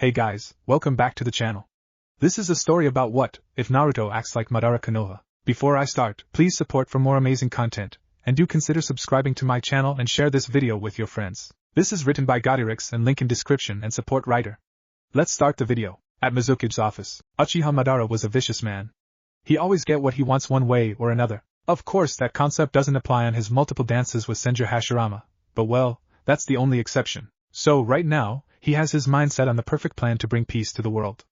Hey guys, welcome back to the channel. This is a story about what if Naruto acts like Madara Konoha. Before I start, please support for more amazing content, and do consider subscribing to my channel and share this video with your friends. This is written by GODYRICKZ and link in description and support writer. Let's start the video. At Mizukage office, Uchiha Madara was a vicious man. He always get what he wants one way or another. Of course that concept doesn't apply on his multiple dances with Senju Hashirama, but well, that's the only exception. So right now, he has his mind set on the perfect plan to bring peace to the world.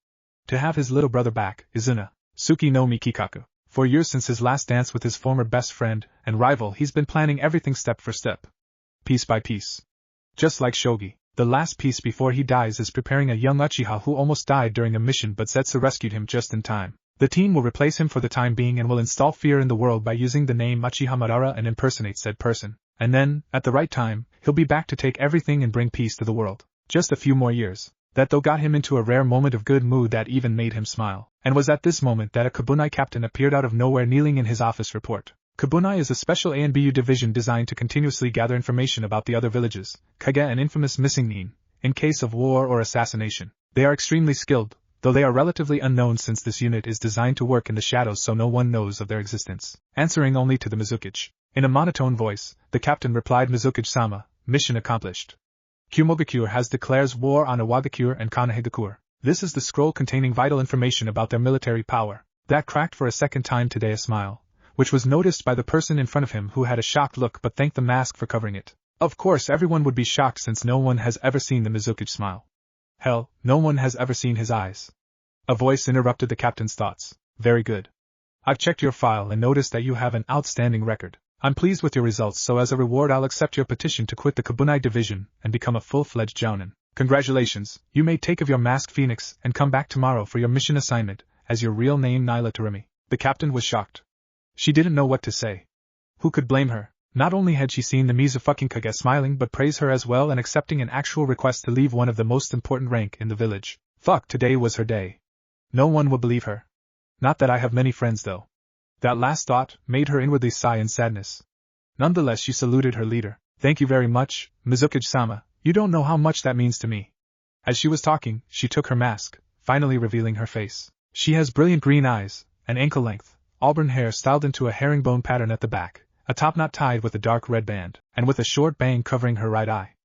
To have his little brother back, Izuna, Suki no Mikikaku. For years since his last dance with his former best friend and rival, he's been planning everything step for step. Piece by piece. Just like Shogi, the last piece before he dies is preparing a young Uchiha who almost died during a mission but Zetsu rescued him just in time. The team will replace him for the time being and will install fear in the world by using the name Uchiha Madara and impersonate said person. And then, at the right time, he'll be back to take everything and bring peace to the world. Just a few more years. That though got him into a rare moment of good mood that even made him smile. And was at this moment that a Kobunai captain appeared out of nowhere kneeling in his office report. Kobunai is a special ANBU division designed to continuously gather information about the other villages, Kage and infamous missing nin, in case of war or assassination. They are extremely skilled, though they are relatively unknown since this unit is designed to work in the shadows so no one knows of their existence. Answering only to the Mizukage. In a monotone voice, the captain replied, Mizukage-sama, mission accomplished. Kumogakure has declares war on Iwagakure and Konohagakure. This is the scroll containing vital information about their military power. That cracked for a second time today a smile, which was noticed by the person in front of him who had a shocked look but thanked the mask for covering it. Of course everyone would be shocked since no one has ever seen the Mizukage smile. Hell, no one has ever seen his eyes. A voice interrupted the captain's thoughts. Very good. I've checked your file and noticed that you have an outstanding record. I'm pleased with your results, so as a reward I'll accept your petition to quit the Kobunai division and become a full-fledged jounin. Congratulations, you may take of your mask Phoenix and come back tomorrow for your mission assignment, as your real name Nyla Terumi. The captain was shocked. She didn't know what to say. Who could blame her? Not only had she seen the Kage smiling but praise her as well and accepting an actual request to leave one of the most important rank in the village. Fuck, today was her day. No one will believe her. Not that I have many friends though. That last thought made her inwardly sigh in sadness. Nonetheless she saluted her leader. Thank you very much, Mizukage-sama, you don't know how much that means to me. As she was talking, she took her mask, finally revealing her face. She has brilliant green eyes, an ankle-length, auburn hair styled into a herringbone pattern at the back, a top knot tied with a dark red band, and with a short bang covering her right eye.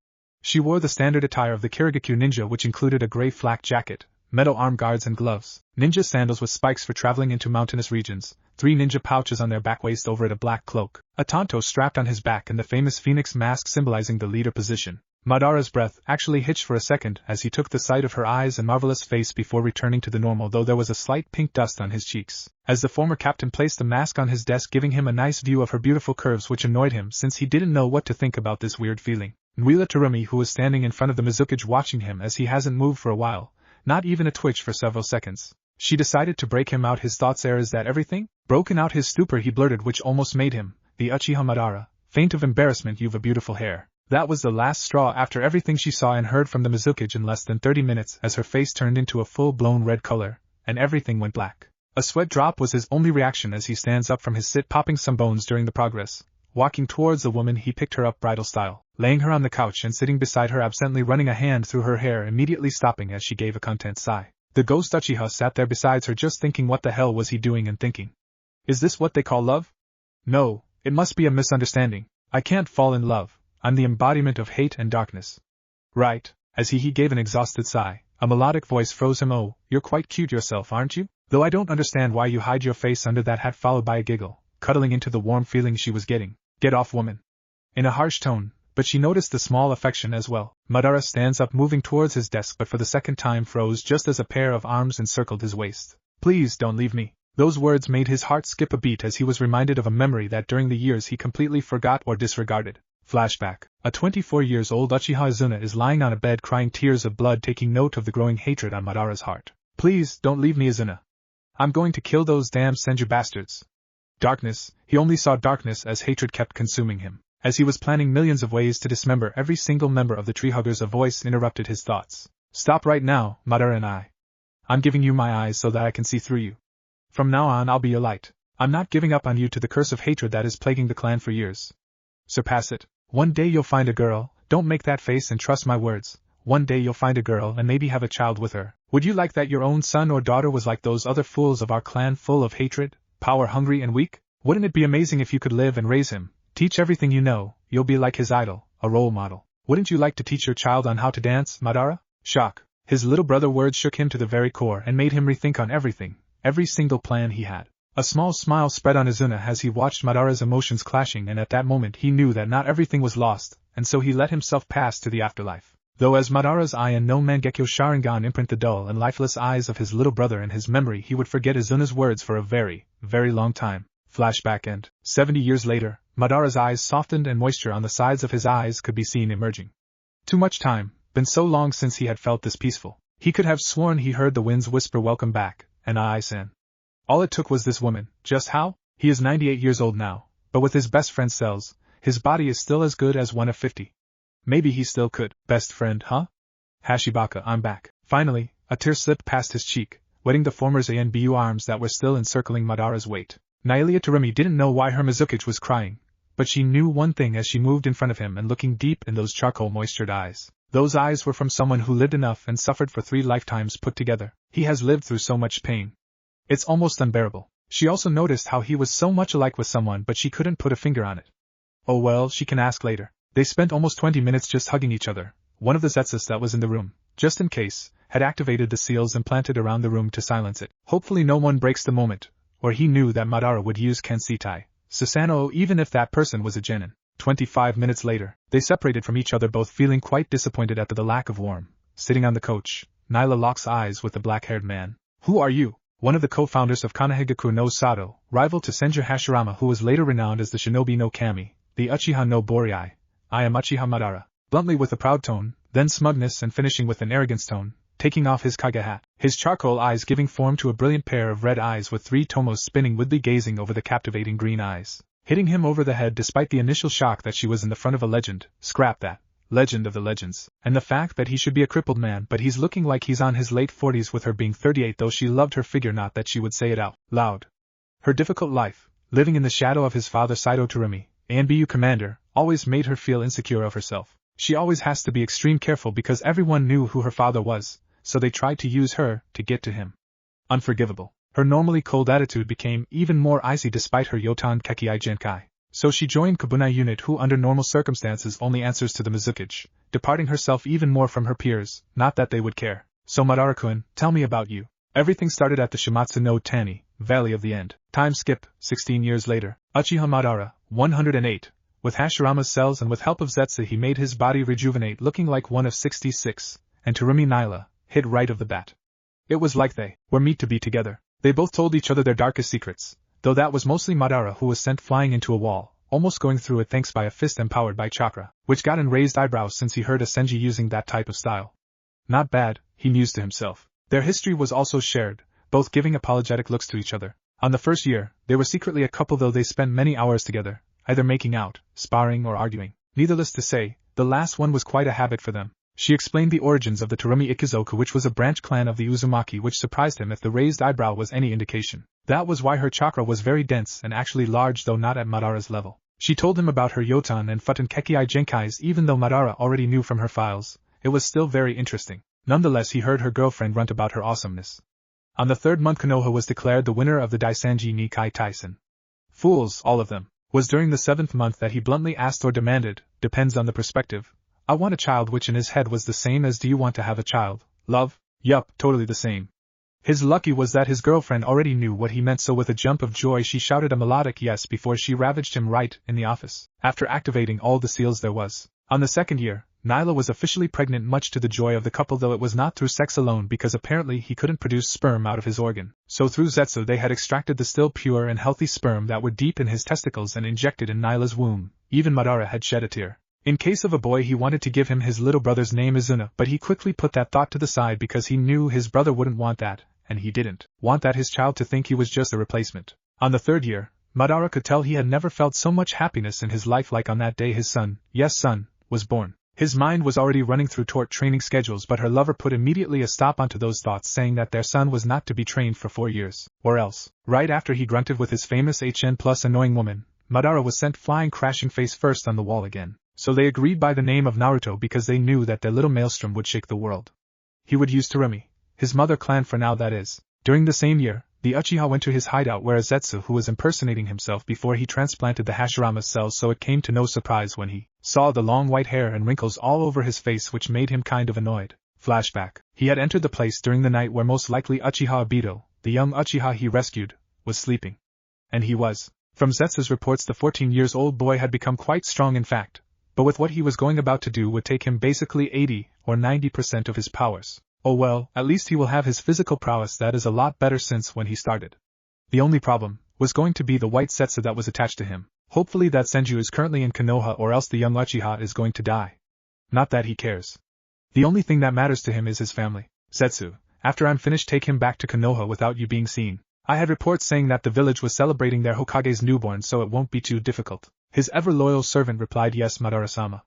She wore the standard attire of the Kirigakure ninja, which included a gray flak jacket, metal arm guards and gloves, ninja sandals with spikes for traveling into mountainous regions, 3 ninja pouches on their back waist over it, a black cloak, a tanto strapped on his back, and the famous phoenix mask symbolizing the leader position. Madara's breath actually hitched for a second as he took the sight of her eyes and marvelous face before returning to the normal, though there was a slight pink dust on his cheeks, as the former captain placed the mask on his desk, giving him a nice view of her beautiful curves, which annoyed him since he didn't know what to think about this weird feeling. Nyla Terumi, who was standing in front of the Mizukage watching him as he hasn't moved for a while, not even a twitch for several seconds. She decided to break him out his thoughts. Is that everything? Broken out his stupor, he blurted, which almost made him, the Uchiha Madara, faint of embarrassment. You've a beautiful hair. That was the last straw after everything she saw and heard from the Mizukage in less than 30 minutes, as her face turned into a full-blown red color, and everything went black. A sweat drop was his only reaction as he stands up from his sit, popping some bones during the progress. Walking towards the woman, he picked her up bridal style, laying her on the couch and sitting beside her, absently running a hand through her hair, immediately stopping as she gave a content sigh. The ghost Uchiha sat there besides her, just thinking what the hell was he doing and thinking. Is this what they call love? No, it must be a misunderstanding. I can't fall in love. I'm the embodiment of hate and darkness. Right, as he gave an exhausted sigh, a melodic voice froze him. Oh, you're quite cute yourself, aren't you? Though I don't understand why you hide your face under that hat, followed by a giggle, cuddling into the warm feeling she was getting. Get off, woman. In a harsh tone, but she noticed the small affection as well. Madara stands up, moving towards his desk, but for the second time froze just as a pair of arms encircled his waist. Please don't leave me. Those words made his heart skip a beat as he was reminded of a memory that during the years he completely forgot or disregarded. Flashback. A 24-year-old Uchiha Izuna is lying on a bed crying tears of blood, taking note of the growing hatred on Madara's heart. Please don't leave me, Izuna. I'm going to kill those damn Senju bastards. Darkness. He only saw darkness as hatred kept consuming him. As he was planning millions of ways to dismember every single member of the Treehuggers, a voice interrupted his thoughts. Stop right now, Madara and I. I'm giving you my eyes so that I can see through you. From now on I'll be your light. I'm not giving up on you to the curse of hatred that is plaguing the clan for years. Surpass it. One day you'll find a girl, don't make that face and trust my words. one day you'll find a girl and maybe have a child with her. Would you like that your own son or daughter was like those other fools of our clan, full of hatred, power-hungry and weak? Wouldn't it be amazing if you could live and raise him, teach everything you know, you'll be like his idol, a role model. Wouldn't you like to teach your child on how to dance, Madara? Shock. His little brother's words shook him to the very core and made him rethink on everything, every single plan he had. A small smile spread on Izuna as he watched Madara's emotions clashing, and at that moment he knew that not everything was lost, and so he let himself pass to the afterlife. Though as Madara's eye and no Mangekyo Sharingan imprint the dull and lifeless eyes of his little brother in his memory, he would forget Izuna's words for a very, very long time. Flashback end. 70 years later, Madara's eyes softened and moisture on the sides of his eyes could be seen emerging. Too much time, been so long since he had felt this peaceful. He could have sworn he heard the winds whisper welcome back, and I-san. All it took was this woman. Just how? He is 98 years old now, but with his best friend's cells, his body is still as good as one of 50. Maybe he still could. Best friend, huh? Hashibaka, I'm back. Finally, a tear slipped past his cheek, wetting the former's ANBU arms that were still encircling Madara's weight. Nailia Terumi didn't know why her Mizukichi was crying, but she knew one thing as she moved in front of him and looking deep in those charcoal-moistured eyes. Those eyes were from someone who lived enough and suffered for 3 lifetimes put together. He has lived through so much pain. It's almost unbearable. She also noticed how he was so much alike with someone, but she couldn't put a finger on it. Oh well, she can ask later. They spent almost 20 minutes just hugging each other. One of the Zetsus that was in the room, just in case, had activated the seals implanted around the room to silence it. Hopefully no one breaks the moment, or he knew that Madara would use Kensitai, Susanoo, even if that person was a genin. 25 minutes later, they separated from each other, both feeling quite disappointed at the lack of warmth. Sitting on the coach, Nyla locks eyes with the black-haired man. Who are you? One of the co-founders of Konoha no Sato, rival to Senju Hashirama, who was later renowned as the Shinobi no Kami, the Uchiha no Borii. I am Uchiha Madara. Bluntly with a proud tone, then smugness, and finishing with an arrogance tone, taking off his kage hat, his charcoal eyes giving form to a brilliant pair of red eyes with 3 tomos spinning, widely gazing over the captivating green eyes, hitting him over the head despite the initial shock that she was in the front of a legend. Scrap that. Legend of the legends, and the fact that he should be a crippled man, but he's looking like he's on his late 40s with her being 38, though she loved her figure, not that she would say it out loud. Her difficult life, living in the shadow of his father Saito Terumi, ANBU commander, always made her feel insecure of herself. She always has to be extreme careful because everyone knew who her father was, so they tried to use her to get to him. Unforgivable. Her normally cold attitude became even more icy despite her Yotan Kekiai Genkai. So she joined Kabunai unit, who under normal circumstances only answers to the Mizukichi, departing herself even more from her peers, not that they would care. So Madara-kun, tell me about you. Everything started at the Shimatsu no Tani, Valley of the End. Time skip, 16 years later. Uchiha Madara, 108. With Hashirama's cells and with help of Zetsu he made his body rejuvenate, looking like one of 66, and Terumi Nyla, hit right of the bat. It was like they were meant to be together. They both told each other their darkest secrets, though that was mostly Madara, who was sent flying into a wall, almost going through it thanks by a fist empowered by chakra, which got in raised eyebrows since he heard a Senji using that type of style. Not bad, he mused to himself. Their history was also shared, both giving apologetic looks to each other. On the first year, they were secretly a couple, though they spent many hours together, either making out, sparring or arguing. Needless to say, the last one was quite a habit for them. She explained the origins of the Terumi Ikizoku, which was a branch clan of the Uzumaki, which surprised him if the raised eyebrow was any indication. That was why her chakra was very dense and actually large, though not at Madara's level. She told him about her Yotan and Futen Kekiai Genkais. Even though Madara already knew from her files, it was still very interesting. Nonetheless, he heard her girlfriend rant about her awesomeness. On the 3rd month, Konoha was declared the winner of the Daisanji Nikai Taisen. Fools, all of them. Was during the 7th month that he bluntly asked or demanded, depends on the perspective, I want a child, which in his head was the same as do you want to have a child, love? Yup, totally the same. His lucky was that his girlfriend already knew what he meant, so with a jump of joy she shouted a melodic yes before she ravaged him right in the office, after activating all the seals there was. On the 2nd year, Nyla was officially pregnant, much to the joy of the couple, though it was not through sex alone because apparently he couldn't produce sperm out of his organ. So through Zetsu they had extracted the still pure and healthy sperm that were deep in his testicles and injected in Nyla's womb. Even Madara had shed a tear. In case of a boy, he wanted to give him his little brother's name Izuna, but he quickly put that thought to the side because he knew his brother wouldn't want that, and he didn't want that his child to think he was just a replacement. On the 3rd year, Madara could tell he had never felt so much happiness in his life like on that day his son, yes son, was born. His mind was already running through tort training schedules, but her lover put immediately a stop onto those thoughts, saying that their son was not to be trained for 4 years, or else. Right after he grunted with his famous HN plus annoying woman, Madara was sent flying crashing face first on the wall again. So they agreed by the name of Naruto because they knew that their little maelstrom would shake the world. He would use Terumi, his mother clan for now that is. During the same year, the Uchiha went to his hideout where Zetsu who was impersonating himself before he transplanted the Hashirama cells, so it came to no surprise when he saw the long white hair and wrinkles all over his face, which made him kind of annoyed. Flashback. He had entered the place during the night where most likely Uchiha Obito, the young Uchiha he rescued, was sleeping. And he was. From Zetsu's reports, the 14-year-old boy had become quite strong in fact, but with what he was going about to do would take him basically 80 or 90% of his powers. Oh well, at least he will have his physical prowess that is a lot better since when he started. The only problem was going to be the white Zetsu that was attached to him. Hopefully that Senju is currently in Konoha, or else the young Uchiha is going to die. Not that he cares. The only thing that matters to him is his family. Zetsu, after I'm finished, take him back to Konoha without you being seen. I had reports saying that the village was celebrating their Hokage's newborn, so it won't be too difficult. His ever-loyal servant replied, yes, Madara-sama.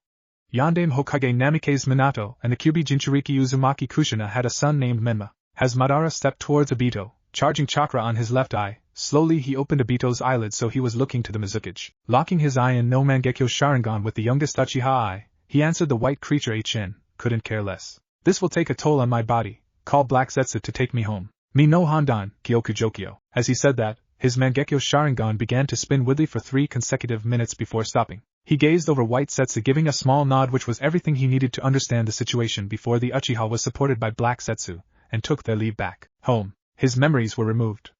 Yandame Hokage Namikaze Minato and the Kyuubi Jinchuriki Uzumaki Kushina had a son named Menma. As Madara stepped towards Obito, charging chakra on his left eye, slowly he opened Obito's eyelids so he was looking to the Mizukage. Locking his eye in no Mangekyo Sharingan with the youngest Uchiha eye, he answered the white creature HN, couldn't care less. This will take a toll on my body, call Black Zetsu to take me home. Me no Handan, Kyoku Jokyo. As he said that, his Mangekyo Sharingan began to spin widely for 3 consecutive minutes before stopping. He gazed over white Zetsu, giving a small nod, which was everything he needed to understand the situation before the Uchiha was supported by Black Zetsu, and took their leave back home. His memories were removed.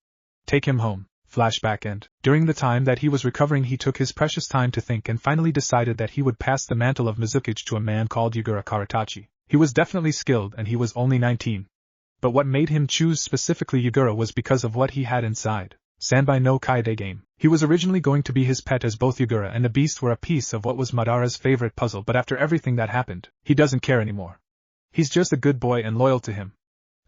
Take him home. Flashback. And during the time that he was recovering, he took his precious time to think and finally decided that he would pass the mantle of Mizukage to a man called Yugura Karatachi. He was definitely skilled and he was only 19. But what made him choose specifically Yugura was because of what he had inside. Sanbai no Kaide game. He was originally going to be his pet, as both Yugura and the beast were a piece of what was Madara's favorite puzzle, but after everything that happened, he doesn't care anymore. He's just a good boy and loyal to him.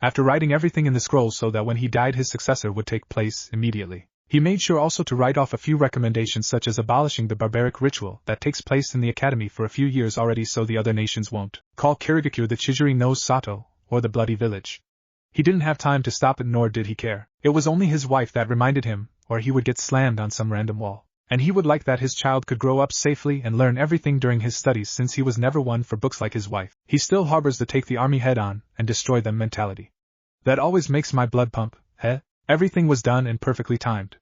After writing everything in the scroll so that when he died his successor would take place immediately, he made sure also to write off a few recommendations, such as abolishing the barbaric ritual that takes place in the academy for a few years already, so the other nations won't call Kirigakure the Chijiri no Sato, or the Bloody Village. He didn't have time to stop it, nor did he care. It was only his wife that reminded him, or he would get slammed on some random wall. And he would like that his child could grow up safely and learn everything during his studies, since he was never one for books like his wife. He still harbors the take the army head on and destroy them mentality. That always makes my blood pump, eh? Everything was done and perfectly timed.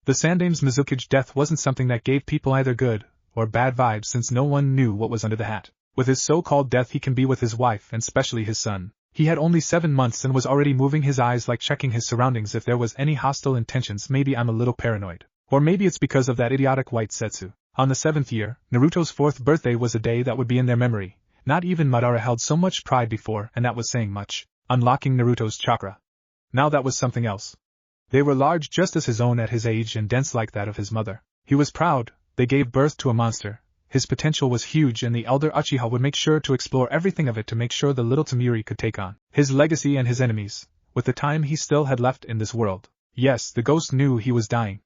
The Sandame's Mizukage death wasn't something that gave people either good or bad vibes, since no one knew what was under the hat. With his so-called death he can be with his wife and especially his son. He had only 7 months and was already moving his eyes like checking his surroundings if there was any hostile intentions. Maybe I'm a little paranoid. Or maybe it's because of that idiotic white Zetsu. On the 7th year, Naruto's 4th birthday was a day that would be in their memory. Not even Madara held so much pride before, and that was saying much. Unlocking Naruto's chakra. Now that was something else. They were large just as his own at his age and dense like that of his mother. He was proud. They gave birth to a monster. His potential was huge, and the elder Uchiha would make sure to explore everything of it to make sure the little Tamiri could take on his legacy and his enemies, with the time he still had left in this world. Yes, the ghost knew he was dying.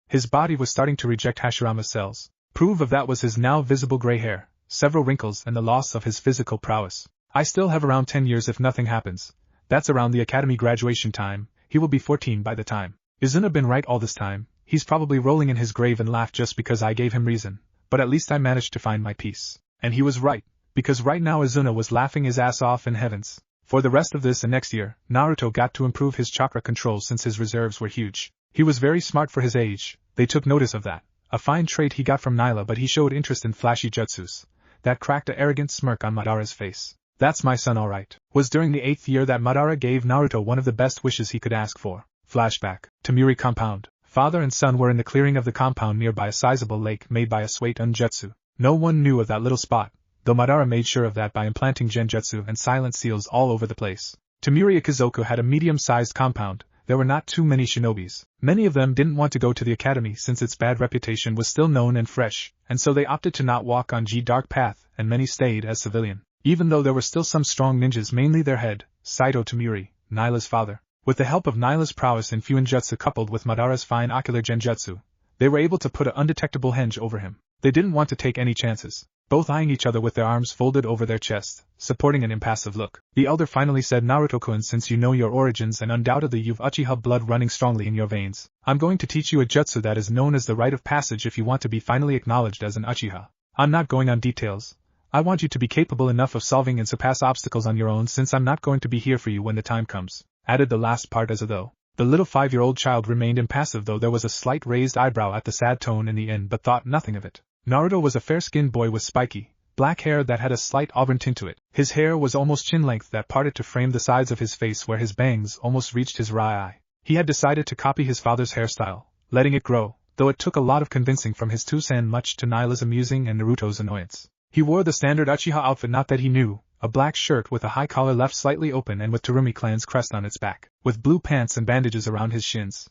His body was starting to reject Hashirama cells. Proof of that was his now visible gray hair, several wrinkles, and the loss of his physical prowess. I still have around 10 years if nothing happens. That's around the academy graduation time. He will be 14 by the time. Izuna been right all this time. He's probably rolling in his grave and laughed just because I gave him reason. But at least I managed to find my peace. And he was right, because right now Izuna was laughing his ass off in heavens. For the rest of this and next year, Naruto got to improve his chakra control since his reserves were huge. He was very smart for his age. They took notice of that. A fine trait he got from Nyla, but he showed interest in flashy jutsus. That cracked a arrogant smirk on Madara's face. That's my son alright. Was during the 8th year that Madara gave Naruto one of the best wishes he could ask for. Flashback. Tamiri compound. Father and son were in the clearing of the compound nearby a sizable lake made by a Swate Unjutsu. No one knew of that little spot, though Madara made sure of that by implanting genjutsu and silent seals all over the place. Tamiri Ikizoku had a medium-sized compound. There were not too many shinobis. Many of them didn't want to go to the academy since its bad reputation was still known and fresh, and so they opted to not walk on Dark Path, and many stayed as civilian. Even though there were still some strong ninjas, mainly their head, Saito Tamiri, Nyla's father. With the help of Nyla's prowess in Fuinjutsu coupled with Madara's fine ocular genjutsu, they were able to put an undetectable henge over him. They didn't want to take any chances, both eyeing each other with their arms folded over their chests, supporting an impassive look. The elder finally said, Naruto-kun, since you know your origins and undoubtedly you've Uchiha blood running strongly in your veins, I'm going to teach you a jutsu that is known as the rite of passage if you want to be finally acknowledged as an Uchiha. I'm not going on details. I want you to be capable enough of solving and surpass obstacles on your own since I'm not going to be here for you when the time comes. Added the last part as though. The little 5-year-old child remained impassive, though there was a slight raised eyebrow at the sad tone in the end, but thought nothing of it. Naruto was a fair-skinned boy with spiky, black hair that had a slight auburn tint to it. His hair was almost chin-length that parted to frame the sides of his face where his bangs almost reached his right eye. He had decided to copy his father's hairstyle, letting it grow, though it took a lot of convincing from his two-san much to Nyla's amusing and Naruto's annoyance. He wore the standard Uchiha outfit, not that he knew, a black shirt with a high collar left slightly open and with Terumi clan's crest on its back, with blue pants and bandages around his shins.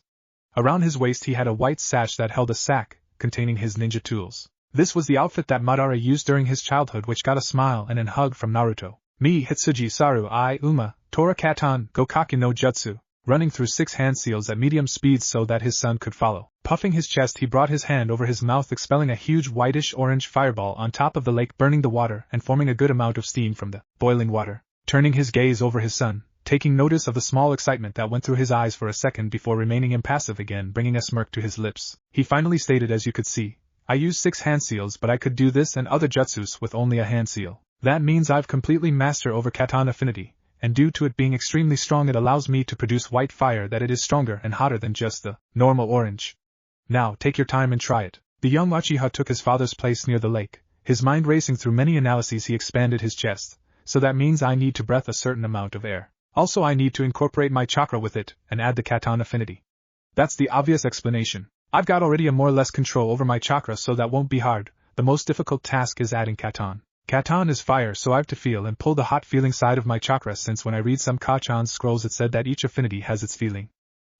Around his waist he had a white sash that held a sack, containing his ninja tools. This was the outfit that Madara used during his childhood, which got a smile and an hug from Naruto. Mi Hitsuji Saru I Uma, Tora Katan, Gokaki no Jutsu, running through 6 hand seals at medium speed so that his son could follow. Puffing his chest, he brought his hand over his mouth, expelling a huge whitish-orange fireball on top of the lake, burning the water and forming a good amount of steam from the boiling water. Turning his gaze over his son, taking notice of the small excitement that went through his eyes for a second before remaining impassive again, bringing a smirk to his lips, he finally stated, as you could see, I used 6 hand seals, but I could do this and other jutsus with only a hand seal. That means I've completely mastered over katan affinity, and due to it being extremely strong it allows me to produce white fire that it is stronger and hotter than just the normal orange. Now, take your time and try it. The young Uchiha took his father's place near the lake. His mind racing through many analyses, he expanded his chest. So that means I need to breathe a certain amount of air. Also I need to incorporate my chakra with it, and add the katan affinity. That's the obvious explanation. I've got already a more or less control over my chakra, so that won't be hard. The most difficult task is adding katan. Katan is fire, so I have to feel and pull the hot feeling side of my chakra, since when I read some Kachan scrolls it said that each affinity has its feeling.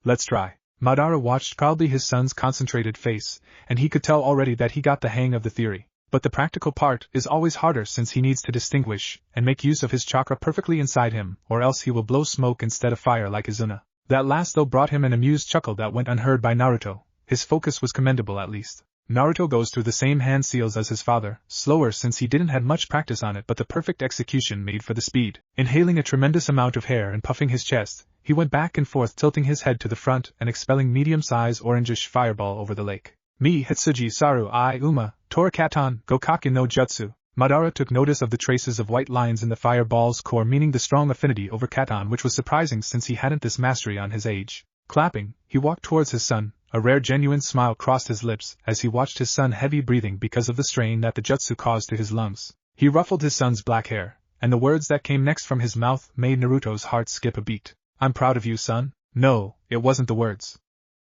Let's try. Madara watched proudly his son's concentrated face, and he could tell already that he got the hang of the theory. But the practical part is always harder, since he needs to distinguish and make use of his chakra perfectly inside him, or else he will blow smoke instead of fire like Izuna. That last though brought him an amused chuckle that went unheard by Naruto. His focus was commendable at least. Naruto goes through the same hand seals as his father, slower since he didn't have much practice on it, but the perfect execution made for the speed. Inhaling a tremendous amount of air and puffing his chest, he went back and forth, tilting his head to the front and expelling medium-sized orangish fireball over the lake. Mi Hitsuji Saru I Uma, Tora Katan, Gokaki no Jutsu. Madara took notice of the traces of white lines in the fireball's core, meaning the strong affinity over katan, which was surprising since he hadn't this mastery on his age. Clapping, he walked towards his son. A rare genuine smile crossed his lips as he watched his son heavy breathing because of the strain that the jutsu caused to his lungs. He ruffled his son's black hair, and the words that came next from his mouth made Naruto's heart skip a beat. I'm proud of you, son. No, it wasn't the words.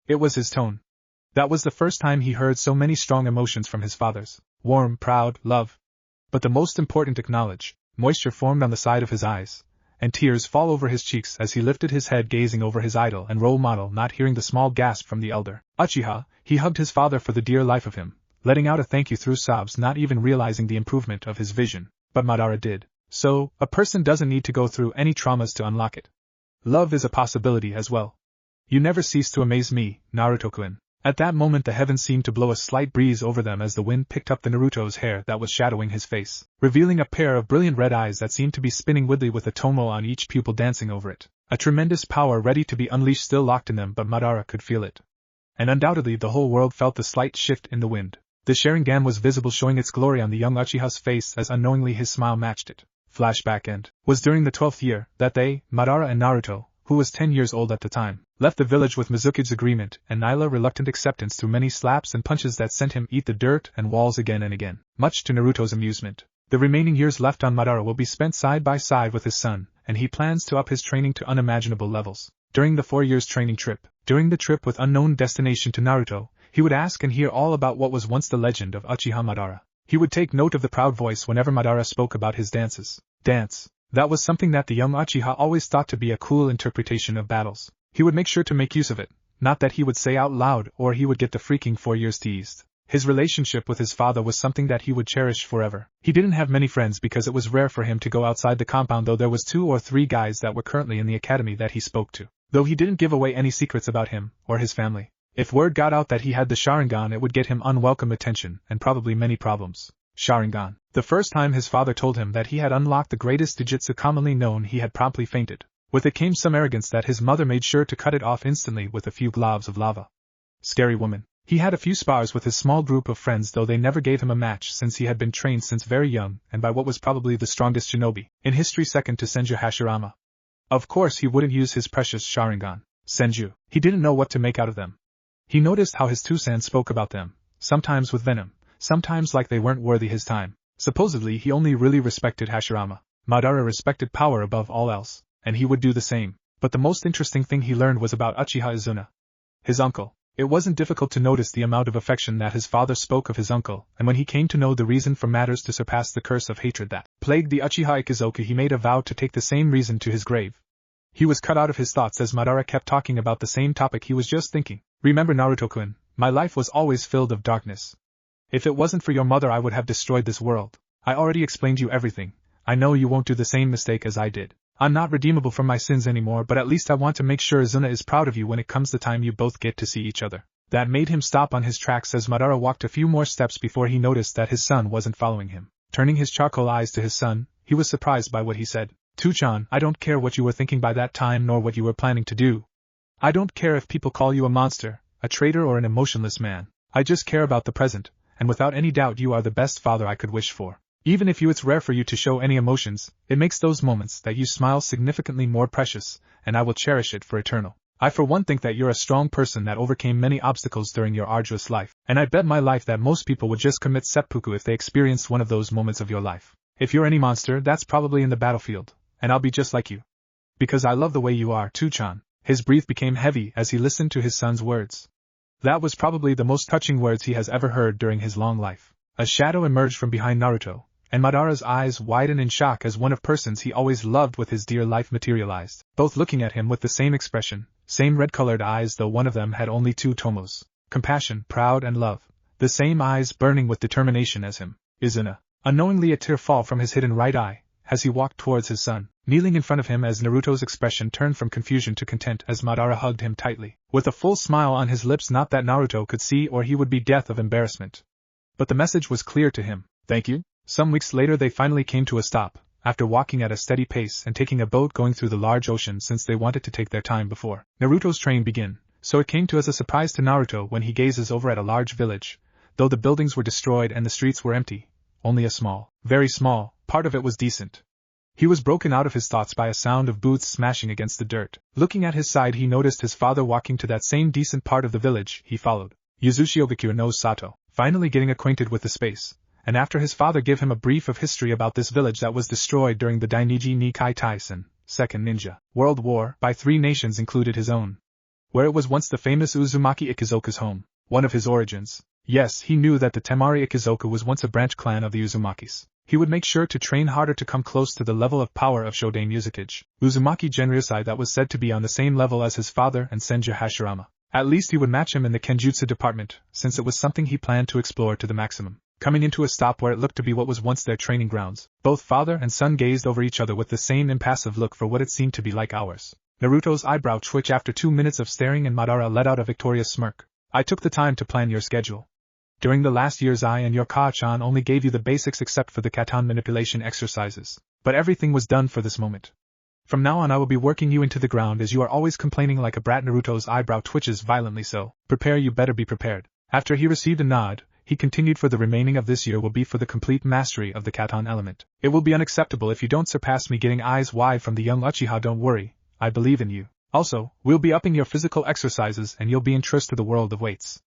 It was his tone. That was the first time he heard so many strong emotions from his father's. Warm, proud, love. But the most important acknowledge. Moisture formed on the side of his eyes, and tears fall over his cheeks as he lifted his head gazing over his idol and role model, not hearing the small gasp from the elder Uchiha. He hugged his father for the dear life of him, letting out a thank you through sobs, not even realizing the improvement of his vision. But Madara did. So, a person doesn't need to go through any traumas to unlock it. Love is a possibility as well. You never cease to amaze me, Naruto-kun. At that moment the heavens seemed to blow a slight breeze over them as the wind picked up the Naruto's hair that was shadowing his face, revealing a pair of brilliant red eyes that seemed to be spinning widely with a tomo on each pupil dancing over it. A tremendous power ready to be unleashed still locked in them, but Madara could feel it. And undoubtedly the whole world felt the slight shift in the wind. The Sharingan was visible, showing its glory on the young Uchiha's face as unknowingly his smile matched it. Flashback end was during the 12th year that they, Madara and Naruto, who was 10 years old at the time, left the village with Mizuki's agreement and Nyla reluctant acceptance through many slaps and punches that sent him eat the dirt and walls again and again, much to Naruto's amusement. The remaining years left on Madara will be spent side by side with his son, and he plans to up his training to unimaginable levels. During the 4 years training trip, during the trip with unknown destination to Naruto, he would ask and hear all about what was once the legend of Uchiha Madara. He would take note of the proud voice whenever Madara spoke about his dances. Dance. That was something that the young Uchiha always thought to be a cool interpretation of battles. He would make sure to make use of it, not that he would say out loud or he would get the freaking 4 years teased. His relationship with his father was something that he would cherish forever. He didn't have many friends because it was rare for him to go outside the compound, though there was 2 or 3 guys that were currently in the academy that he spoke to. Though he didn't give away any secrets about him or his family. If word got out that he had the Sharingan, it would get him unwelcome attention and probably many problems. Sharingan. The first time his father told him that he had unlocked the greatest jujutsu commonly known, he had promptly fainted. With it came some arrogance that his mother made sure to cut it off instantly with a few globs of lava. Scary woman. He had a few spars with his small group of friends, though they never gave him a match since he had been trained since very young and by what was probably the strongest shinobi in history, second to Senju Hashirama. Of course he wouldn't use his precious Sharingan, Senju. He didn't know what to make out of them. He noticed how his Tusan spoke about them, sometimes with venom, sometimes like they weren't worthy his time. Supposedly he only really respected Hashirama. Madara respected power above all else, and he would do the same. But the most interesting thing he learned was about Uchiha Izuna, his uncle. It wasn't difficult to notice the amount of affection that his father spoke of his uncle, and when he came to know the reason for matters to surpass the curse of hatred that plagued the Uchiha Ikizoku, he made a vow to take the same reason to his grave. He was cut out of his thoughts as Madara kept talking about the same topic he was just thinking. Remember, Naruto-kun, my life was always filled of darkness. If it wasn't for your mother, I would have destroyed this world. I already explained you everything. I know you won't do the same mistake as I did. I'm not redeemable from my sins anymore, but at least I want to make sure Izuna is proud of you when it comes the time you both get to see each other. That made him stop on his tracks as Madara walked a few more steps before he noticed that his son wasn't following him. Turning his charcoal eyes to his son, he was surprised by what he said. Tuchan, I don't care what you were thinking by that time nor what you were planning to do. I don't care if people call you a monster, a traitor, or an emotionless man. I just care about the present, and without any doubt you are the best father I could wish for. Even if it's rare for you to show any emotions, it makes those moments that you smile significantly more precious, and I will cherish it for eternal. I for one think that you're a strong person that overcame many obstacles during your arduous life, and I bet my life that most people would just commit seppuku if they experienced one of those moments of your life. If you're any monster, that's probably in the battlefield, and I'll be just like you. Because I love the way you are, Tuchan. His breath became heavy as he listened to his son's words. That was probably the most touching words he has ever heard during his long life. A shadow emerged from behind Naruto, and Madara's eyes widened in shock as one of persons he always loved with his dear life materialized, both looking at him with the same expression, same red-colored eyes, though one of them had only two tomos, compassion, proud, and love, the same eyes burning with determination as him. Izuna. Unknowingly a tear fall from his hidden right eye, as he walked towards his son, kneeling in front of him as Naruto's expression turned from confusion to content as Madara hugged him tightly, with a full smile on his lips, not that Naruto could see or he would be death of embarrassment. But the message was clear to him. Thank you. Some weeks later they finally came to a stop, after walking at a steady pace and taking a boat going through the large ocean since they wanted to take their time before Naruto's train began, so it came to as a surprise to Naruto when he gazes over at a large village, though the buildings were destroyed and the streets were empty, only a small, very small, part of it was decent. He was broken out of his thoughts by a sound of boots smashing against the dirt. Looking at his side he noticed his father walking to that same decent part of the village he followed. Yuzushi Ogakure knows Sato, finally getting acquainted with the space, and after his father gave him a brief of history about this village that was destroyed during the Dainiji Nikai Taisen, Second Ninja World War, by 3 nations included his own, where it was once the famous Uzumaki Ikizoku's home, one of his origins. Yes, he knew that the Temari Ikizoku was once a branch clan of the Uzumakis. He would make sure to train harder to come close to the level of power of Shodan Uzukage, Uzumaki Genryusai, that was said to be on the same level as his father and Senju Hashirama. At least he would match him in the Kenjutsu department, since it was something he planned to explore to the maximum. Coming into a stop where it looked to be what was once their training grounds, both father and son gazed over each other with the same impassive look for what it seemed to be like hours. Naruto's eyebrow twitched after 2 minutes of staring and Madara let out a victorious smirk. I took the time to plan your schedule. During the last years I and your Ka-chan only gave you the basics except for the katan manipulation exercises, but everything was done for this moment. From now on I will be working you into the ground as you are always complaining like a brat. Naruto's eyebrow twitches violently, so prepare, you better be prepared. After he received a nod, he continued, for the remaining of this year will be for the complete mastery of the katan element. It will be unacceptable if you don't surpass me. Getting eyes wide from the young Uchiha. Don't worry, I believe in you. Also, we'll be upping your physical exercises and you'll be introduced to the world of weights.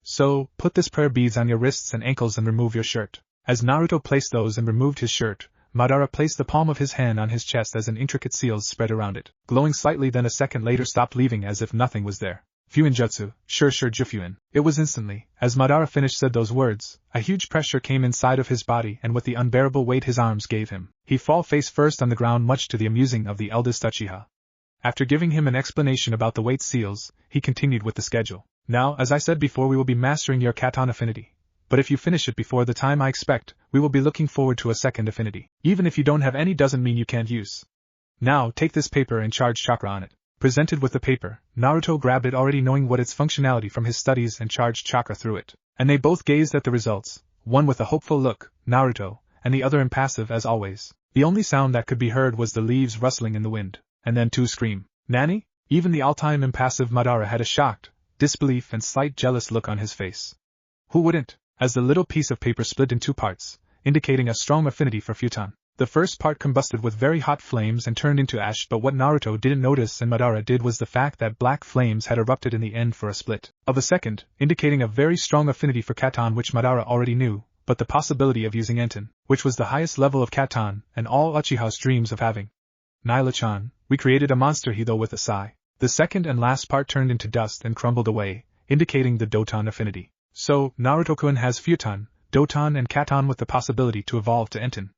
So, put this prayer beads on your wrists and ankles and remove your shirt. As Naruto placed those and removed his shirt, Madara placed the palm of his hand on his chest as an intricate seals spread around it, glowing slightly, then a second later stopped, leaving as if nothing was there. Fuinjutsu, sure Jufuin. It was instantly, as Madara finished said those words, a huge pressure came inside of his body, and with the unbearable weight his arms gave him, he fall face first on the ground, much to the amusing of the eldest Uchiha. After giving him an explanation about the weight seals, he continued with the schedule. Now, as I said before, we will be mastering your katan affinity. But if you finish it before the time I expect, we will be looking forward to a second affinity. Even if you don't have any doesn't mean you can't use. Now, take this paper and charge chakra on it. Presented with the paper, Naruto grabbed it, already knowing what its functionality from his studies, and charged chakra through it. And they both gazed at the results, one with a hopeful look, Naruto, and the other impassive as always. The only sound that could be heard was the leaves rustling in the wind, and then 2 scream. Nani? Even the all-time impassive Madara had a shocked, disbelief and slight jealous look on his face. Who wouldn't? As the little piece of paper split in two parts, indicating a strong affinity for futon. The first part combusted with very hot flames and turned into ash, but what Naruto didn't notice and Madara did was the fact that black flames had erupted in the end for a split of a second, indicating a very strong affinity for Katon, which Madara already knew, but the possibility of using Enten, which was the highest level of Katon, and all Uchiha's dreams of having. Nyla-chan, we created a monster, he though with a sigh. The second and last part turned into dust and crumbled away, indicating the Doton affinity. So, Naruto-kun has futon, Doton and Katon with the possibility to evolve to Enten.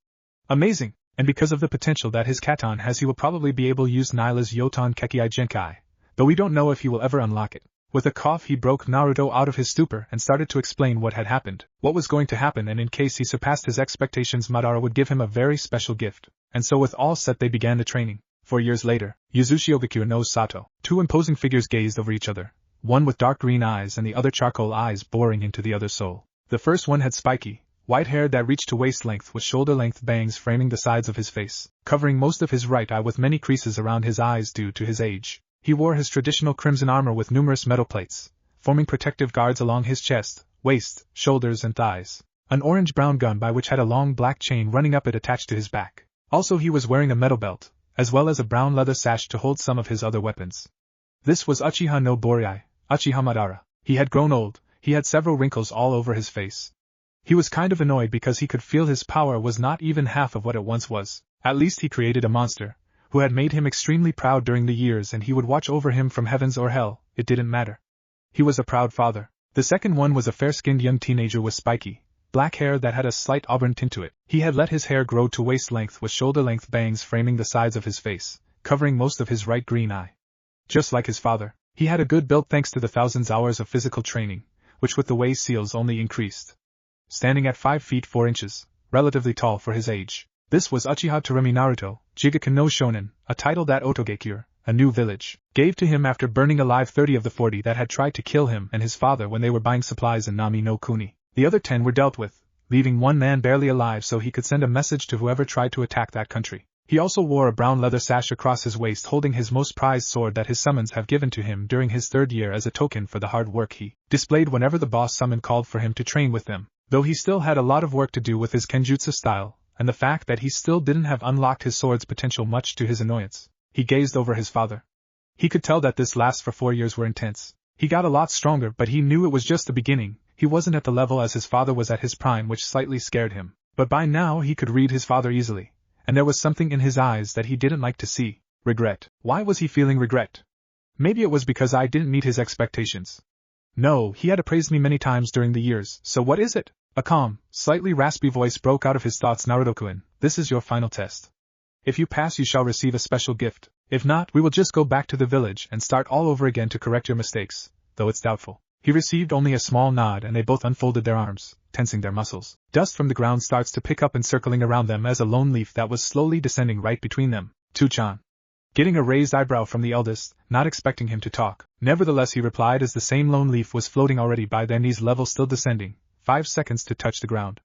Amazing! And because of the potential that his Katon has, he will probably be able to use Nyla's Yoton Kekkai Genkai, though we don't know if he will ever unlock it. With a cough he broke Naruto out of his stupor and started to explain what had happened, what was going to happen, and in case he surpassed his expectations Madara would give him a very special gift. And so with all set they began the training. 4 years later, Yuzushiogakure no Sato, two imposing figures gazed over each other, one with dark green eyes and the other charcoal eyes boring into the other's soul. The first one had spiky, white hair that reached to waist length with shoulder-length bangs framing the sides of his face, covering most of his right eye with many creases around his eyes due to his age. He wore his traditional crimson armor with numerous metal plates, forming protective guards along his chest, waist, shoulders and thighs. An orange-brown gun by which had a long black chain running up it attached to his back. Also he was wearing a metal belt, as well as a brown leather sash to hold some of his other weapons. This was Uchiha no Borai, Uchiha Madara. He had grown old, he had several wrinkles all over his face. He was kind of annoyed because he could feel his power was not even half of what it once was. At least he created a monster, who had made him extremely proud during the years, and he would watch over him from heavens or hell, it didn't matter. He was a proud father. The second one was a fair-skinned young teenager with spiky, black hair that had a slight auburn tint to it. He had let his hair grow to waist length with shoulder-length bangs framing the sides of his face, covering most of his right green eye. Just like his father, he had a good build thanks to the thousands hours of physical training, which with the way seals only increased. Standing at 5 feet 4 inches, relatively tall for his age. This was Uchiha Tsurumi Naruto, Jigaku no Shonen, a title that Otogekure, a new village, gave to him after burning alive 30 of the 40 that had tried to kill him and his father when they were buying supplies in Nami no Kuni. The other 10 were dealt with, leaving one man barely alive so he could send a message to whoever tried to attack that country. He also wore a brown leather sash across his waist holding his most prized sword that his summons have given to him during his 3rd year as a token for the hard work he displayed whenever the boss summon called for him to train with them. Though he still had a lot of work to do with his kenjutsu style, and the fact that he still didn't have unlocked his sword's potential much to his annoyance. He gazed over his father. He could tell that this last for 4 years were intense. He got a lot stronger, but he knew it was just the beginning. He wasn't at the level as his father was at his prime, which slightly scared him. But by now he could read his father easily, and there was something in his eyes that he didn't like to see. Regret. Why was he feeling regret? Maybe it was because I didn't meet his expectations. No, he had appraised me many times during the years, so what is it? A calm, slightly raspy voice broke out of his thoughts. Naruto-kun, this is your final test. If you pass you shall receive a special gift. If not, we will just go back to the village and start all over again to correct your mistakes, though it's doubtful. He received only a small nod and they both unfolded their arms, tensing their muscles. Dust from the ground starts to pick up and circling around them as a lone leaf that was slowly descending right between them. Tu-chan. Getting a raised eyebrow from the eldest, not expecting him to talk. Nevertheless he replied as the same lone leaf was floating already by their knees level still descending. 5 seconds to touch the ground.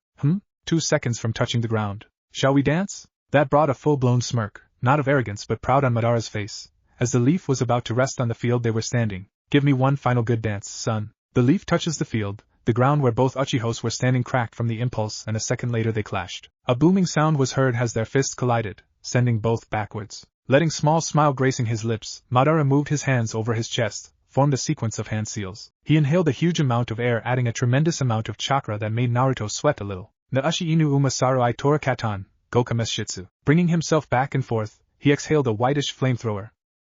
2 seconds from touching the ground. Shall we dance? That brought a full-blown smirk, not of arrogance but proud on Madara's face, as the leaf was about to rest on the field they were standing. Give me one final good dance, son. The leaf touches the field, the ground where both Uchihos were standing cracked from the impulse and a second later they clashed. A booming sound was heard as their fists collided, sending both backwards. Letting small smile gracing his lips, Madara moved his hands over his chest, formed a sequence of hand seals. He inhaled a huge amount of air adding a tremendous amount of chakra that made Naruto sweat a little. Naashi inu umasaru I tora katan, goka meshitsu. Bringing himself back and forth, he exhaled a whitish flamethrower.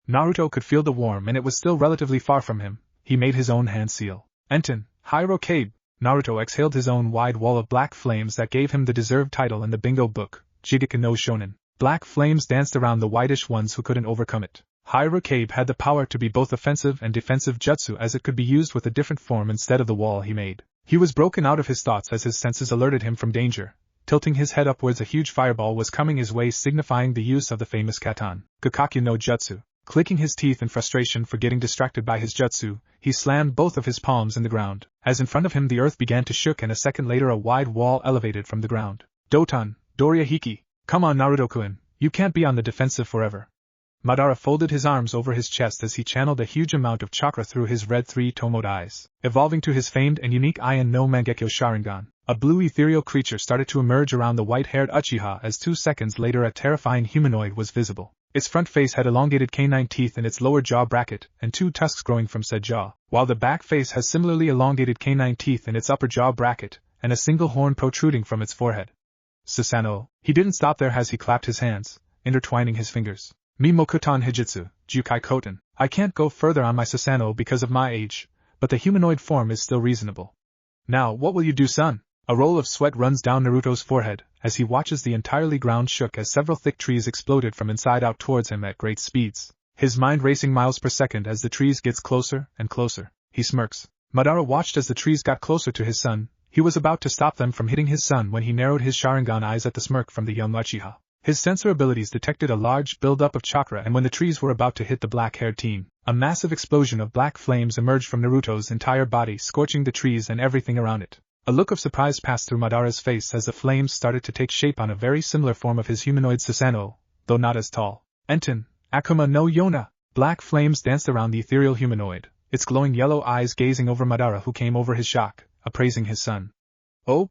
Naruto could feel the warmth and it was still relatively far from him. He made his own hand seal. Enten, Hyro Kabe. Naruto exhaled his own wide wall of black flames that gave him the deserved title in the bingo book, Jigaku no Shonen. Black flames danced around the whitish ones who couldn't overcome it. Hyro-Kabe had the power to be both offensive and defensive jutsu as it could be used with a different form instead of the wall he made. He was broken out of his thoughts as his senses alerted him from danger. Tilting his head upwards a huge fireball was coming his way signifying the use of the famous katan, Gakakyu no Jutsu. Clicking his teeth in frustration for getting distracted by his jutsu, he slammed both of his palms in the ground. As in front of him the earth began to shook and a second later a wide wall elevated from the ground. Doton, Doria Hiki. Come on Naruto-kun, you can't be on the defensive forever. Madara folded his arms over his chest as he channeled a huge amount of chakra through his red three-tomoed eyes, evolving to his famed and unique Ion no Mangekyo Sharingan. A blue ethereal creature started to emerge around the white-haired Uchiha as 2 seconds later a terrifying humanoid was visible. Its front face had elongated canine teeth in its lower jaw bracket and 2 tusks growing from said jaw, while the back face has similarly elongated canine teeth in its upper jaw bracket and a single horn protruding from its forehead. Susanoo. He didn't stop there as he clapped his hands, intertwining his fingers. Mimokutan Hijitsu, Jukai Koten. I can't go further on my Susanoo because of my age, but the humanoid form is still reasonable. Now, what will you do, son? A roll of sweat runs down Naruto's forehead as he watches the entirely ground shook as several thick trees exploded from inside out towards him at great speeds. His mind racing miles per second as the trees gets closer and closer. He smirks. Madara watched as the trees got closer to his son. He was about to stop them from hitting his son when he narrowed his Sharingan eyes at the smirk from the young Uchiha. His sensor abilities detected a large build-up of chakra, and when the trees were about to hit the black-haired teen, a massive explosion of black flames emerged from Naruto's entire body, scorching the trees and everything around it. A look of surprise passed through Madara's face as the flames started to take shape on a very similar form of his humanoid Susanoo, though not as tall. Enten, Akuma no Yona. Black flames danced around the ethereal humanoid, its glowing yellow eyes gazing over Madara, who came over his shock, appraising his son. Oh?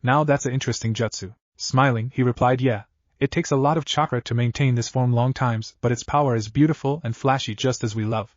Now that's an interesting jutsu. Smiling, he replied, yeah. It takes a lot of chakra to maintain this form long times, but its power is beautiful and flashy just as we love.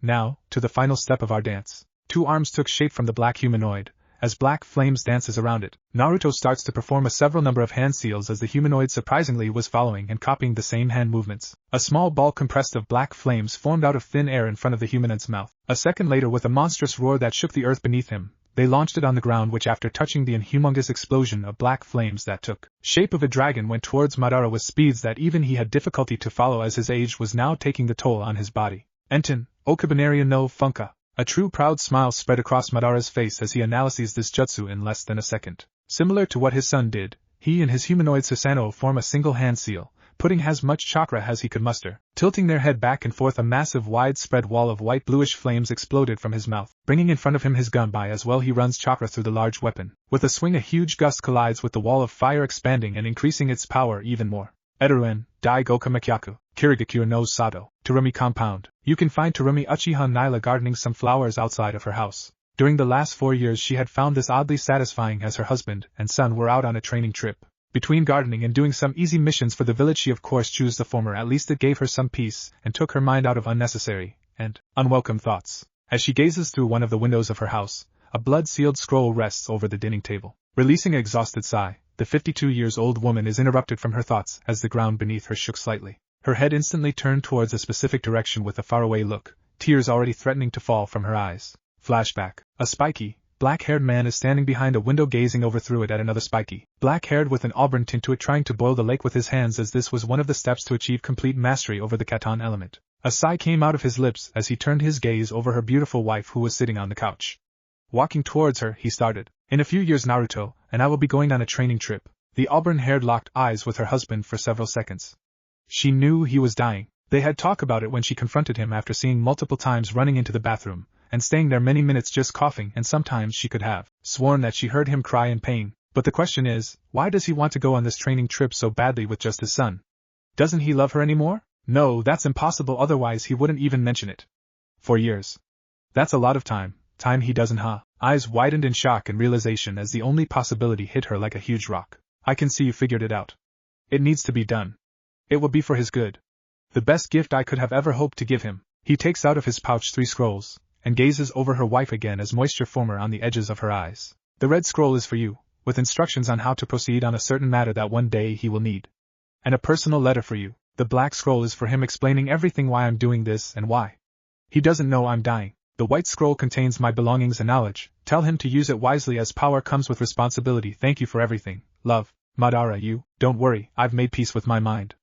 Now, to the final step of our dance. 2 arms took shape from the black humanoid. As black flames dances around it, Naruto starts to perform a several number of hand seals as the humanoid surprisingly was following and copying the same hand movements. A small ball compressed of black flames formed out of thin air in front of the humanoid's mouth. A second later, with a monstrous roar that shook the earth beneath him, they launched it on the ground, which after touching the humongous explosion of black flames that took shape of a dragon went towards Madara with speeds that even he had difficulty to follow as his age was now taking the toll on his body. Enten, Okabanarea no Funka. A true proud smile spread across Madara's face as he analyzes this jutsu in less than a second. Similar to what his son did, he and his humanoid Susanoo form a single hand seal, putting as much chakra as he could muster. Tilting their head back and forth, a massive widespread wall of white-bluish flames exploded from his mouth, bringing in front of him his gun by as well. He runs chakra through the large weapon. With a swing, a huge gust collides with the wall of fire, expanding and increasing its power even more. Edoruen, Dai Goka Makyaku, Kirigakure no Sato, Terumi Compound. You can find Terumi Uchiha Nyla gardening some flowers outside of her house. During the last 4 years she had found this oddly satisfying as her husband and son were out on a training trip. Between gardening and doing some easy missions for the village, she of course chose the former. At least it gave her some peace and took her mind out of unnecessary and unwelcome thoughts. As she gazes through one of the windows of her house, a blood-sealed scroll rests over the dining table. Releasing an exhausted sigh, the 52-year-old woman is interrupted from her thoughts as the ground beneath her shook slightly. Her head instantly turned towards a specific direction with a faraway look, tears already threatening to fall from her eyes. Flashback. A spiky, black-haired man is standing behind a window gazing over through it at another spiky, black-haired with an auburn tint to it, trying to boil the lake with his hands, as this was one of the steps to achieve complete mastery over the katan element. A sigh came out of his lips as he turned his gaze over her beautiful wife who was sitting on the couch. Walking towards her, he started. In a few years, Naruto and I will be going on a training trip. The auburn-haired locked eyes with her husband for several seconds. She knew he was dying. They had talked about it when she confronted him after seeing multiple times running into the bathroom and staying there many minutes just coughing, and sometimes she could have sworn that she heard him cry in pain. But the question is, why does he want to go on this training trip so badly with just his son? Doesn't he love her anymore? No, that's impossible, otherwise he wouldn't even mention it. 4 years. That's a lot of time he doesn't, huh? Eyes widened in shock and realization as the only possibility hit her like a huge rock. I can see you figured it out. It needs to be done. It will be for his good. The best gift I could have ever hoped to give him. He takes out of his pouch 3 scrolls, and gazes over her wife again as moisture former on the edges of her eyes. The red scroll is for you, with instructions on how to proceed on a certain matter that one day he will need. And a personal letter for you. The black scroll is for him, explaining everything, why I'm doing this and why. He doesn't know I'm dying. The white scroll contains my belongings and knowledge. Tell him to use it wisely, as power comes with responsibility. Thank you for everything. Love, Madara. You, don't worry, I've made peace with my mind.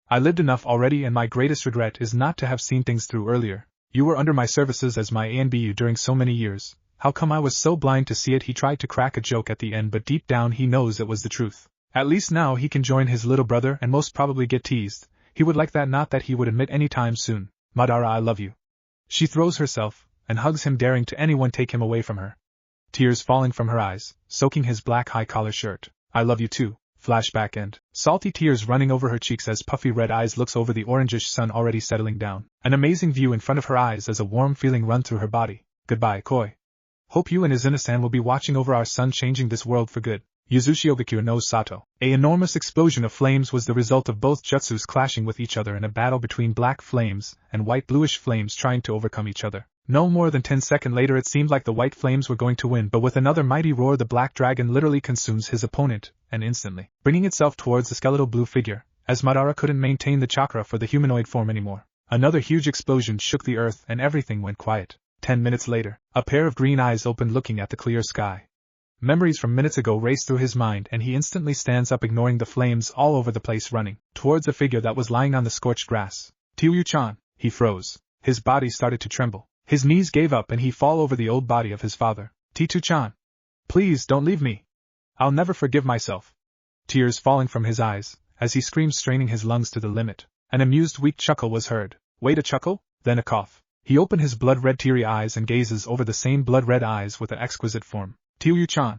I lived enough already, and my greatest regret is not to have seen things through earlier. You were under my services as my ANBU during so many years. How come I was so blind to see it? He tried to crack a joke at the end, but deep down he knows it was the truth. At least now he can join his little brother and most probably get teased. He would like that, not that he would admit any time soon. Madara, I love you. She throws herself and hugs him, daring to anyone take him away from her. Tears falling from her eyes, soaking his black high-collar shirt. I love you too. Flashback end. Salty tears running over her cheeks as puffy red eyes looks over the orangish sun already settling down. An amazing view in front of her eyes as a warm feeling run through her body. Goodbye, Koi. Hope you and Izuna-san will be watching over our son changing this world for good. Yuzushiogakure no Sato. A enormous explosion of flames was the result of both jutsus clashing with each other in a battle between black flames and white-bluish flames trying to overcome each other. No more than 10 seconds later it seemed like the white flames were going to win, but with another mighty roar the black dragon literally consumes his opponent, and instantly, bringing itself towards the skeletal blue figure, as Madara couldn't maintain the chakra for the humanoid form anymore. Another huge explosion shook the earth and everything went quiet. 10 minutes later, a pair of green eyes opened looking at the clear sky. Memories from minutes ago race through his mind and he instantly stands up ignoring the flames all over the place running towards a figure that was lying on the scorched grass. Tyu-chan, he froze. His body started to tremble. His knees gave up and he fall over the old body of his father. Tyu-chan. Please don't leave me. I'll never forgive myself. Tears falling from his eyes, as he screamed straining his lungs to the limit. An amused weak chuckle was heard. Wait, a chuckle? Then a cough. He opened his blood-red teary eyes and gazes over the same blood-red eyes with an exquisite form. Tyu-chan.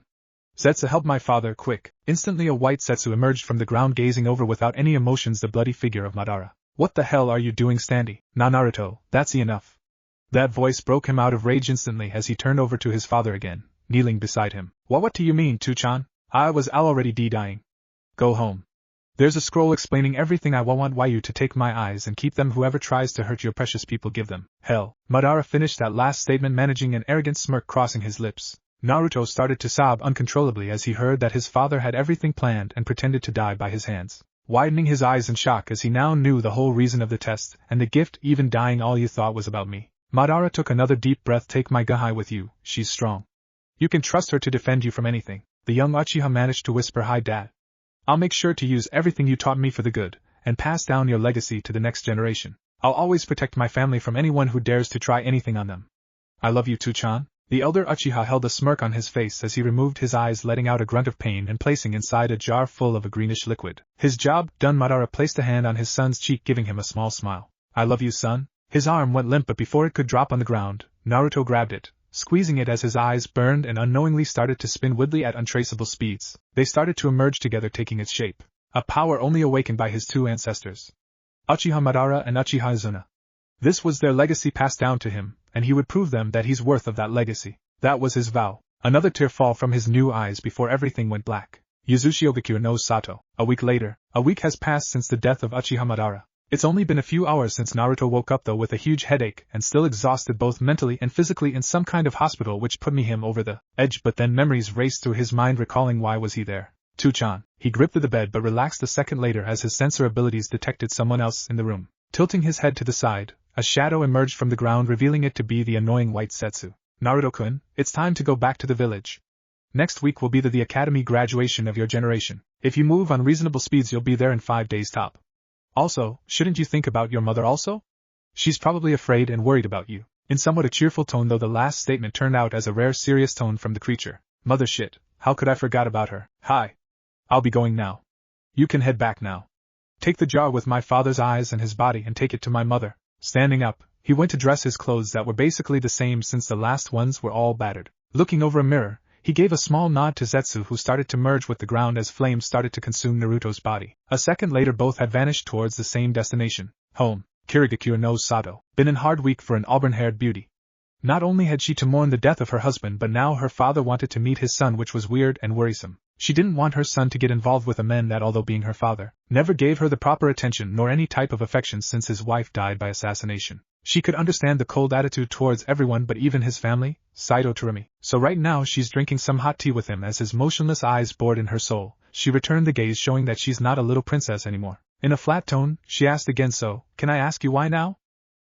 Setsu, help my father, quick. Instantly a white Setsu emerged from the ground gazing over without any emotions the bloody figure of Madara. What the hell are you doing standing? Nah, Naruto, that's enough. That voice broke him out of rage instantly as he turned over to his father again, kneeling beside him. What do you mean, Tyu-chan? I was already dying. Go home. There's a scroll explaining everything. I want you to take my eyes and keep them. Whoever tries to hurt your precious people, give them hell. Madara finished that last statement, managing an arrogant smirk crossing his lips. Naruto started to sob uncontrollably as he heard that his father had everything planned and pretended to die by his hands, widening his eyes in shock as he now knew the whole reason of the test and the gift. Even dying, all you thought was about me. Madara took another deep breath. Take my Gahai with you, she's strong. You can trust her to defend you from anything. The young Uchiha managed to whisper, Hi Dad. I'll make sure to use everything you taught me for the good, and pass down your legacy to the next generation. I'll always protect my family from anyone who dares to try anything on them. I love you too-chan. The elder Uchiha held a smirk on his face as he removed his eyes, letting out a grunt of pain and placing inside a jar full of a greenish liquid. His job done, Madara placed a hand on his son's cheek, giving him a small smile. I love you, son. His arm went limp, but before it could drop on the ground, Naruto grabbed it, squeezing it as his eyes burned and unknowingly started to spin wildly at untraceable speeds. They started to emerge together, taking its shape. A power only awakened by his two ancestors, Uchiha Madara and Uchiha Izuna. This was their legacy passed down to him, and he would prove them that he's worth of that legacy. That was his vow. Another tear fall from his new eyes before everything went black. Yuzushiogakure no Sato. A week later. A week has passed since the death of Uchiha Madara. It's only been a few hours since Naruto woke up, though, with a huge headache and still exhausted both mentally and physically, in some kind of hospital which put him over the edge. But then memories raced through his mind, recalling why was he there. Tyu-chan. He gripped the bed but relaxed a second later as his sensor abilities detected someone else in the room. Tilting his head to the side, a shadow emerged from the ground, revealing it to be the annoying white Setsu. Naruto-kun, it's time to go back to the village. Next week will be the academy graduation of your generation. If you move on reasonable speeds, you'll be there in 5 days top. Also, shouldn't you think about your mother also? She's probably afraid and worried about you. In somewhat a cheerful tone, though the last statement turned out as a rare serious tone from the creature. Mother shit, how could I forgot about her? Hi. I'll be going now. You can head back now. Take the jar with my father's eyes and his body and take it to my mother. Standing up, he went to dress his clothes that were basically the same since the last ones were all battered. Looking over a mirror, he gave a small nod to Zetsu, who started to merge with the ground as flames started to consume Naruto's body. A second later both had vanished towards the same destination, home. Kirigakure no Sato. Been a hard week for an auburn-haired beauty. Not only had she to mourn the death of her husband, but now her father wanted to meet his son, which was weird and worrisome. She didn't want her son to get involved with a man that, although being her father, never gave her the proper attention nor any type of affection since his wife died by assassination. She could understand the cold attitude towards everyone, but even his family, Saito Terumi. So right now she's drinking some hot tea with him as his motionless eyes bored in her soul. She returned the gaze, showing that she's not a little princess anymore. In a flat tone, she asked again, so, can I ask you why now?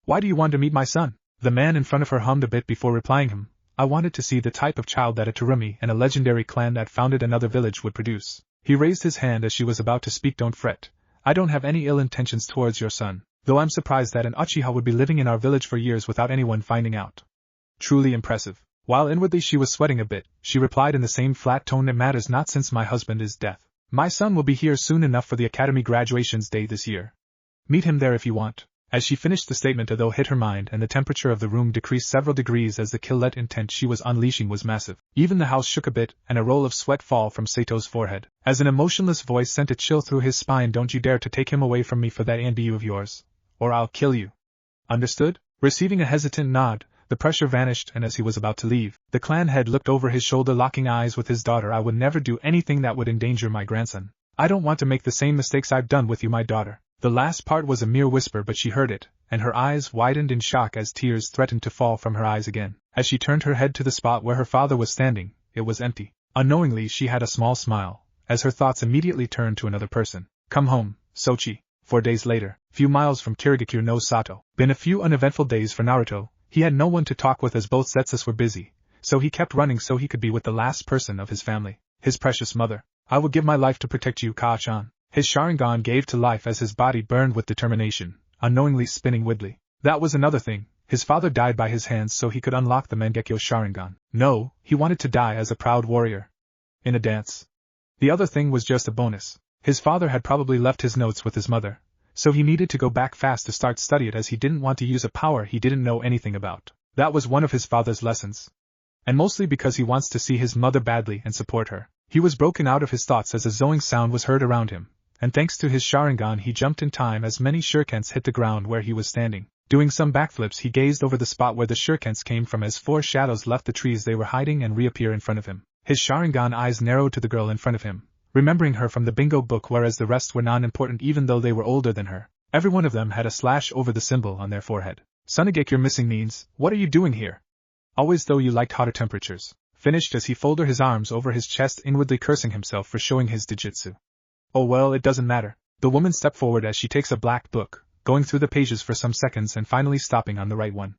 Why do you want to meet my son? The man in front of her hummed a bit before replying him. I wanted to see the type of child that a Terumi and a legendary clan that founded another village would produce. He raised his hand as she was about to speak. Don't fret. I don't have any ill intentions towards your son, though I'm surprised that an Uchiha would be living in our village for years without anyone finding out. Truly impressive. While inwardly she was sweating a bit, she replied in the same flat tone, it matters not since my husband is dead. My son will be here soon enough for the academy graduation's day this year. Meet him there if you want. As she finished the statement, a though hit her mind, and the temperature of the room decreased several degrees as the kill-let intent she was unleashing was massive. Even the house shook a bit, and a roll of sweat fall from Sato's forehead, as an emotionless voice sent a chill through his spine. Don't you dare to take him away from me for that NBU of yours, or I'll kill you. Understood? Receiving a hesitant nod, the pressure vanished, and as he was about to leave, the clan head looked over his shoulder, locking eyes with his daughter. I would never do anything that would endanger my grandson. I don't want to make the same mistakes I've done with you, my daughter. The last part was a mere whisper, but she heard it, and her eyes widened in shock as tears threatened to fall from her eyes again. As she turned her head to the spot where her father was standing, it was empty. Unknowingly she had a small smile, as her thoughts immediately turned to another person. Come home, Sochi. 4 days later, few miles from GODYRICKZ no Sato. Been a few uneventful days for Naruto. He had no one to talk with as both Zetsus were busy, so he kept running so he could be with the last person of his family, his precious mother. I will give my life to protect you, Kaa-chan. His Sharingan gave to life as his body burned with determination, unknowingly spinning widely. That was another thing. His father died by his hands so he could unlock the Mangekyo Sharingan. No, he wanted to die as a proud warrior. In a dance. The other thing was just a bonus. His father had probably left his notes with his mother, so he needed to go back fast to start study it, as he didn't want to use a power he didn't know anything about. That was one of his father's lessons. And mostly because he wants to see his mother badly and support her. He was broken out of his thoughts as a zoing sound was heard around him, and thanks to his Sharingan he jumped in time as many shurikens hit the ground where he was standing. Doing some backflips, he gazed over the spot where the shurikens came from as 4 shadows left the trees they were hiding and reappear in front of him. His Sharingan eyes narrowed to the girl in front of him, remembering her from the bingo book, whereas the rest were non-important even though they were older than her. Every one of them had a slash over the symbol on their forehead. Sunagake, your missing means, what are you doing here? Always though you liked hotter temperatures. Finished as he folded his arms over his chest, inwardly cursing himself for showing his dijutsu. Oh well, it doesn't matter. The woman stepped forward as she takes a black book, going through the pages for some seconds and finally stopping on the right one.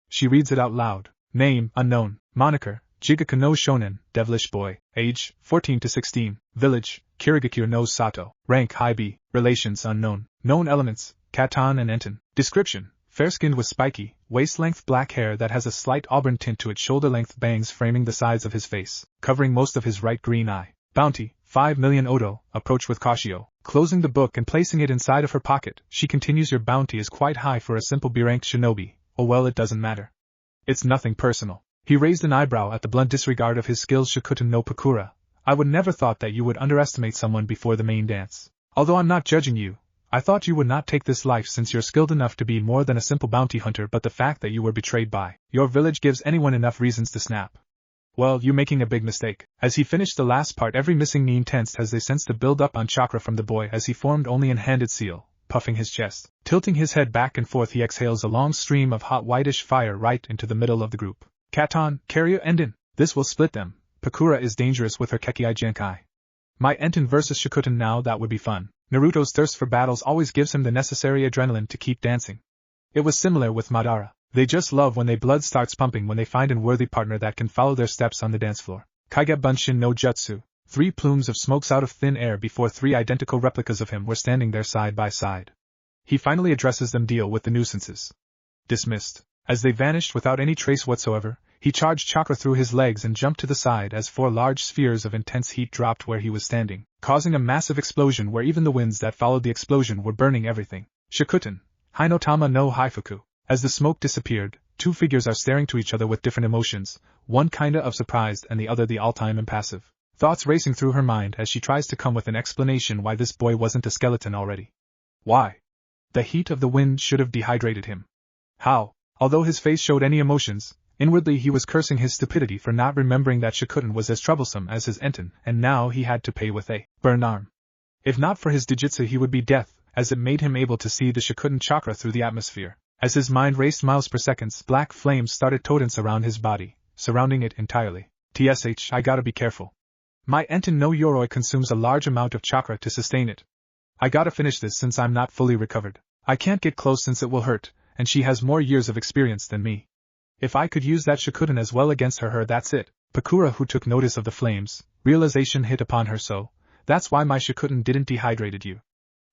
She reads it out loud. Name, unknown. Moniker, Jigaka no Shonen, devilish boy. Age, 14 to 16. Village, GODYRICKZ no Sato. Rank, high B. Relations, unknown. Known elements, Katan and Enten. Description, fair-skinned with spiky, waist-length black hair that has a slight auburn tint to its shoulder-length bangs framing the sides of his face, covering most of his right green eye. Bounty, 5 million Odo. Approach with caution. Closing the book and placing it inside of her pocket, she continues, your bounty is quite high for a simple B-ranked shinobi. Oh well, it doesn't matter. It's nothing personal. He raised an eyebrow at the blunt disregard of his skills. Shikutan no Pakura. I would never thought that you would underestimate someone before the main dance. Although I'm not judging you, I thought you would not take this life since you're skilled enough to be more than a simple bounty hunter, but the fact that you were betrayed by your village gives anyone enough reasons to snap. Well, you're making a big mistake. As he finished the last part, every missing knee tensed as they sensed the build-up on chakra from the boy as he formed only an handed seal, puffing his chest. Tilting his head back and forth, he exhales a long stream of hot whitish fire right into the middle of the group. Katon, Karyu, Enden. This will split them. Pakura is dangerous with her Kekii Genkai. My Enten versus Shikutan now, that would be fun. Naruto's thirst for battles always gives him the necessary adrenaline to keep dancing. It was similar with Madara. They just love when their blood starts pumping when they find an worthy partner that can follow their steps on the dance floor. Kaiga Bunshin no Jutsu. 3 plumes of smokes out of thin air before 3 identical replicas of him were standing there side by side. He finally addresses them. Deal with the nuisances. Dismissed. As they vanished without any trace whatsoever, he charged chakra through his legs and jumped to the side as 4 large spheres of intense heat dropped where he was standing, causing a massive explosion where even the winds that followed the explosion were burning everything. Shikutan. Hinotama no Haifuku. As the smoke disappeared, 2 figures are staring to each other with different emotions, one kinda of surprised and the other the all-time impassive. Thoughts racing through her mind as she tries to come with an explanation why this boy wasn't a skeleton already. Why? The heat of the wind should have dehydrated him. How? Although his face showed any emotions, inwardly he was cursing his stupidity for not remembering that Shikutan was as troublesome as his Enten, and now he had to pay with a burned arm. If not for his Dijutsu he would be death, as it made him able to see the Shikutan chakra through the atmosphere. As his mind raced miles per second, black flames started to dance around his body, surrounding it entirely. TSH, I gotta be careful. My Enten no Yoroi consumes a large amount of chakra to sustain it. I gotta finish this since I'm not fully recovered. I can't get close since it will hurt, and she has more years of experience than me. If I could use that Shikutan as well against her, that's it. Pakura, who took notice of the flames, realization hit upon her. So, that's why my Shikutan didn't dehydrated you.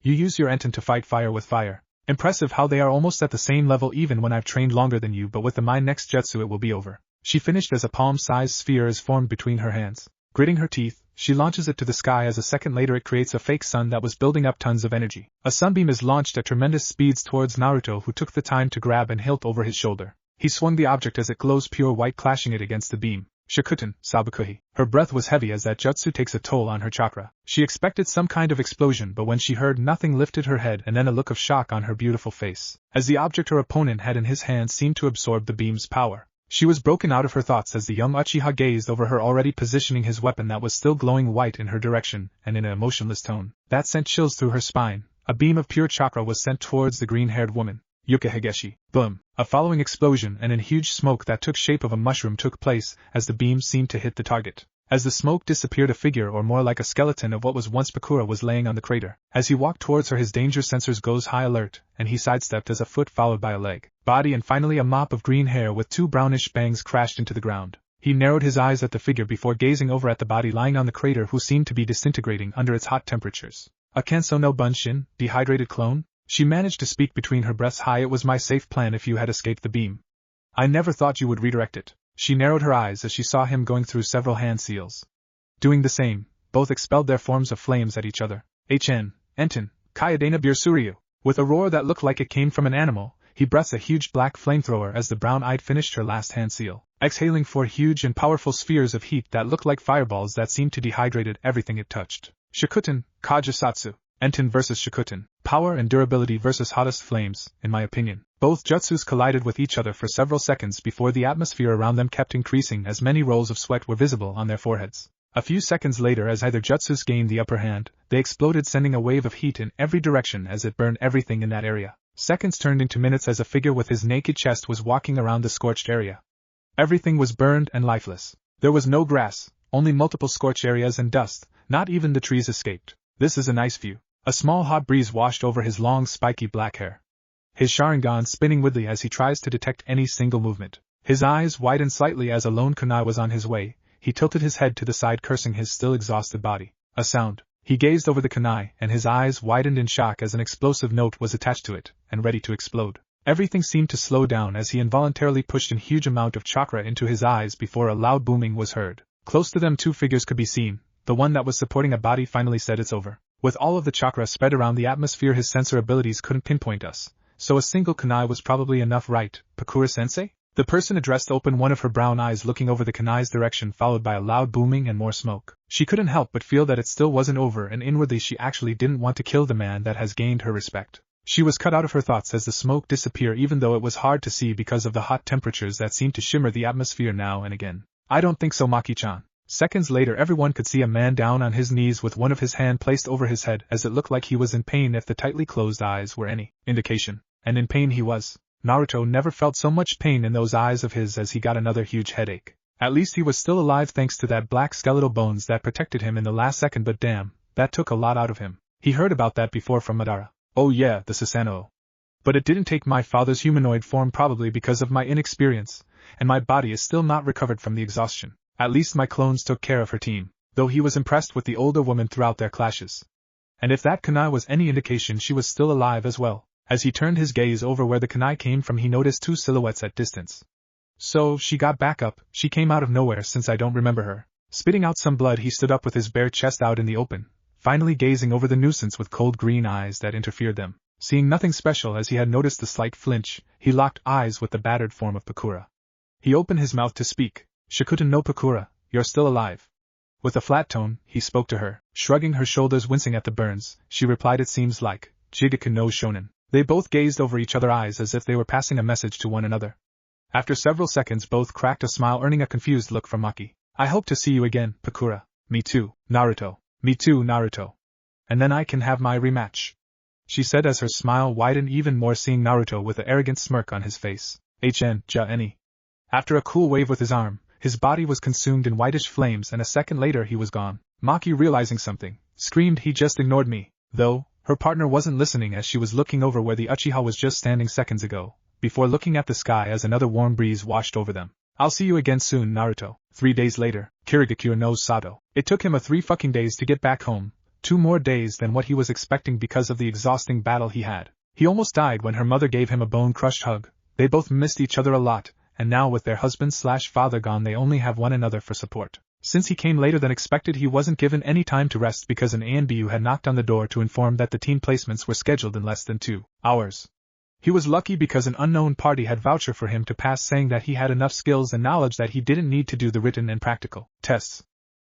You use your Enten to fight fire with fire. Impressive how they are almost at the same level even when I've trained longer than you, but with my next jutsu it will be over. She finished as a palm-sized sphere is formed between her hands. Gritting her teeth, she launches it to the sky as a second later it creates a fake sun that was building up tons of energy. A sunbeam is launched at tremendous speeds towards Naruto, who took the time to grab and hilt over his shoulder. He swung the object as it glows pure white, clashing it against the beam. Shikuten, Sabakuhi. Her breath was heavy as that jutsu takes a toll on her chakra. She expected some kind of explosion, but when she heard nothing, lifted her head and then a look of shock on her beautiful face, as the object her opponent had in his hand seemed to absorb the beam's power. She was broken out of her thoughts as the young Uchiha gazed over her, already positioning his weapon that was still glowing white in her direction, and in an emotionless tone that sent chills through her spine, a beam of pure chakra was sent towards the green-haired woman. Yuka Higeshi. Boom! A following explosion and a huge smoke that took shape of a mushroom took place as the beam seemed to hit the target. As the smoke disappeared, a figure or more like a skeleton of what was once Pakura was laying on the crater. As he walked towards her, his danger sensors goes high alert, and he sidestepped as a foot followed by a leg, body and finally a mop of green hair with two brownish bangs crashed into the ground. He narrowed his eyes at the figure before gazing over at the body lying on the crater, who seemed to be disintegrating under its hot temperatures. A Kenso no Bunshin, dehydrated clone? She managed to speak between her breaths. Hi, it was my safe plan if you had escaped the beam. I never thought you would redirect it. She narrowed her eyes as she saw him going through several hand seals. Doing the same, both expelled their forms of flames at each other. Enten, Kayadena Birsuryu. With a roar that looked like it came from an animal, he breathed a huge black flamethrower as the brown-eyed finished her last hand seal, exhaling four huge and powerful spheres of heat that looked like fireballs that seemed to dehydrate everything it touched. Shikuten, Kajusatsu. Enten versus Shikuten. Power and durability versus hottest flames, in my opinion. Both jutsus collided with each other for several seconds before the atmosphere around them kept increasing as many rolls of sweat were visible on their foreheads. A few seconds later, as either jutsus gained the upper hand, they exploded, sending a wave of heat in every direction as it burned everything in that area. Seconds turned into minutes as a figure with his naked chest was walking around the scorched area. Everything was burned and lifeless. There was no grass, only multiple scorched areas and dust. Not even the trees escaped. This is a nice view. A small hot breeze washed over his long spiky black hair. His Sharingan spinning wildly as he tries to detect any single movement. His eyes widened slightly as a lone kunai was on his way. He tilted his head to the side, cursing his still exhausted body. A sound. He gazed over the kunai, and his eyes widened in shock as an explosive note was attached to it, and ready to explode. Everything seemed to slow down as he involuntarily pushed a huge amount of chakra into his eyes before a loud booming was heard. Close to them, two figures could be seen. The one that was supporting a body finally said, "It's over." With all of the chakra spread around the atmosphere, his sensor abilities couldn't pinpoint us, so a single kunai was probably enough, right, Pakura-sensei? The person addressed opened one of her brown eyes, looking over the kunai's direction, followed by a loud booming and more smoke. She couldn't help but feel that it still wasn't over, and inwardly she actually didn't want to kill the man that has gained her respect. She was cut out of her thoughts as the smoke disappeared, even though it was hard to see because of the hot temperatures that seemed to shimmer the atmosphere now and again. I don't think so, Maki-chan. Seconds later, everyone could see a man down on his knees with one of his hand placed over his head, as it looked like he was in pain if the tightly closed eyes were any indication. And in pain he was. Naruto never felt so much pain in those eyes of his as he got another huge headache. At least he was still alive thanks to that black skeletal bones that protected him in the last second, but damn, that took a lot out of him. He heard about that before from Madara. Oh yeah, the Susanoo. But it didn't take my father's humanoid form, probably because of my inexperience, and my body is still not recovered from the exhaustion. At least my clones took care of her team, though he was impressed with the older woman throughout their clashes. And if that kunai was any indication, she was still alive as well. As he turned his gaze over where the kunai came from, he noticed two silhouettes at distance. So, she got back up. She came out of nowhere, since I don't remember her. Spitting out some blood, he stood up with his bare chest out in the open, finally gazing over the nuisance with cold green eyes that interfered them. Seeing nothing special as he had noticed the slight flinch, he locked eyes with the battered form of Pakura. He opened his mouth to speak. Shikuten no Pakura, you're still alive. With a flat tone, he spoke to her. Shrugging her shoulders, wincing at the burns, she replied, "It seems like Jigaku no Shonen." They both gazed over each other's eyes as if they were passing a message to one another. After several seconds, both cracked a smile, earning a confused look from Maki. "I hope to see you again, Pakura." "Me too, Naruto." "Me too, Naruto. And then I can have my rematch," she said as her smile widened even more, seeing Naruto with an arrogant smirk on his face. Any. After a cool wave with his arm, his body was consumed in whitish flames, and a second later he was gone. Maki, realizing something, screamed, "He just ignored me," though her partner wasn't listening as she was looking over where the Uchiha was just standing seconds ago, before looking at the sky as another warm breeze washed over them. "I'll see you again soon, Naruto." 3 days later, Kirigakure no Sato. It took him 3 fucking days to get back home, 2 more days than what he was expecting because of the exhausting battle he had. He almost died when her mother gave him a bone-crushed hug. They both missed each other a lot, and now with their husband/father gone, they only have one another for support. Since he came later than expected, he wasn't given any time to rest because an ANBU had knocked on the door to inform that the team placements were scheduled in less than 2 hours. He was lucky because an unknown party had voucher for him to pass, saying that he had enough skills and knowledge that he didn't need to do the written and practical tests.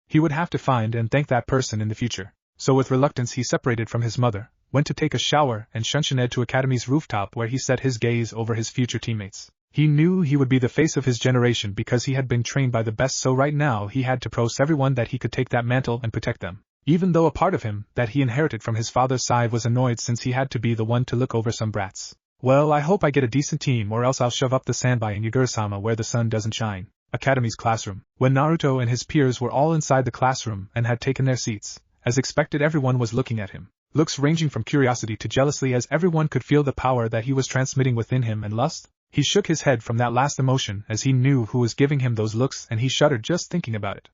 He would have to find and thank that person in the future. So with reluctance he separated from his mother, went to take a shower, and shunshined to Academy's rooftop where he set his gaze over his future teammates. He knew he would be the face of his generation because he had been trained by the best, so right now he had to prove everyone that he could take that mantle and protect them. Even though a part of him, that he inherited from his father's side, was annoyed since he had to be the one to look over some brats. Well, I hope I get a decent team or else I'll shove up the sandby in Yugito-sama where the sun doesn't shine. Academy's classroom. When Naruto and his peers were all inside the classroom and had taken their seats, as expected everyone was looking at him. Looks ranging from curiosity to jealousy, as everyone could feel the power that he was transmitting within him, and lust. He shook his head from that last emotion as he knew who was giving him those looks, and he shuddered just thinking about it.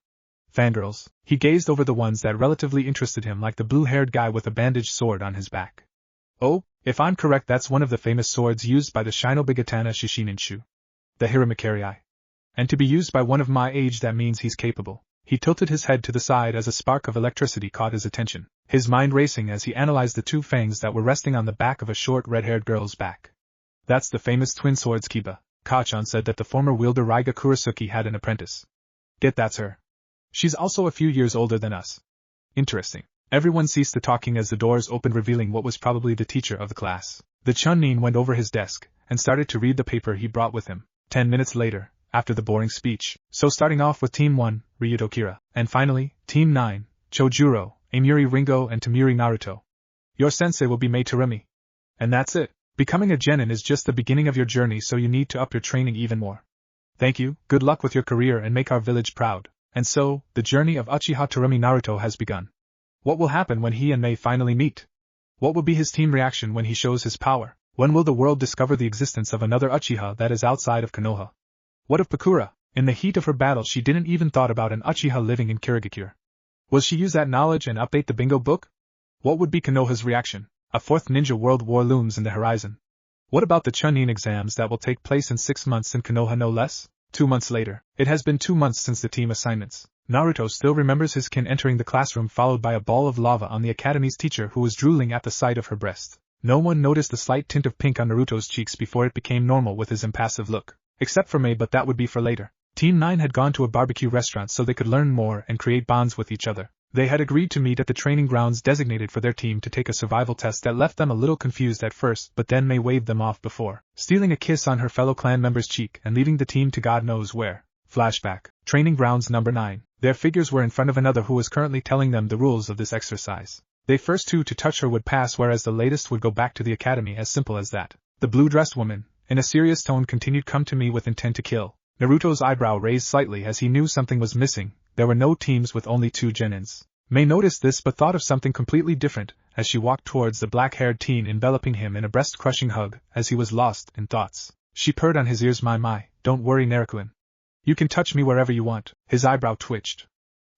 Fangirls. He gazed over the ones that relatively interested him, like the blue-haired guy with a bandaged sword on his back. Oh, if I'm correct, that's one of the famous swords used by the Shinobigatana Shishininchu. The Hiramakarei. And to be used by one of my age, that means he's capable. He tilted his head to the side as a spark of electricity caught his attention, his mind racing as he analyzed the 2 fangs that were resting on the back of a short red-haired girl's back. That's the famous twin swords Kiba. Kachan said that the former wielder Raiga Kurasuke had an apprentice. Get, that's her. She's also a few years older than us. Interesting. Everyone ceased the talking as the doors opened, revealing what was probably the teacher of the class. The Chunin went over his desk and started to read the paper he brought with him. 10 minutes later, after the boring speech, so starting off with Team 1, Ryuto Kira, and finally, Team 9, Chojuro, Amuri Ringo and Tamuri Naruto. Your sensei will be Mei Terumi. And that's it. Becoming a genin is just the beginning of your journey, so you need to up your training even more. Thank you, good luck with your career and make our village proud. And so, the journey of Uchiha Terumi Naruto has begun. What will happen when he and Mei finally meet? What will be his team reaction when he shows his power? When will the world discover the existence of another Uchiha that is outside of Konoha? What of Pakura? In the heat of her battle she didn't even thought about an Uchiha living in Kirigakure. Will she use that knowledge and update the bingo book? What would be Konoha's reaction? A 4th Ninja World War looms in the horizon. What about the Chunin exams that will take place in 6 months in Konoha, no less? 2 months later. It has been 2 months since the team assignments. Naruto still remembers his kin entering the classroom followed by a ball of lava on the Academy's teacher who was drooling at the sight of her breast. No one noticed the slight tint of pink on Naruto's cheeks before it became normal with his impassive look. Except for Mei, but that would be for later. Team 9 had gone to a barbecue restaurant so they could learn more and create bonds with each other. They had agreed to meet at the training grounds designated for their team to take a survival test that left them a little confused at first, but then Mei waved them off before stealing a kiss on her fellow clan member's cheek and leaving the team to God knows where. Flashback. Training grounds number 9. Their figures were in front of another who was currently telling them the rules of this exercise. They first 2 to touch her would pass, whereas the latest would go back to the academy, as simple as that. The blue-dressed woman, in a serious tone, continued, "Come to me with intent to kill." Naruto's eyebrow raised slightly as he knew something was missing. There were no teams with only 2 genins. Mei noticed this but thought of something completely different as she walked towards the black-haired teen, enveloping him in a breast-crushing hug as he was lost in thoughts. She purred on his ears, My, don't worry Naruto. You can touch me wherever you want." His eyebrow twitched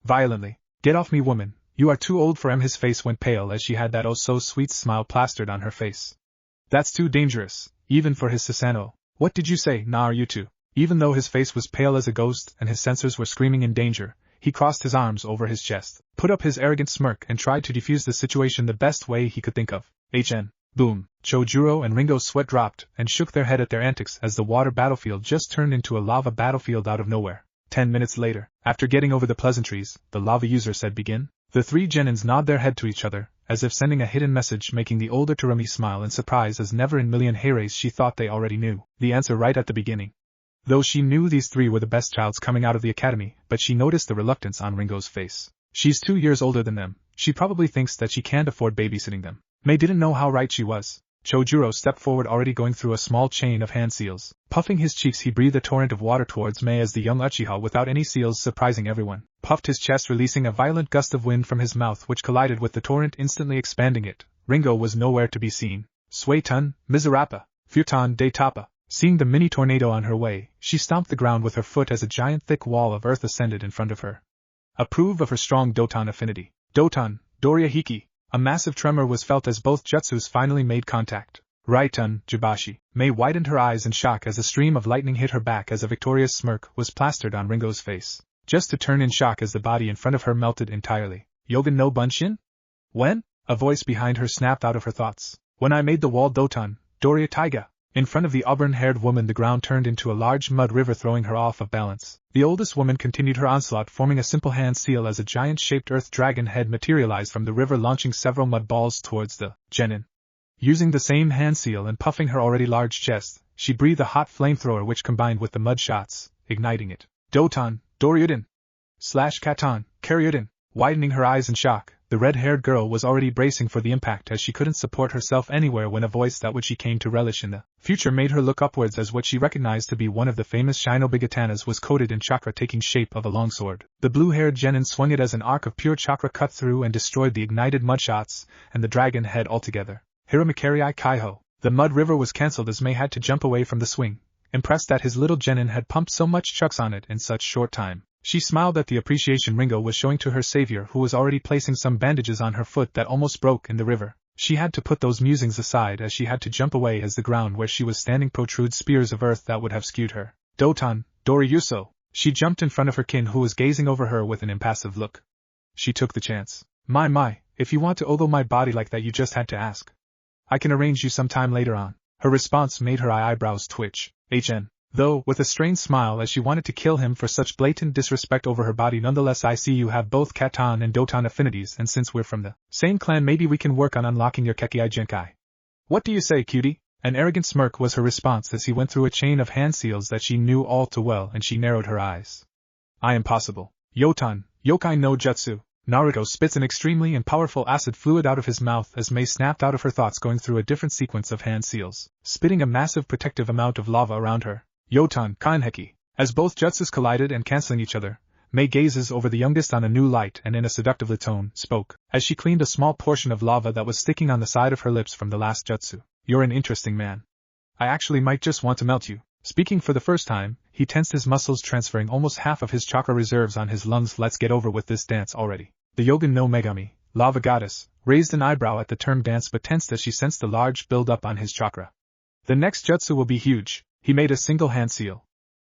violently. "Get off me, woman, you are too old for him." His face went pale as she had that oh-so-sweet smile plastered on her face. "That's too dangerous, even for his Susanoo." "What did you say, Naruto?" Even though his face was pale as a ghost and his sensors were screaming in danger, he crossed his arms over his chest, put up his arrogant smirk and tried to defuse the situation the best way he could think of. HN. Boom. Chojuro and Ringo's sweat dropped and shook their head at their antics as the water battlefield just turned into a lava battlefield out of nowhere. 10 minutes later, after getting over the pleasantries, the lava user said begin. The 3 genins nod their head to each other, as if sending a hidden message, making the older Terumi smile in surprise as never in million Heireis she thought they already knew the answer right at the beginning. Though she knew these 3 were the best childs coming out of the academy, but she noticed the reluctance on Ringo's face. She's 2 years older than them, she probably thinks that she can't afford babysitting them. Mei didn't know how right she was. Chojuro stepped forward, already going through a small chain of hand seals. Puffing his cheeks, he breathed a torrent of water towards Mei as the young Uchiha, without any seals, surprising everyone, puffed his chest, releasing a violent gust of wind from his mouth which collided with the torrent, instantly expanding it. Ringo was nowhere to be seen. Suetun, Miserapa, Futon de Tapa. Seeing the mini tornado on her way, she stomped the ground with her foot as a giant thick wall of earth ascended in front of her. A proof of her strong Doton affinity. Doton, Doria Hiki. A massive tremor was felt as both jutsus finally made contact. Raitun, Jibashi. Mei widened her eyes in shock as a stream of lightning hit her back as a victorious smirk was plastered on Ringo's face. just to turn in shock as the body in front of her melted entirely. Yogen no Bunshin? When? A voice behind her snapped out of her thoughts. When I made the wall Doton, Doria Taiga. In front of the auburn-haired woman the ground turned into a large mud river throwing her off of balance. The oldest woman continued her onslaught forming a simple hand seal as a giant-shaped earth dragon head materialized from the river launching several mud balls towards the genin. Using the same hand seal and puffing her already large chest, she breathed a hot flamethrower which combined with the mud shots, igniting it. Doton, Doryuden! /Katon, Karyuden! Widening her eyes in shock, the red-haired girl was already bracing for the impact as she couldn't support herself anywhere when a voice that which she came to relish in the future made her look upwards as what she recognized to be one of the famous Shinobigatanas was coated in chakra taking shape of a longsword. The blue-haired genin swung it as an arc of pure chakra cut through and destroyed the ignited mud shots and the dragon head altogether. Hiramakari Kaiho. The mud river was cancelled as May had to jump away from the swing, impressed that his little genin had pumped so much chucks on it in such short time. She smiled at the appreciation Ringo was showing to her savior who was already placing some bandages on her foot that almost broke in the river. She had to put those musings aside as she had to jump away as the ground where she was standing protrude spears of earth that would have skewed her. Doton, Doriyuso. She jumped in front of her kin who was gazing over her with an impassive look. She took the chance. My, if you want to ogle my body like that you just had to ask. I can arrange you some time later on. Her response made her eyebrows twitch. HN. Though, with a strained smile as she wanted to kill him for such blatant disrespect over her body. Nonetheless, I see you have both Katon and Doton affinities, and since we're from the same clan maybe we can work on unlocking your Kekkei Genkai. What do you say, cutie? An arrogant smirk was her response as he went through a chain of hand seals that she knew all too well and she narrowed her eyes. I am possible. Yoton, Yokai no Jutsu. Naruto spits an extremely and powerful acid fluid out of his mouth as May snapped out of her thoughts going through a different sequence of hand seals, spitting a massive protective amount of lava around her. Yoton, Kanheki. As both jutsus collided and canceling each other, May gazes over the youngest on a new light and in a seductive tone, spoke, as she cleaned a small portion of lava that was sticking on the side of her lips from the last jutsu. You're an interesting man. I actually might just want to melt you. Speaking for the first time, he tensed his muscles transferring almost half of his chakra reserves on his lungs. Let's get over with this dance already. The Yogen no Megami, lava goddess, raised an eyebrow at the term dance but tensed as she sensed a large build-up on his chakra. The next jutsu will be huge. He made a single hand seal.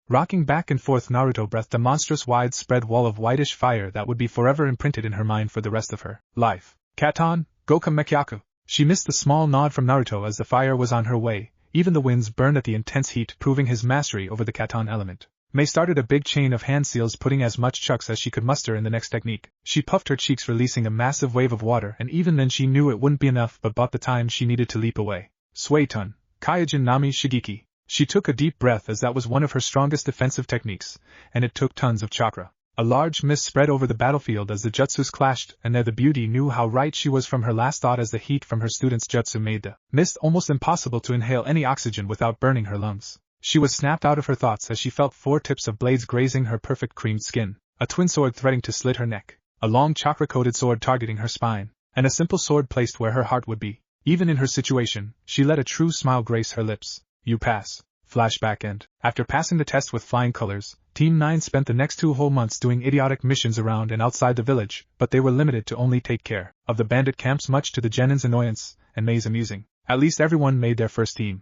Rocking back and forth, Naruto breathed a monstrous wide-spread wall of whitish fire that would be forever imprinted in her mind for the rest of her life. Katon, Goka Mekyaku. She missed the small nod from Naruto as the fire was on her way. Even the winds burned at the intense heat, proving his mastery over the Katon element. May started a big chain of hand seals, putting as much chucks as she could muster in the next technique. She puffed her cheeks, releasing a massive wave of water, and even then she knew it wouldn't be enough but bought the time she needed to leap away. Suiton, Kaijin Nami Shigeki. She took a deep breath as that was one of her strongest defensive techniques, and it took tons of chakra. A large mist spread over the battlefield as the jutsus clashed, and there the beauty knew how right she was from her last thought as the heat from her student's jutsu made the mist almost impossible to inhale any oxygen without burning her lungs. She was snapped out of her thoughts as she felt 4 tips of blades grazing her perfect creamed skin, a twin sword threatening to slit her neck, a long chakra-coated sword targeting her spine, and a simple sword placed where her heart would be. Even in her situation, she let a true smile grace her lips. You pass. Flashback end. After passing the test with flying colors, Team 9 spent the next 2 whole months doing idiotic missions around and outside the village, but they were limited to only take care of the bandit camps, much to the genin's annoyance, and May's amusing. At least everyone made their first team.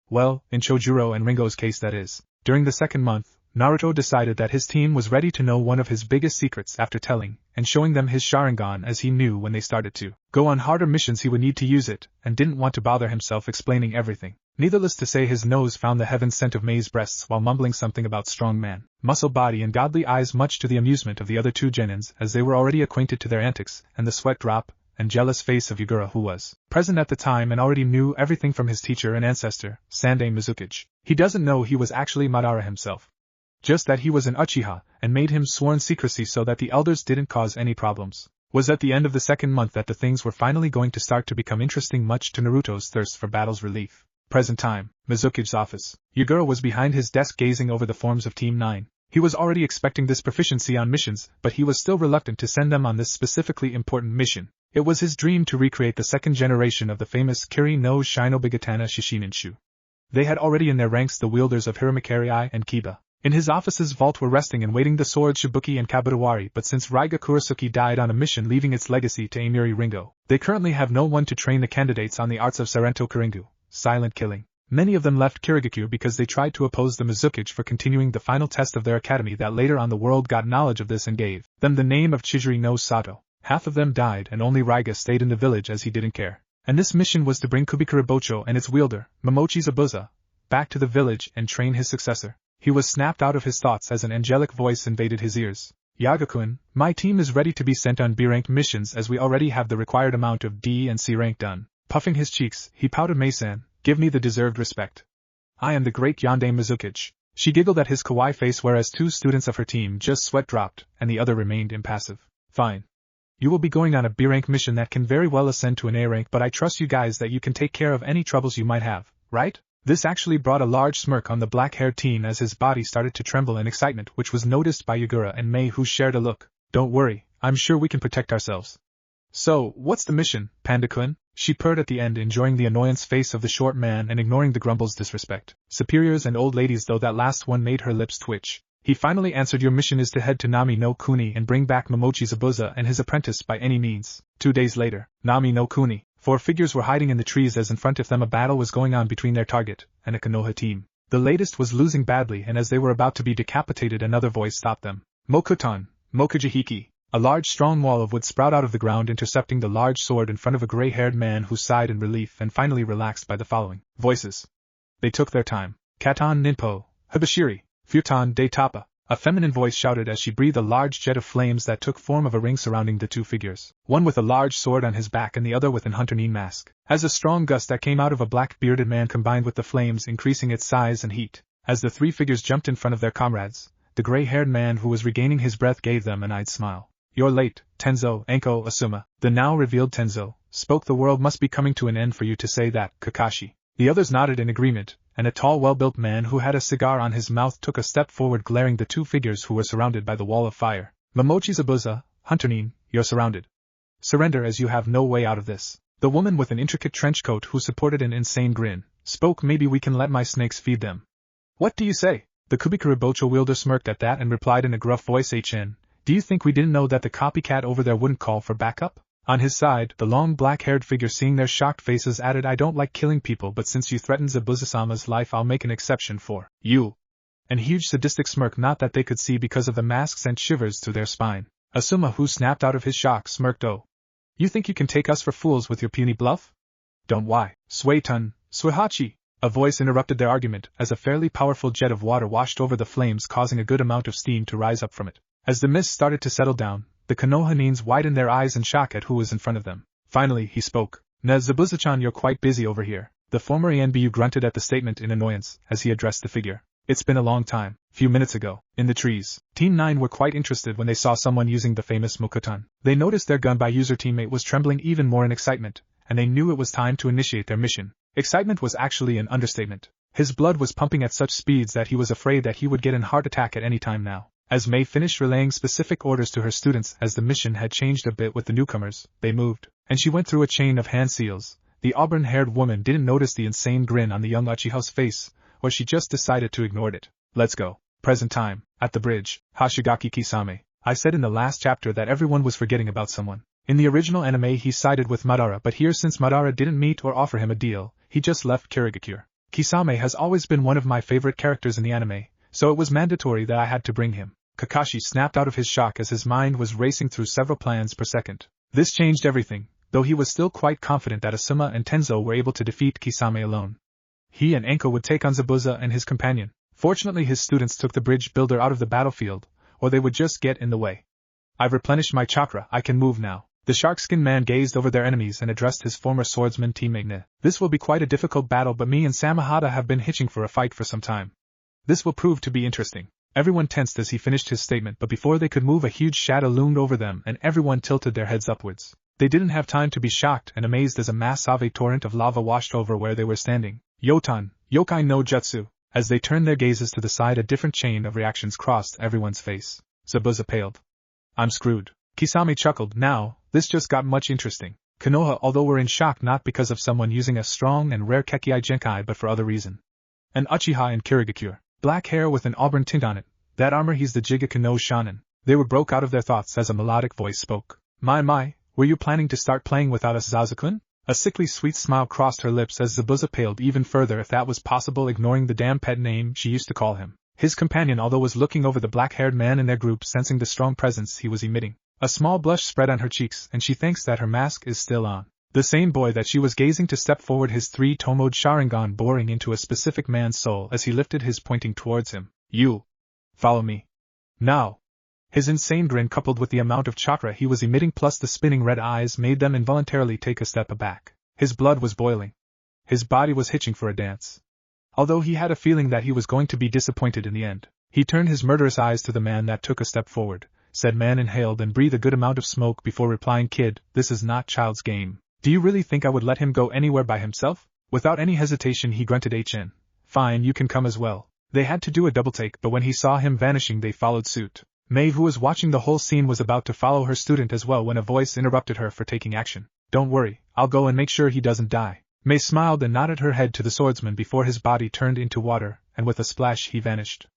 Well, in Chojuro and Ringo's case that is. During the second month, Naruto decided that his team was ready to know one of his biggest secrets. After telling and showing them his Sharingan, as he knew when they started to go on harder missions he would need to use it, and didn't want to bother himself explaining everything. Needless to say, his nose found the heaven scent of May's breasts while mumbling something about strong man, muscle body and godly eyes, much to the amusement of the other 2 genins as they were already acquainted to their antics, and the sweat drop and jealous face of Yugura, who was present at the time and already knew everything from his teacher and ancestor, Sandai Mizukage. He doesn't know he was actually Madara himself. Just that he was an Uchiha, and made him sworn secrecy so that the elders didn't cause any problems. Was at the end of the second month that the things were finally going to start to become interesting, much to Naruto's thirst for battle's relief. Present time, Mizuki's office. Yugura was behind his desk gazing over the forms of Team 9. He was already expecting this proficiency on missions, but he was still reluctant to send them on this specifically important mission. It was his dream to recreate the second generation of the famous Kiri no Shinobigatana Shishininshu. They had already in their ranks the wielders of Hiramakari and Kiba. In his office's vault were resting and waiting the swords Shibuki and Kabutoari, but since Raiga Kurasuke died on a mission leaving its legacy to Amiri Ringo, they currently have no one to train the candidates on the arts of Sarento Karingu, silent killing. Many of them left Kirigakure because they tried to oppose the Mizukage for continuing the final test of their academy. That later on the world got knowledge of this and gave them the name of Chijiri no Sato. Half of them died and only Raiga stayed in the village as he didn't care. And this mission was to bring Kubikura Bocho and its wielder, Momochi Zabuza, back to the village and train his successor. He was snapped out of his thoughts as an angelic voice invaded his ears. Yagakun, my team is ready to be sent on B-rank missions as we already have the required amount of D and C rank done. Puffing his cheeks, he pouted. Mei-san, give me the deserved respect. I am the great Yonde Mizukage. She giggled at his kawaii face whereas 2 students of her team just sweat dropped and the other remained impassive. Fine. You will be going on a B-rank mission that can very well ascend to an A rank, but I trust you guys that you can take care of any troubles you might have, right? This actually brought a large smirk on the black-haired teen as his body started to tremble in excitement, which was noticed by Yagura and Mei, who shared a look. Don't worry, I'm sure we can protect ourselves. So, what's the mission, Panda-kun? She purred at the end, enjoying the annoyance face of the short man and ignoring the grumble's disrespect. Superiors and old ladies, though that last one made her lips twitch. He finally answered, your mission is to head to Nami no Kuni and bring back Momochi Zabuza and his apprentice by any means. 2 days later, Nami no Kuni. 4 figures were hiding in the trees as in front of them a battle was going on between their target and a Konoha team. The latest was losing badly, and as they were about to be decapitated another voice stopped them. Mokutan, Mokujihiki. A large strong wall of wood sprout out of the ground, intercepting the large sword in front of a gray-haired man who sighed in relief and finally relaxed by the following voices. They took their time. Katan Ninpo, Hibashiri, Futan de Tapa. A feminine voice shouted as she breathed a large jet of flames that took form of a ring surrounding the 2 figures, one with a large sword on his back and the other with an hunter-nin mask. As a strong gust that came out of a black-bearded man combined with the flames, increasing its size and heat. As the 3 figures jumped in front of their comrades, the gray-haired man who was regaining his breath gave them an eyed smile. You're late, Tenzo, Enko Asuma. The now revealed Tenzo spoke. The world must be coming to an end for you to say that, Kakashi. The others nodded in agreement, and a tall, well-built man who had a cigar on his mouth took a step forward, glaring the 2 figures who were surrounded by the wall of fire. Momochi Zabuza, Hunter-nin, you're surrounded. Surrender as you have no way out of this. The woman with an intricate trench coat who supported an insane grin spoke. Maybe we can let my snakes feed them. What do you say? The Kubikura Bocho wielder smirked at that and replied in a gruff voice, HN. Do you think we didn't know that the copycat over there wouldn't call for backup? On his side, the long black-haired figure, seeing their shocked faces, added, I don't like killing people, but since you threatened Zabuza-sama's life I'll make an exception for you. An huge sadistic smirk, not that they could see because of the mask, sent shivers through their spine. Asuma, who snapped out of his shock, smirked. Oh. You think you can take us for fools with your puny bluff? Don't why, Suetun, Suihachi. A voice interrupted their argument as a fairly powerful jet of water washed over the flames, causing a good amount of steam to rise up from it. As the mist started to settle down, the Konoha nins widened their eyes in shock at who was in front of them. Finally, he spoke. Na Zabuza-chan, you're quite busy over here. The former ANBU grunted at the statement in annoyance as he addressed the figure. It's been a long time. Few minutes ago, in the trees, Team 9 were quite interested when they saw someone using the famous Mokutan. They noticed their gun by user teammate was trembling even more in excitement, and they knew it was time to initiate their mission. Excitement was actually an understatement. His blood was pumping at such speeds that he was afraid that he would get an heart attack at any time now. As Mei finished relaying specific orders to her students, as the mission had changed a bit with the newcomers, they moved, and she went through a chain of hand seals. The auburn-haired woman didn't notice the insane grin on the young Uchiha's face, or she just decided to ignore it. Let's go. Present time, at the bridge, Hashigaki Kisame. I said in the last chapter that everyone was forgetting about someone. In the original anime he sided with Madara, but here, since Madara didn't meet or offer him a deal, he just left Kirigakure. Kisame has always been one of my favorite characters in the anime, so it was mandatory that I had to bring him. Kakashi snapped out of his shock as his mind was racing through several plans per second. This changed everything, though he was still quite confident that Asuma and Tenzo were able to defeat Kisame alone. He and Enko would take on Zabuza and his companion. Fortunately, his students took the bridge builder out of the battlefield, or they would just get in the way. I've replenished my chakra, I can move now. The shark-skinned man gazed over their enemies and addressed his former swordsman teammate Ne. This will be quite a difficult battle, but me and Samahata have been hitching for a fight for some time. This will prove to be interesting. Everyone tensed as he finished his statement, but before they could move a huge shadow loomed over them and everyone tilted their heads upwards. They didn't have time to be shocked and amazed as a massive torrent of lava washed over where they were standing. Yotan, Yokai no Jutsu. As they turned their gazes to the side, a different chain of reactions crossed everyone's face. Zabuza paled. I'm screwed. Kisame chuckled. Now, this just got much interesting. Konoha, although were in shock not because of someone using a strong and rare Kekkai Genkai but for other reason. An Uchiha in Kirigakure. Black hair with an auburn tint on it. That armor, he's the Jigaku no Shanin. They were broke out of their thoughts as a melodic voice spoke. My, were you planning to start playing without us, Zazakun? A sickly sweet smile crossed her lips as Zabuza paled even further, if that was possible, ignoring the damn pet name she used to call him. His companion, although, was looking over the black-haired man in their group, sensing the strong presence he was emitting. A small blush spread on her cheeks, and she thinks that her mask is still on. The same boy that she was gazing to step forward, his three-tomoed Sharingan boring into a specific man's soul as he lifted his pointing towards him. You. Follow me. Now. His insane grin, coupled with the amount of chakra he was emitting plus the spinning red eyes, made them involuntarily take a step aback. His blood was boiling. His body was hitching for a dance. Although he had a feeling that he was going to be disappointed in the end, he turned his murderous eyes to the man that took a step forward. Said man inhaled and breathed a good amount of smoke before replying, "Kid, this is not child's game. Do you really think I would let him go anywhere by himself?" Without any hesitation he grunted, "HN. Fine, you can come as well." They had to do a double take, but when he saw him vanishing they followed suit. Maeve, who was watching the whole scene, was about to follow her student as well when a voice interrupted her for taking action. "Don't worry, I'll go and make sure he doesn't die." May smiled and nodded her head to the swordsman before his body turned into water, and with a splash he vanished.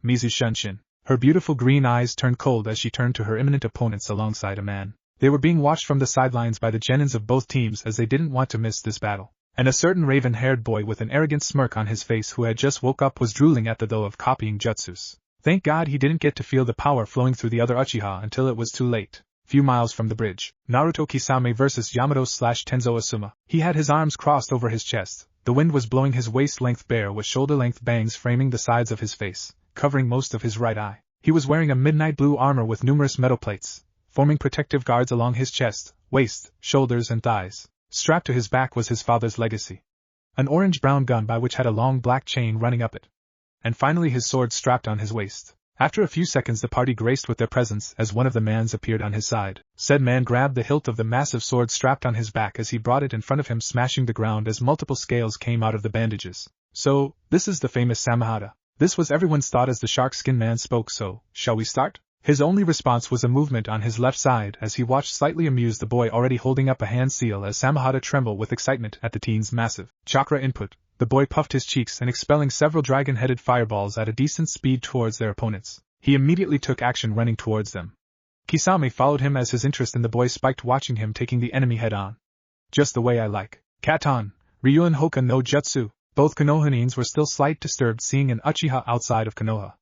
Mizu Shunshin. Her beautiful green eyes turned cold as she turned to her imminent opponents alongside a man. They were being watched from the sidelines by the genins of both teams as they didn't want to miss this battle. And a certain raven-haired boy with an arrogant smirk on his face who had just woke up was drooling at the thought of copying jutsus. Thank God he didn't get to feel the power flowing through the other Uchiha until it was too late. Few miles from the bridge, Naruto Kisame vs Yamato/Tenzo Asuma. He had his arms crossed over his chest. The wind was blowing his waist-length bare with shoulder-length bangs framing the sides of his face, covering most of his right eye. He was wearing a midnight blue armor with numerous metal plates, forming protective guards along his chest, waist, shoulders and thighs. Strapped to his back was his father's legacy. An orange-brown gun by which had a long black chain running up it. And finally his sword strapped on his waist. After a few seconds the party graced with their presence as one of the mans appeared on his side. Said man grabbed the hilt of the massive sword strapped on his back as he brought it in front of him, smashing the ground as multiple scales came out of the bandages. "So, this is the famous Samahata." This was everyone's thought as the shark skin man spoke. "So, shall we start?" His only response was a movement on his left side as he watched slightly amused the boy already holding up a hand seal as Samahata trembled with excitement at the teen's massive chakra input. The boy puffed his cheeks and expelling several dragon-headed fireballs at a decent speed towards their opponents. He immediately took action running towards them. Kisame followed him as his interest in the boy spiked, watching him taking the enemy head-on. "Just the way I like. Katon, Ryuan Hoka no Jutsu." Both Konohanins were still slight disturbed seeing an Uchiha outside of Konoha.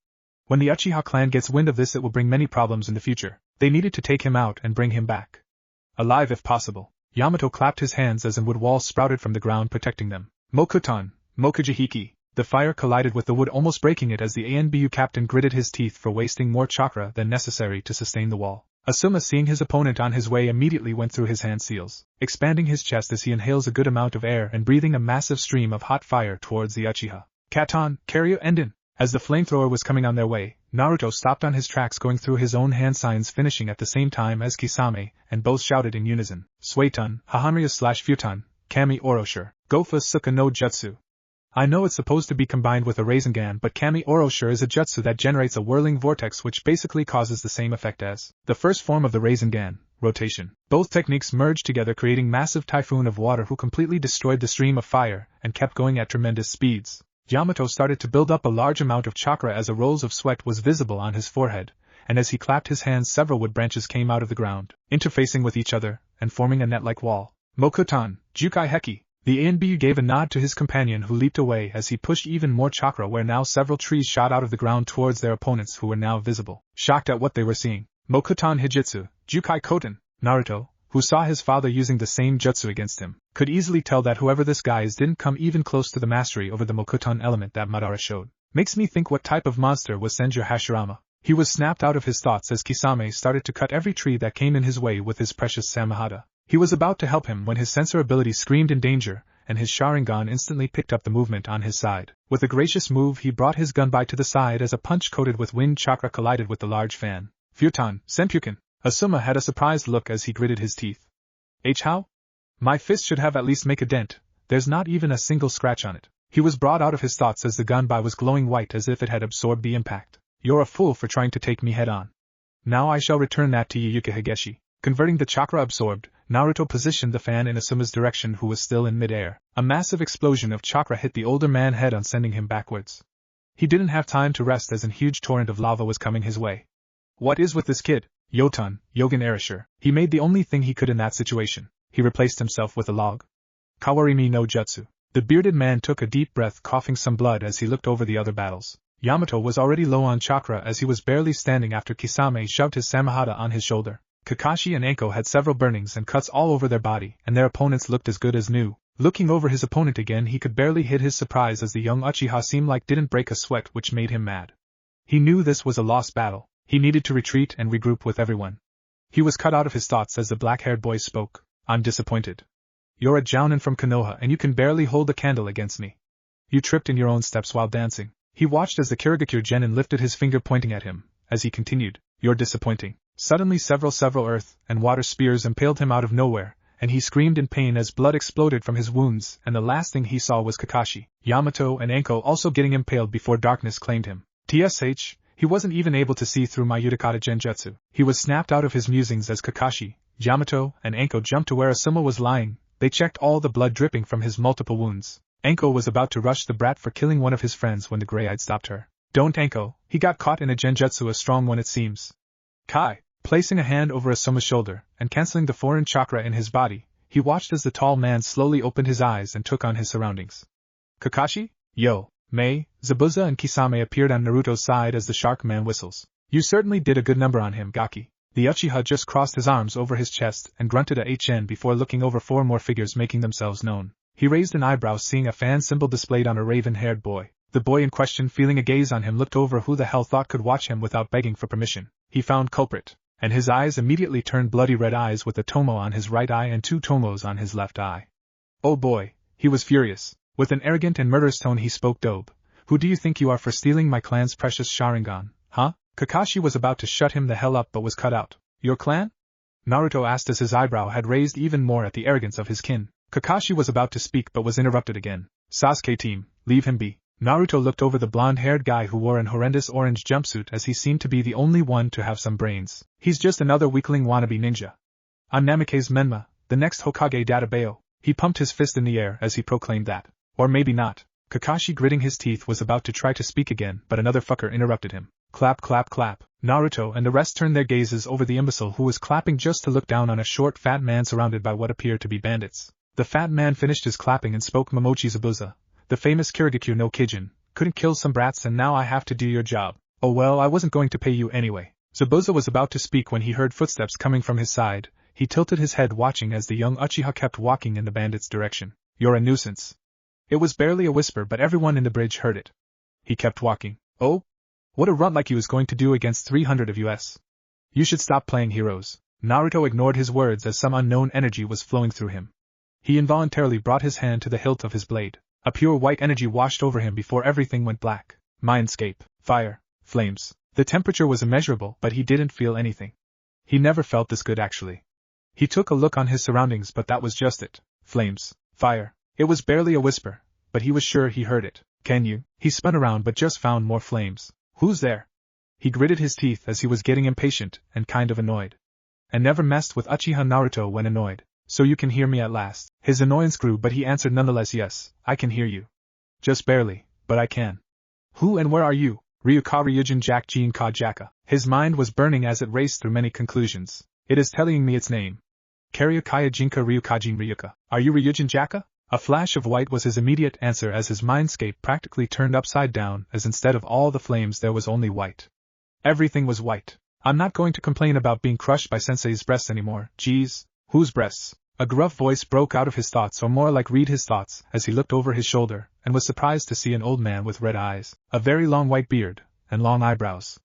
When the Uchiha clan gets wind of this it will bring many problems in the future. They needed to take him out and bring him back alive if possible. Yamato clapped his hands as a wood wall sprouted from the ground protecting them. "Mokuton, Mokujihiki." The fire collided with the wood, almost breaking it as the ANBU captain gritted his teeth for wasting more chakra than necessary to sustain the wall. Asuma, seeing his opponent on his way, immediately went through his hand seals, expanding his chest as he inhales a good amount of air and breathing a massive stream of hot fire towards the Uchiha. "Katon, Karyu Enden." As the flamethrower was coming on their way, Naruto stopped on his tracks, going through his own hand signs, finishing at the same time as Kisame, and both shouted in unison, "Suetun, Hahanryu/Futon, Kami Oroshur, Gofa Suka no Jutsu." I know it's supposed to be combined with a Rasengan, but Kami Oroshur is a jutsu that generates a whirling vortex which basically causes the same effect as the first form of the Rasengan, rotation. Both techniques merged together, creating massive typhoon of water who completely destroyed the stream of fire and kept going at tremendous speeds. Yamato started to build up a large amount of chakra as a rolls of sweat was visible on his forehead, and as he clapped his hands several wood branches came out of the ground, interfacing with each other and forming a net-like wall. "Mokuton, Jukai Heki." The ANBU gave a nod to his companion who leaped away as he pushed even more chakra where now several trees shot out of the ground towards their opponents who were now visible, shocked at what they were seeing. "Mokuton Hijitsu, Jukai Koten." Naruto, who saw his father using the same jutsu against him, could easily tell that whoever this guy is didn't come even close to the mastery over the Mokuton element that Madara showed. Makes me think what type of monster was Senju Hashirama. He was snapped out of his thoughts as Kisame started to cut every tree that came in his way with his precious Samahata. He was about to help him when his sensor ability screamed in danger, and his Sharingan instantly picked up the movement on his side. With a gracious move he brought his gun by to the side as a punch coated with wind chakra collided with the large fan. "Futon, Senpuken." Asuma had a surprised look as he gritted his teeth. How? My fist should have at least make a dent, there's not even a single scratch on it." He was brought out of his thoughts as the gun by was glowing white as if it had absorbed the impact. "You're a fool for trying to take me head on. Now I shall return that to you, Yuki. Converting the chakra absorbed, Naruto positioned the fan in Asuma's direction, who was still in mid-air. A massive explosion of chakra hit the older man head on, sending him backwards. He didn't have time to rest as a huge torrent of lava was coming his way. What is with this kid? Yotan, Yogan Erasure. He made the only thing he could in that situation. He replaced himself with a log. Kawarimi no Jutsu. The bearded man took a deep breath, coughing some blood as he looked over the other battles. Yamato was already low on chakra as he was barely standing after Kisame shoved his samahata on his shoulder. Kakashi and Anko had several burnings and cuts all over their body, and their opponents looked as good as new. Looking over his opponent again, he could barely hid his surprise as the young Uchiha seemed like didn't break a sweat, which made him mad. He knew this was a lost battle. He needed to retreat and regroup with everyone. He was cut out of his thoughts as the black-haired boy spoke. I'm disappointed. You're a jounin from Konoha and you can barely hold a candle against me. You tripped in your own steps while dancing. He watched as the Kirigakure genin lifted his finger pointing at him. As he continued, you're disappointing. Suddenly several earth and water spears impaled him out of nowhere, and he screamed in pain as blood exploded from his wounds, and the last thing he saw was Kakashi, Yamato and Anko also getting impaled before darkness claimed him. TSH, he wasn't even able to see through my Utakata Genjutsu. He was snapped out of his musings as Kakashi, Yamato, and Anko jumped to where Asuma was lying. They checked all the blood dripping from his multiple wounds. Anko was about to rush the brat for killing one of his friends when the Grey-Eyed stopped her. Don't, Anko, he got caught in a Genjutsu, a strong one it seems. Kai, placing a hand over Asuma's shoulder, and canceling the foreign chakra in his body, he watched as the tall man slowly opened his eyes and took on his surroundings. Kakashi? Yo, Mei, Zabuza and Kisame appeared on Naruto's side as the shark man whistles. You certainly did a good number on him, Gaki. The Uchiha just crossed his arms over his chest and grunted a HN before looking over 4 more figures making themselves known. He raised an eyebrow seeing a fan symbol displayed on a raven-haired boy. The boy in question, feeling a gaze on him, looked over who the hell thought could watch him without begging for permission. He found culprit, and his eyes immediately turned bloody red eyes with a tomo on his right eye and 2 tomos on his left eye. Oh boy, he was furious. With an arrogant and murderous tone he spoke. Dobe, who do you think you are for stealing my clan's precious Sharingan, huh? Kakashi was about to shut him the hell up but was cut out. Your clan? Naruto asked as his eyebrow had raised even more at the arrogance of his kin. Kakashi was about to speak but was interrupted again. Sasuke team, leave him be. Naruto looked over the blonde-haired guy who wore an horrendous orange jumpsuit as he seemed to be the only one to have some brains. He's just another weakling wannabe ninja. I'm Namikaze Menma, the next Hokage Databeo. He pumped his fist in the air as he proclaimed that. Or maybe not. Kakashi, gritting his teeth, was about to try to speak again, but another fucker interrupted him. Clap, clap, clap. Naruto and the rest turned their gazes over the imbecile who was clapping just to look down on a short fat man surrounded by what appeared to be bandits. The fat man finished his clapping and spoke. Momochi Zabuza, the famous Kirigakure no Kijin, couldn't kill some brats and now I have to do your job. Oh well, I wasn't going to pay you anyway. Zabuza was about to speak when he heard footsteps coming from his side. He tilted his head watching as the young Uchiha kept walking in the bandits' direction. You're a nuisance. It was barely a whisper but everyone in the bridge heard it. He kept walking. Oh? What a runt like he was going to do against 300 of us. You should stop playing heroes. Naruto ignored his words as some unknown energy was flowing through him. He involuntarily brought his hand to the hilt of his blade. A pure white energy washed over him before everything went black. Mindscape, fire, flames. The temperature was immeasurable but he didn't feel anything. He never felt this good actually. He took a look on his surroundings but that was just it. Flames, fire. It was barely a whisper, but he was sure he heard it. Can you? He spun around but just found more flames. Who's there? He gritted his teeth as he was getting impatient and kind of annoyed. And never messed with Uchiha Naruto when annoyed. So you can hear me at last. His annoyance grew but he answered nonetheless, yes, I can hear you. Just barely, but I can. Who and where are you? Ryuka Ryujin Jak Jin Ka Jaka. His mind was burning as it raced through many conclusions. It is telling me its name. Karyukaya Jinka Ryukajin Ryuka. Are you Ryujin Jaka? A flash of white was his immediate answer as his mindscape practically turned upside down as instead of all the flames there was only white. Everything was white. I'm not going to complain about being crushed by Sensei's breasts anymore. Geez, whose breasts? A gruff voice broke out of his thoughts, or more like read his thoughts, as he looked over his shoulder and was surprised to see an old man with red eyes, a very long white beard, and long eyebrows.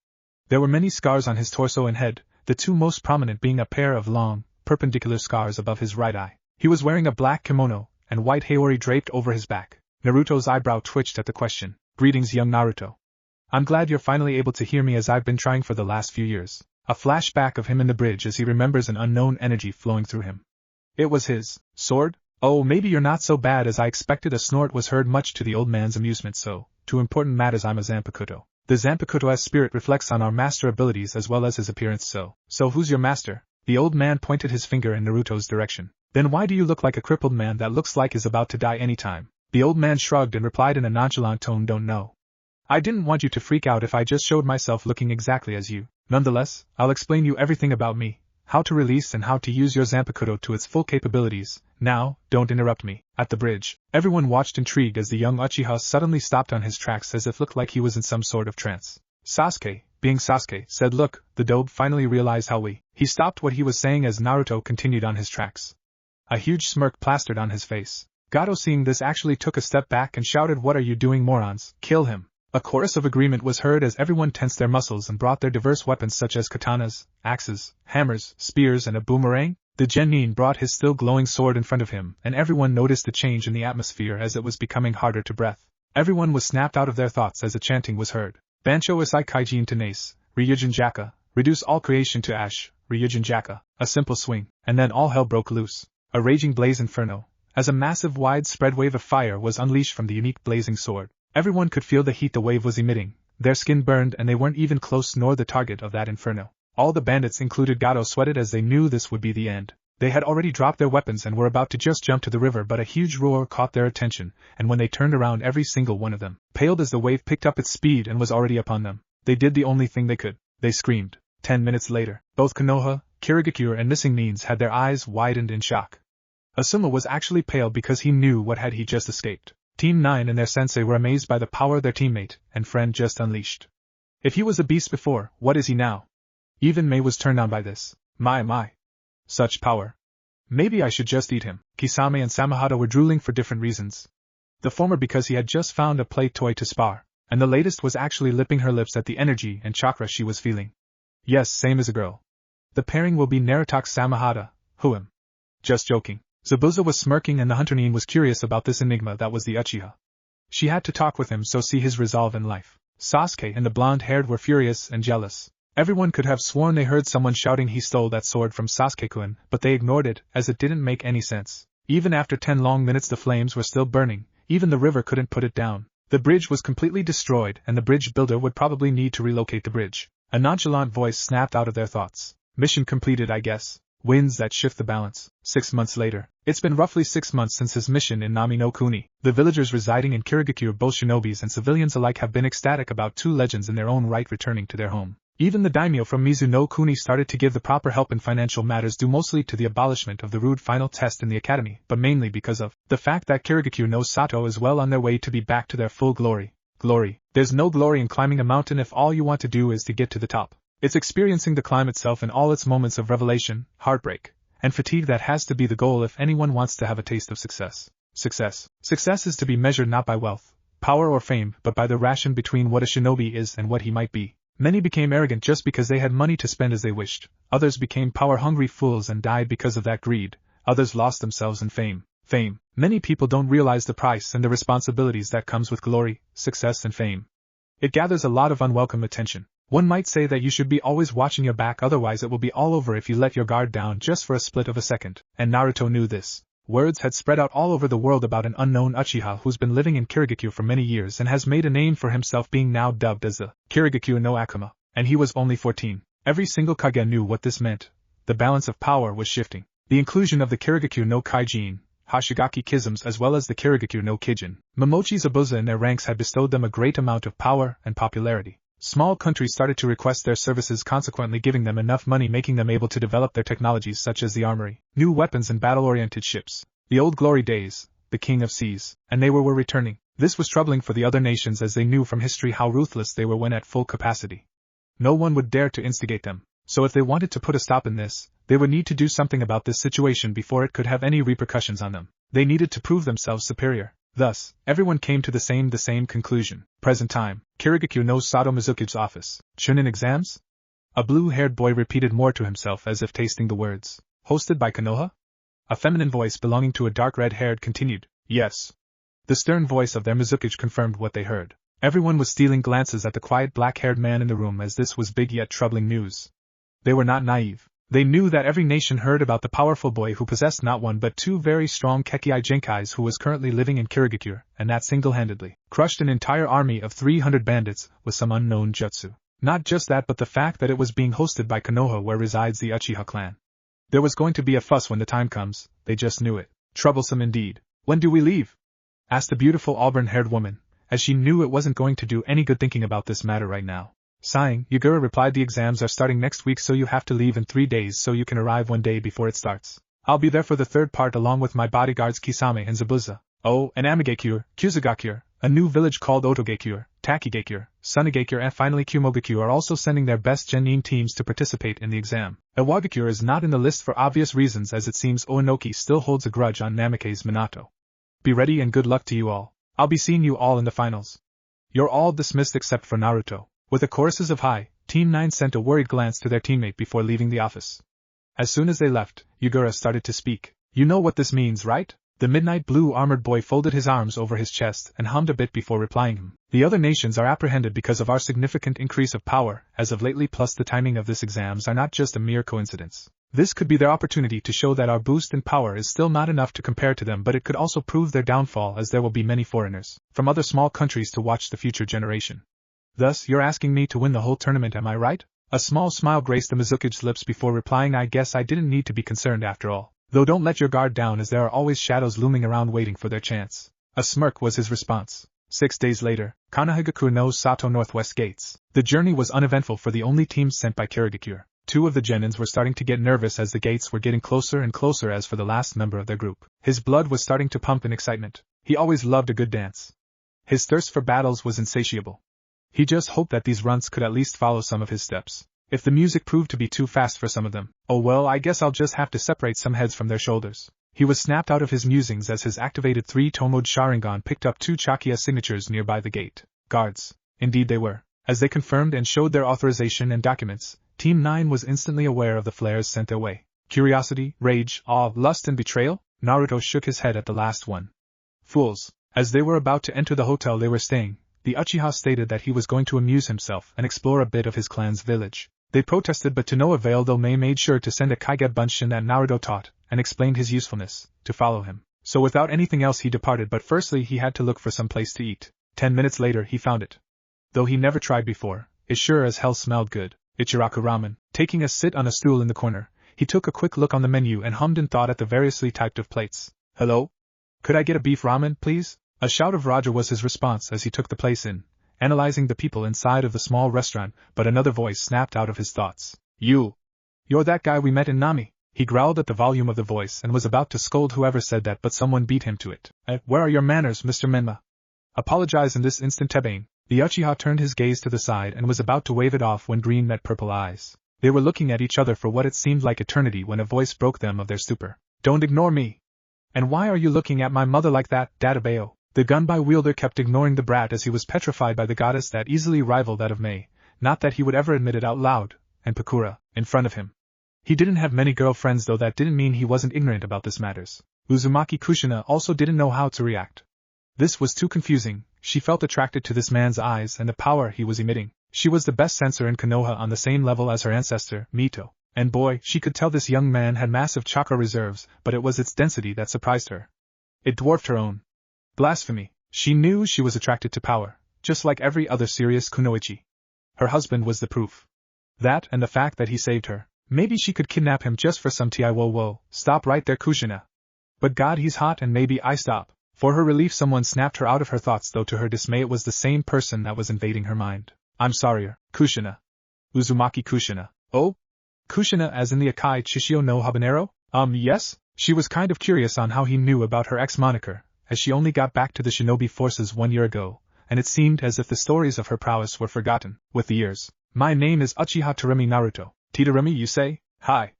There were many scars on his torso and head, the 2 most prominent being a pair of long, perpendicular scars above his right eye. He was wearing a black kimono, and white haori draped over his back. Naruto's eyebrow twitched at the question. Greetings, young Naruto. I'm glad you're finally able to hear me as I've been trying for the last few years. A flashback of him in the bridge as he remembers an unknown energy flowing through him. It was his sword? Oh, maybe you're not so bad as I expected. A snort was heard, much to the old man's amusement. So, to important matters, I'm a Zanpakuto. The Zanpakuto's spirit reflects on our master abilities as well as his appearance. So who's your master? The old man pointed his finger in Naruto's direction. Then why do you look like a crippled man that looks like he's about to die anytime? The old man shrugged and replied in a nonchalant tone, don't know. I didn't want you to freak out if I just showed myself looking exactly as you. Nonetheless, I'll explain you everything about me. how to release and how to use your Zanpakuto to its full capabilities. Now, don't interrupt me. At the bridge, everyone watched intrigued as the young Uchiha suddenly stopped on his tracks as if looked like he was in some sort of trance. Sasuke, being Sasuke, said, "Look, the dope finally realized how we..." He stopped what he was saying as Naruto continued on his tracks. A huge smirk plastered on his face. Gato, seeing this, actually took a step back and shouted, "What are you doing, morons? Kill him!" A chorus of agreement was heard as everyone tensed their muscles and brought their diverse weapons such as katanas, axes, hammers, spears and a boomerang. The genin brought his still glowing sword in front of him, and everyone noticed the change in the atmosphere as it was becoming harder to breathe. Everyone was snapped out of their thoughts as a chanting was heard. Bancho Isai Kaijin Tenace, Ryujin Jaka, reduce all creation to ash, Ryujin Jaka, a simple swing, and then all hell broke loose. A raging blaze inferno, as a massive widespread wave of fire was unleashed from the unique blazing sword. Everyone could feel the heat the wave was emitting. Their skin burned and they weren't even close nor the target of that inferno. All the bandits, included Gato, sweated as they knew this would be the end. They had already dropped their weapons and were about to just jump to the river, but a huge roar caught their attention, and when they turned around, every single one of them paled as the wave picked up its speed and was already upon them. They did the only thing they could. They screamed. 10 minutes later, both Konoha, Kirigakure and Missing Neens had their eyes widened in shock. Asuma was actually pale because he knew what had he just escaped. Team 9 and their sensei were amazed by the power their teammate and friend just unleashed. If he was a beast before, what is he now? Even Mei was turned on by this. My. Such power. Maybe I should just eat him. Kisame and Samahata were drooling for different reasons. The former because he had just found a play toy to spar, and the latest was actually lipping her lips at the energy and chakra she was feeling. Yes, same as a girl. The pairing will be Naruto's Samahata, Huim. Just joking. Zabuza was smirking and the Hunter-nin was curious about this enigma that was the Uchiha. She had to talk with him so see his resolve in life. Sasuke and the blonde-haired were furious and jealous. Everyone could have sworn they heard someone shouting he stole that sword from Sasuke-kun, but they ignored it, as it didn't make any sense. Even after 10 long minutes the flames were still burning, even the river couldn't put it down. The bridge was completely destroyed and the bridge builder would probably need to relocate the bridge. A nonchalant voice snapped out of their thoughts. Mission completed, I guess. Winds that shift the balance. 6 months later. It's been roughly 6 months since his mission in Nami no Kuni. The villagers residing in Kirigakure, both shinobis and civilians alike, have been ecstatic about 2 legends in their own right returning to their home. Even the daimyo from Mizu no Kuni started to give the proper help in financial matters due mostly to the abolishment of the rude final test in the academy, but mainly because of the fact that Kirigakure no Sato is well on their way to be back to their full glory. There's no glory in climbing a mountain if all you want to do is to get to the top. It's experiencing the climb itself in all its moments of revelation, heartbreak, and fatigue that has to be the goal if anyone wants to have a taste of success. Success is to be measured not by wealth, power or fame, but by the ration between what a shinobi is and what he might be. Many became arrogant just because they had money to spend as they wished. Others became power-hungry fools and died because of that greed. Others lost themselves in fame. Many people don't realize the price and the responsibilities that comes with glory, success and fame. It gathers a lot of unwelcome attention. One might say that you should be always watching your back, otherwise it will be all over if you let your guard down just for a split of a second. And Naruto knew this. Words had spread out all over the world about an unknown Uchiha who's been living in Kirigakure for many years and has made a name for himself, being now dubbed as the Kirigakure no Akuma. And he was only 14. Every single Kage knew what this meant. The balance of power was shifting. The inclusion of the Kirigakure no Kaijin, Hashigaki Kisams, as well as the Kirigakure no Kijin, Momochi Zabuza in their ranks had bestowed them a great amount of power and popularity. Small countries started to request their services, consequently giving them enough money, making them able to develop their technologies such as the armory, new weapons and battle-oriented ships. The old glory days, the king of seas, and they were returning. This was troubling for the other nations as they knew from history how ruthless they were when at full capacity. No one would dare to instigate them, so if they wanted to put a stop in this, they would need to do something about this situation before it could have any repercussions on them. They needed to prove themselves superior. Thus, everyone came to the same conclusion. Present time, Kirigakure no Sato Mizuki's office. Chunin Exams? A blue-haired boy repeated more to himself as if tasting the words. Hosted by Konoha? A feminine voice belonging to a dark red-haired continued. Yes. The stern voice of their Mizuki confirmed what they heard. Everyone was stealing glances at the quiet black-haired man in the room as this was big yet troubling news. They were not naive. They knew that every nation heard about the powerful boy who possessed not one but 2 very strong Kekkei Genkais who was currently living in Kirigakure, and that single-handedly crushed an entire army of 300 bandits with some unknown jutsu. Not just that, but the fact that it was being hosted by Konoha, where resides the Uchiha clan. There was going to be a fuss when the time comes, they just knew it. Troublesome indeed. When do we leave? Asked the beautiful auburn-haired woman, as she knew it wasn't going to do any good thinking about this matter right now. Sighing, Yugura replied, the exams are starting next week, so you have to leave in 3 days so you can arrive 1 day before it starts. I'll be there for the third part along with my bodyguards Kisame and Zabuza. Oh, and Amigakure, Kusugakure, a new village called Otogakure, Takigakure, Sunigakure and finally Kumogakure are also sending their best genin teams to participate in the exam. Iwagakure is not in the list for obvious reasons, as it seems Oinoki still holds a grudge on Namikaze Minato. Be ready and good luck to you all. I'll be seeing you all in the finals. You're all dismissed except for Naruto. With the choruses of hi, Team 9 sent a worried glance to their teammate before leaving the office. As soon as they left, Yugura started to speak. You know what this means, right? The midnight blue armored boy folded his arms over his chest and hummed a bit before replying him. The other nations are apprehended because of our significant increase of power as of lately, plus the timing of this exams are not just a mere coincidence. This could be their opportunity to show that our boost in power is still not enough to compare to them, but it could also prove their downfall, as there will be many foreigners from other small countries to watch the future generation. Thus, you're asking me to win the whole tournament, am I right? A small smile graced the Mizuki's lips before replying, I guess I didn't need to be concerned after all. Though don't let your guard down, as there are always shadows looming around waiting for their chance. A smirk was his response. 6 days later, Konohagakure no Sato Northwest Gates. The journey was uneventful for the only teams sent by Kirigakure. 2 of the genins were starting to get nervous as the gates were getting closer and closer. As for the last member of their group, his blood was starting to pump in excitement. He always loved a good dance. His thirst for battles was insatiable. He just hoped that these runts could at least follow some of his steps. If the music proved to be too fast for some of them, oh well, I guess I'll just have to separate some heads from their shoulders. He was snapped out of his musings as his activated 3-tomoed Sharingan picked up 2 Chakia signatures nearby the gate. Guards. Indeed they were. As they confirmed and showed their authorization and documents, Team 9 was instantly aware of the flares sent their way. Curiosity, rage, awe, lust and betrayal? Naruto shook his head at the last one. Fools. As they were about to enter the hotel they were staying, the Uchiha stated that he was going to amuse himself and explore a bit of his clan's village. They protested, but to no avail, though Mei made sure to send a Kage Bunshin that Naruto taught, and explained his usefulness, to follow him. So without anything else he departed, but firstly he had to look for some place to eat. 10 minutes later he found it. Though he never tried before, it sure as hell smelled good. Ichiraku ramen. Taking a sit on a stool in the corner, he took a quick look on the menu and hummed in thought at the variously typed of plates. Hello? Could I get a beef ramen, please? A shout of Roger was his response as he took the place in, analyzing the people inside of the small restaurant, but another voice snapped out of his thoughts. You're that guy we met in Nami. He growled at the volume of the voice and was about to scold whoever said that, but someone beat him to it. Where are your manners, Mr. Menma? Apologize in this instant, Tebane. The Uchiha turned his gaze to the side and was about to wave it off when green met purple eyes. They were looking at each other for what it seemed like eternity when a voice broke them of their stupor. Don't ignore me. And why are you looking at my mother like that, Databeo? The gunbai wielder kept ignoring the brat as he was petrified by the goddess that easily rivaled that of Mei, not that he would ever admit it out loud, and Pakura, in front of him. He didn't have many girlfriends, though that didn't mean he wasn't ignorant about this matters. Uzumaki Kushina also didn't know how to react. This was too confusing. She felt attracted to this man's eyes and the power he was emitting. She was the best censor in Konoha, on the same level as her ancestor, Mito. And boy, she could tell this young man had massive chakra reserves, but it was its density that surprised her. It dwarfed her own. Blasphemy. She knew she was attracted to power, just like every other serious kunoichi. Her husband was the proof. That and the fact that he saved her. Maybe she could kidnap him just for some tea. Whoa, stop right there, Kushina. But God, he's hot, and maybe I stop. For her relief, someone snapped her out of her thoughts, though to her dismay it was the same person that was invading her mind. I'm sorry, Kushina. Uzumaki Kushina. Oh? Kushina as in the Akai Chishio no Habanero? Yes? She was kind of curious on how he knew about her ex-moniker, as she only got back to the shinobi forces 1 year ago, and it seemed as if the stories of her prowess were forgotten, with the years. My name is Uchiha Terumi Naruto. Terumi, you say? Hi.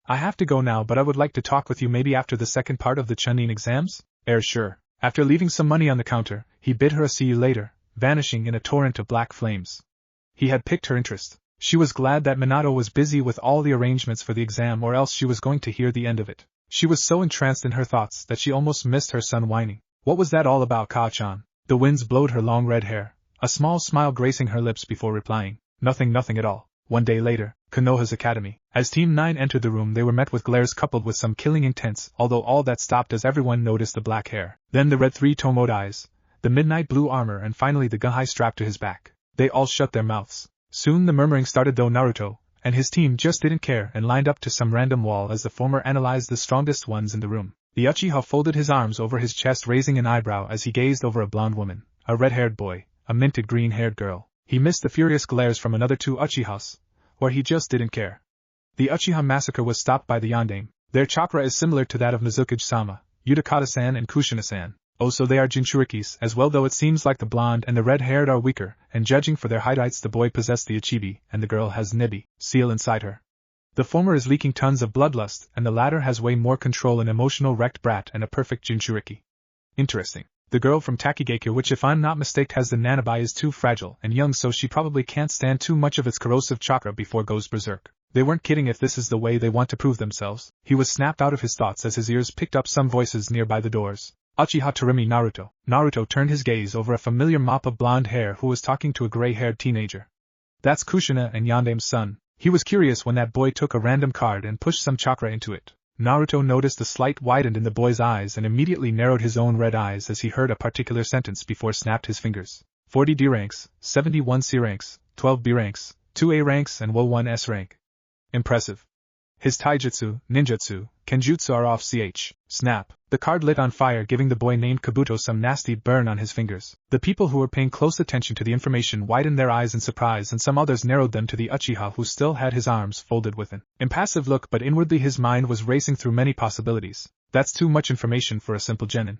I have to go now, but I would like to talk with you maybe after the second part of the Chunin exams? Sure. After leaving some money on the counter, he bid her a see you later, vanishing in a torrent of black flames. He had piqued her interest. She was glad that Minato was busy with all the arrangements for the exam, or else she was going to hear the end of it. She was so entranced in her thoughts that she almost missed her son whining. What was that all about, Ka-chan? The winds blowed her long red hair, a small smile gracing her lips before replying. Nothing at all. 1 day later, Konoha's academy. As Team 9 entered the room, they were met with glares coupled with some killing intents, although all that stopped as everyone noticed the black hair, then the red 3-tomoed eyes, the midnight blue armor, and finally the gunhai strapped to his back. They all shut their mouths. Soon the murmuring started, though Naruto and his team just didn't care and lined up to some random wall as the former analyzed the strongest ones in the room. The Uchiha folded his arms over his chest, raising an eyebrow as he gazed over a blonde woman, a red-haired boy, a minted green-haired girl. He missed the furious glares from another two Uchihas, or he just didn't care. The Uchiha massacre was stopped by the Yondaime. Their chakra is similar to that of Mizukage-sama, Utakata-san and Kushina-san. Oh, so they are Jinchurikis as well, though it seems like the blonde and the red-haired are weaker, and judging for their heights the boy possessed the Ichibi, and the girl has Nibi, seal inside her. The former is leaking tons of bloodlust, and the latter has way more control, an emotional wrecked brat and a perfect Jinchuriki. Interesting. The girl from Takigakyo, which if I'm not mistaken has the Nanabi, is too fragile and young, so she probably can't stand too much of its corrosive chakra before goes berserk. They weren't kidding if this is the way they want to prove themselves. He was snapped out of his thoughts as his ears picked up some voices nearby the doors. Uchiha Torimi Naruto. Naruto turned his gaze over a familiar mop of blonde hair who was talking to a gray-haired teenager. That's Kushina and Yondaime's son. He was curious when that boy took a random card and pushed some chakra into it. Naruto noticed a slight widened in the boy's eyes and immediately narrowed his own red eyes as he heard a particular sentence before snapped his fingers. 40 D ranks, 71 C ranks, 12 B ranks, 2 A ranks and 1 S rank. Impressive. His taijutsu, ninjutsu, kenjutsu are off ch. Snap. The card lit on fire, giving the boy named Kabuto some nasty burn on his fingers. The people who were paying close attention to the information widened their eyes in surprise, and some others narrowed them to the Uchiha, who still had his arms folded with an impassive look, but inwardly his mind was racing through many possibilities. That's too much information for a simple genin.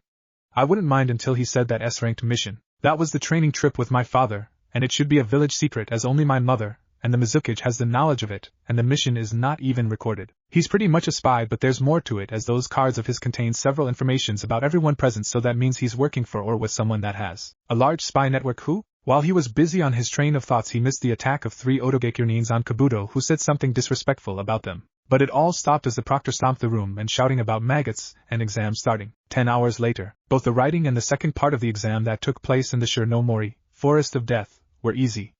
I wouldn't mind until he said that S-ranked mission. That was the training trip with my father, and it should be a village secret as only my mother and the Mizukage has the knowledge of it, and the mission is not even recorded. He's pretty much a spy, but there's more to it, as those cards of his contain several informations about everyone present, so that means he's working for or with someone that has a large spy network. Who? While he was busy on his train of thoughts, he missed the attack of 3 Otogekyo on Kabuto, who said something disrespectful about them. But it all stopped as the proctor stomped the room and shouting about maggots and exam starting. 10 hours later, both the writing and the second part of the exam that took place in the Shinomori, Forest of Death, were easy.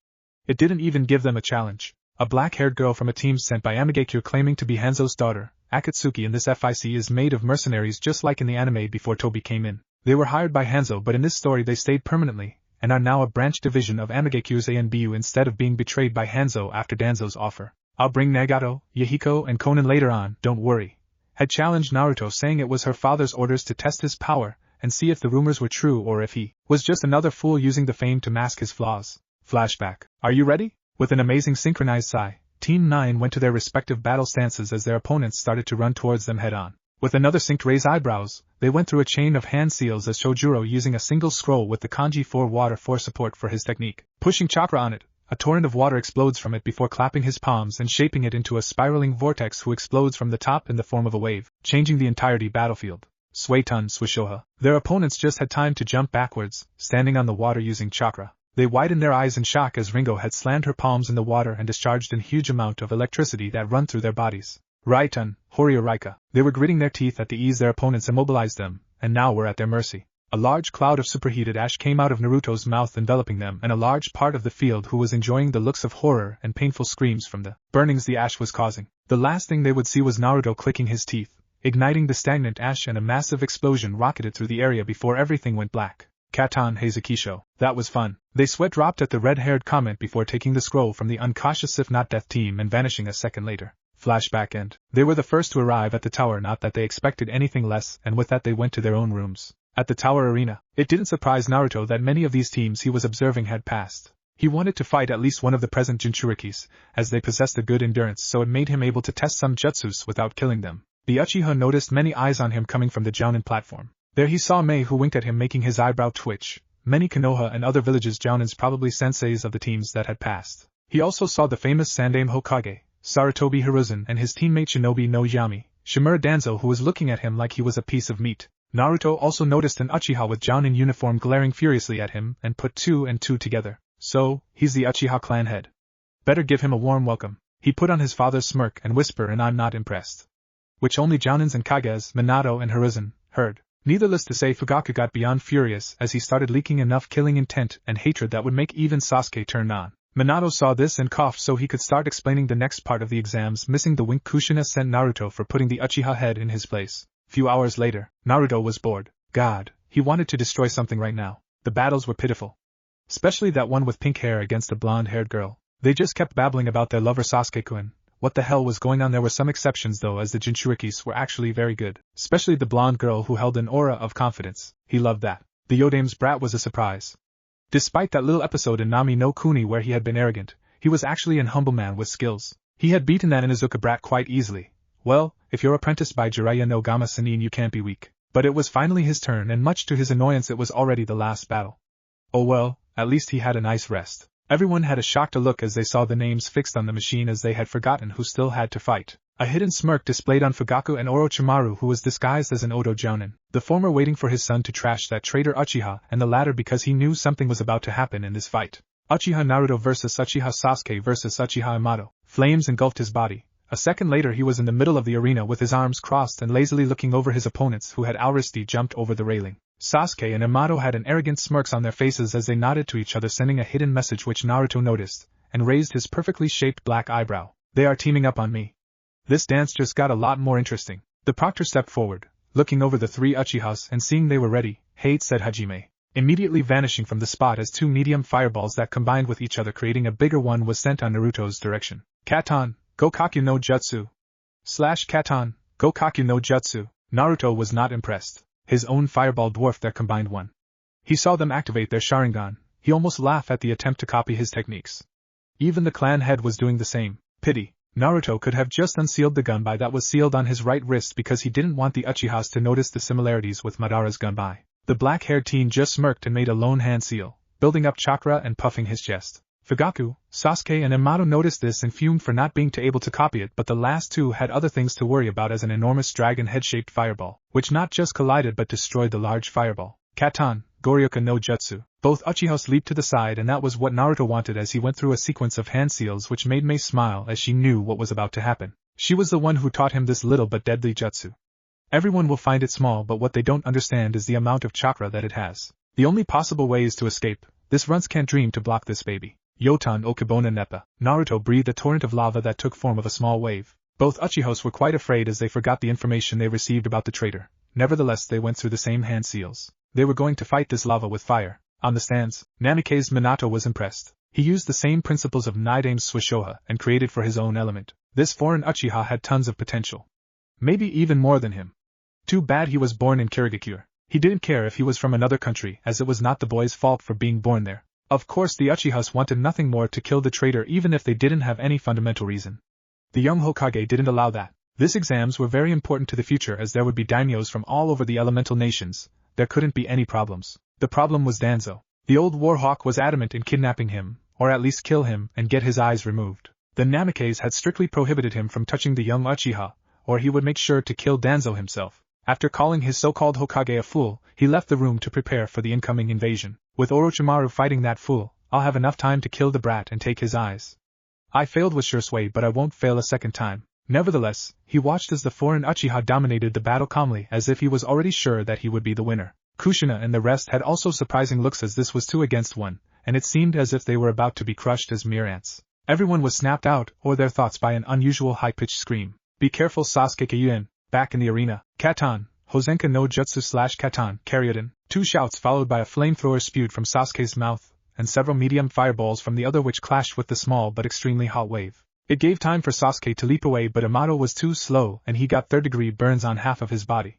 It didn't even give them a challenge. A black-haired girl from a team sent by Amigakyo claiming to be Hanzo's daughter, Akatsuki, in this FIC is made of mercenaries just like in the anime before Tobi came in. They were hired by Hanzo, but in this story they stayed permanently, and are now a branch division of Amigakyo's ANBU instead of being betrayed by Hanzo after Danzo's offer. I'll bring Nagato, Yahiko and Konan later on, don't worry. Had challenged Naruto, saying it was her father's orders to test his power, and see if the rumors were true or if he was just another fool using the fame to mask his flaws. Flashback. Are you ready? With an amazing synchronized sigh, Team 9 went to their respective battle stances as their opponents started to run towards them head-on. With another synced raised eyebrows, they went through a chain of hand seals as Shojuro using a single scroll with the kanji 4 water for support for his technique. Pushing chakra on it, a torrent of water explodes from it before clapping his palms and shaping it into a spiraling vortex who explodes from the top in the form of a wave, changing the entirety battlefield. Suetun Swishoha. Their opponents just had time to jump backwards, standing on the water using chakra. They widened their eyes in shock as Ringo had slammed her palms in the water and discharged a huge amount of electricity that run through their bodies. Raitun, Horia Raika. They were gritting their teeth at the ease their opponents immobilized them, and now were at their mercy. A large cloud of superheated ash came out of Naruto's mouth enveloping them and a large part of the field who was enjoying the looks of horror and painful screams from the burnings the ash was causing. The last thing they would see was Naruto clicking his teeth, igniting the stagnant ash, and a massive explosion rocketed through the area before everything went black. Katon Heizukisho. That was fun. They sweat dropped at the red-haired comment before taking the scroll from the uncautious if not death team and vanishing a second later. Flashback end. They were the first to arrive at the tower, not that they expected anything less, and with that they went to their own rooms. At the tower arena, it didn't surprise Naruto that many of these teams he was observing had passed. He wanted to fight at least one of the present Jinchurikis, as they possessed a good endurance, so it made him able to test some jutsus without killing them. The Uchiha noticed many eyes on him coming from the Jounin platform. There he saw Mei, who winked at him, making his eyebrow twitch. Many Konoha and other villages Jounins, probably senseis of the teams that had passed. He also saw the famous Sandaime Hokage, Sarutobi Hiruzen, and his teammate Shinobi no Yami, Shimura Danzo, who was looking at him like he was a piece of meat. Naruto also noticed an Uchiha with Jounin uniform glaring furiously at him and put 2 and 2 together. So, he's the Uchiha clan head. Better give him a warm welcome. He put on his father's smirk and whisper, and I'm not impressed. Which only Jounins and Kages, Minato and Hiruzen, heard. Needless to say, Fugaku got beyond furious as he started leaking enough killing intent and hatred that would make even Sasuke turn on. Minato saw this and coughed so he could start explaining the next part of the exams, missing the wink Kushina sent Naruto for putting the Uchiha head in his place. Few hours later, Naruto was bored. God, he wanted to destroy something right now. The battles were pitiful. Especially that one with pink hair against a blonde-haired girl. They just kept babbling about their lover Sasuke-kun. What the hell was going on? There were some exceptions though, as the Jinchurikis were actually very good. Especially the blonde girl who held an aura of confidence. He loved that. The Yodaime's brat was a surprise. Despite that little episode in Nami no Kuni where he had been arrogant, he was actually an humble man with skills. He had beaten that Inuzuka brat quite easily. Well, if you're apprenticed by Jiraiya no Gama Sanin you can't be weak. But it was finally his turn and much to his annoyance it was already the last battle. Oh well, at least he had a nice rest. Everyone had a shocked look as they saw the names fixed on the machine as they had forgotten who still had to fight. A hidden smirk displayed on Fugaku and Orochimaru who was disguised as an Oto Jounin, the former waiting for his son to trash that traitor Uchiha and the latter because he knew something was about to happen in this fight. Uchiha Naruto versus Uchiha Sasuke versus Uchiha Yamato. Flames engulfed his body. A second later he was in the middle of the arena with his arms crossed and lazily looking over his opponents who had already jumped over the railing. Sasuke and Yamato had an arrogant smirks on their faces as they nodded to each other sending a hidden message which Naruto noticed, and raised his perfectly shaped black eyebrow. They are teaming up on me. This dance just got a lot more interesting. The proctor stepped forward, looking over the three Uchihas and seeing they were ready, "Hate," said Hajime. Immediately vanishing from the spot as two medium fireballs that combined with each other creating a bigger one was sent on Naruto's direction. Katan, Gokakyu no Jutsu. Katan, Gokakyu no Jutsu. Naruto was not impressed. His own fireball dwarfed their combined one. He saw them activate their Sharingan. He almost laughed at the attempt to copy his techniques. Even the clan head was doing the same. Pity. Naruto could have just unsealed the gunbai that was sealed on his right wrist because he didn't want the Uchihas to notice the similarities with Madara's gunbai. The black-haired teen just smirked and made a lone hand seal, building up chakra and puffing his chest. Fugaku, Sasuke and Yamato noticed this and fumed for not being able to copy it, but the last two had other things to worry about as an enormous dragon head-shaped fireball, which not just collided but destroyed the large fireball. Katan, Goryuka no Jutsu. Both Uchihas leaped to the side and that was what Naruto wanted as he went through a sequence of hand seals which made Mei smile as she knew what was about to happen. She was the one who taught him this little but deadly jutsu. Everyone will find it small but what they don't understand is the amount of chakra that it has. The only possible way is to escape. This runs can't dream to block this baby. Yotan Okibona Neppa. Naruto breathed a torrent of lava that took form of a small wave. Both Uchihas were quite afraid as they forgot the information they received about the traitor. Nevertheless they went through the same hand seals. They were going to fight this lava with fire. On the stands, Namikaze Minato was impressed. He used the same principles of Nidame's Swishoha and created for his own element. This foreign Uchiha had tons of potential. Maybe even more than him. Too bad he was born in Kirigakure. He didn't care if he was from another country as it was not the boy's fault for being born there. Of course the Uchihas wanted nothing more to kill the traitor even if they didn't have any fundamental reason. The young Hokage didn't allow that. These exams were very important to the future as there would be daimyos from all over the elemental nations. There couldn't be any problems. The problem was Danzo. The old warhawk was adamant in kidnapping him, or at least kill him and get his eyes removed. The Namikaze had strictly prohibited him from touching the young Uchiha, or he would make sure to kill Danzo himself. After calling his so-called Hokage a fool, he left the room to prepare for the incoming invasion. With Orochimaru fighting that fool, I'll have enough time to kill the brat and take his eyes. I failed with sure sway but I won't fail a second time. Nevertheless, he watched as the foreign Uchiha dominated the battle calmly as if he was already sure that he would be the winner. Kushina and the rest had also surprising looks as this was 2 against 1, and it seemed as if they were about to be crushed as mere ants. Everyone was snapped out, or their thoughts by an unusual high-pitched scream. Be careful Sasuke Kyuin, back in the arena. Katan, Hosenka no Jutsu / Katan, Karyudan. 2 shouts followed by a flamethrower spewed from Sasuke's mouth, and several medium fireballs from the other which clashed with the small but extremely hot wave. It gave time for Sasuke to leap away but Yamato was too slow and he got 3rd-degree burns on half of his body.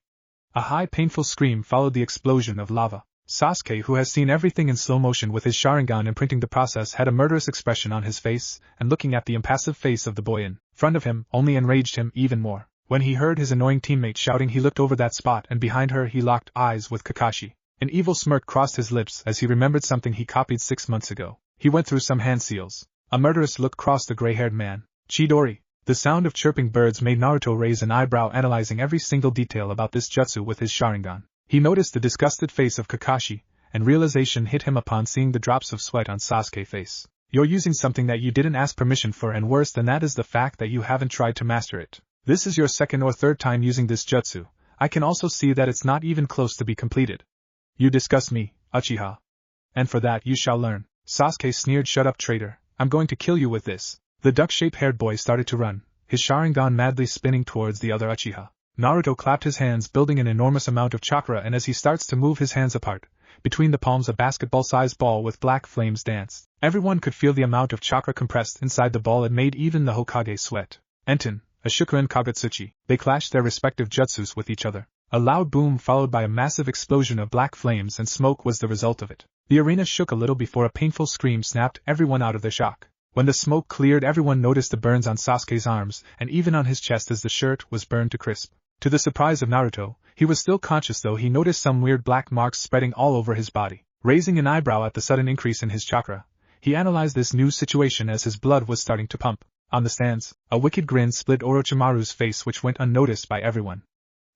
A high painful scream followed the explosion of lava. Sasuke, who has seen everything in slow motion with his Sharingan imprinting the process, had a murderous expression on his face, and looking at the impassive face of the boy in front of him only enraged him even more. When he heard his annoying teammate shouting he looked over that spot and behind her he locked eyes with Kakashi. An evil smirk crossed his lips as he remembered something he copied 6 months ago. He went through some hand seals. A murderous look crossed the gray-haired man. Chidori. The sound of chirping birds made Naruto raise an eyebrow analyzing every single detail about this jutsu with his Sharingan. He noticed the disgusted face of Kakashi, and realization hit him upon seeing the drops of sweat on Sasuke's face. You're using something that you didn't ask permission for and worse than that is the fact that you haven't tried to master it. This is your 2nd or 3rd time using this jutsu. I can also see that it's not even close to be completed. You disgust me, Uchiha. And for that you shall learn. Sasuke sneered, shut up traitor, I'm going to kill you with this. The duck-shaped haired boy started to run, his Sharingan madly spinning towards the other Uchiha. Naruto clapped his hands building an enormous amount of chakra and as he starts to move his hands apart, between the palms a basketball-sized ball with black flames danced. Everyone could feel the amount of chakra compressed inside the ball. It made even the Hokage sweat. Enten, Ashoka and Kagetsuchi. They clashed their respective jutsus with each other. A loud boom followed by a massive explosion of black flames and smoke was the result of it. The arena shook a little before a painful scream snapped everyone out of their shock. When the smoke cleared, everyone noticed the burns on Sasuke's arms and even on his chest as the shirt was burned to crisp. To the surprise of Naruto, he was still conscious though he noticed some weird black marks spreading all over his body. Raising an eyebrow at the sudden increase in his chakra, he analyzed this new situation as his blood was starting to pump. On the stands, a wicked grin split Orochimaru's face which went unnoticed by everyone.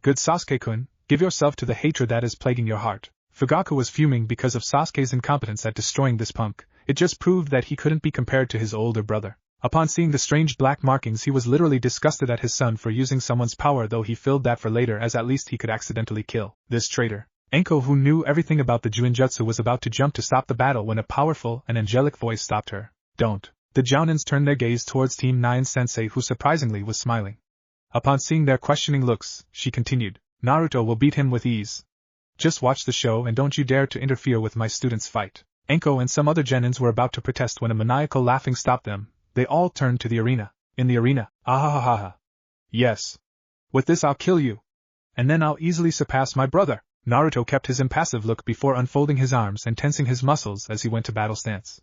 Good Sasuke-kun, give yourself to the hatred that is plaguing your heart. Fugaku was fuming because of Sasuke's incompetence at destroying this punk. It just proved that he couldn't be compared to his older brother. Upon seeing the strange black markings, he was literally disgusted at his son for using someone's power, though he filled that for later as at least he could accidentally kill this traitor. Enko, who knew everything about the Juinjutsu, was about to jump to stop the battle when a powerful and angelic voice stopped her. Don't. The Jounins turned their gaze towards Team 9 Sensei, who surprisingly was smiling. Upon seeing their questioning looks, she continued, Naruto will beat him with ease. Just watch the show and don't you dare to interfere with my students' fight. Enko and some other genins were about to protest when a maniacal laughing stopped them. They all turned to the arena. In the arena, ahahaha. Yes. With this I'll kill you. And then I'll easily surpass my brother. Naruto kept his impassive look before unfolding his arms and tensing his muscles as he went to battle stance.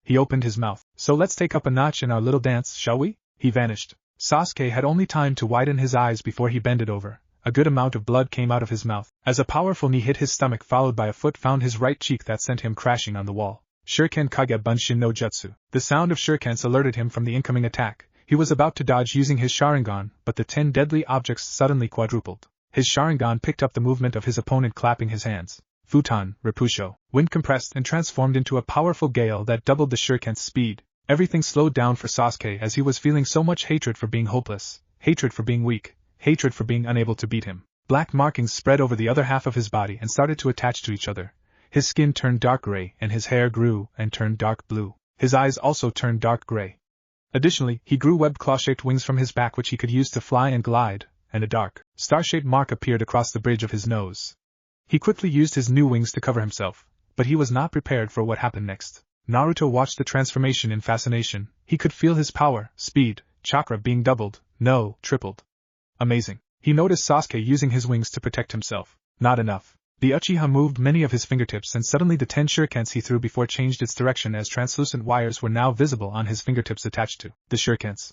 He opened his mouth. So let's take up a notch in our little dance, shall we? He vanished. Sasuke had only time to widen his eyes before he bended over. A good amount of blood came out of his mouth, as a powerful knee hit his stomach followed by a foot found his right cheek that sent him crashing on the wall. Shuriken Kage Bunshin no Jutsu. The sound of shurikens alerted him from the incoming attack. He was about to dodge using his Sharingan, but the 10 deadly objects suddenly quadrupled. His Sharingan picked up the movement of his opponent, clapping his hands. Futon, Repusho. Wind compressed and transformed into a powerful gale that doubled the shuriken's speed. Everything slowed down for Sasuke as he was feeling so much hatred for being hopeless, hatred for being weak, hatred for being unable to beat him. Black markings spread over the other half of his body and started to attach to each other. His skin turned dark gray and his hair grew and turned dark blue. His eyes also turned dark gray. Additionally, he grew webbed claw-shaped wings from his back which he could use to fly and glide, and a dark, star-shaped mark appeared across the bridge of his nose. He quickly used his new wings to cover himself, but he was not prepared for what happened next. Naruto watched the transformation in fascination. He could feel his power, speed, chakra being doubled, no, tripled. Amazing. He noticed Sasuke using his wings to protect himself. Not enough. The Uchiha moved many of his fingertips and suddenly the 10 shurikens he threw before changed its direction as translucent wires were now visible on his fingertips attached to the shurikens.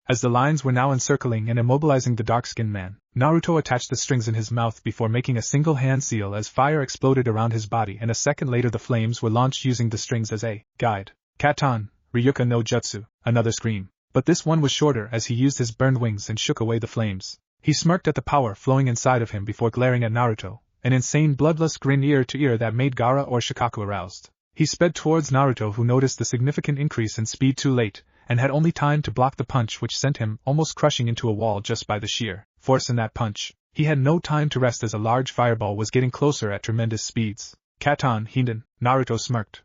As the lines were now encircling and immobilizing the dark-skinned man, Naruto attached the strings in his mouth before making a single hand seal as fire exploded around his body, and a second later the flames were launched using the strings as a guide. Katan, Ryuka no Jutsu, another scream. But this one was shorter as he used his burned wings and shook away the flames. He smirked at the power flowing inside of him before glaring at Naruto, an insane bloodlust grin ear to ear that made Gaara or Shikaku aroused. He sped towards Naruto, who noticed the significant increase in speed too late, and had only time to block the punch which sent him almost crushing into a wall just by the sheer force in that punch. He had no time to rest as a large fireball was getting closer at tremendous speeds. Katan Hinden, Naruto smirked.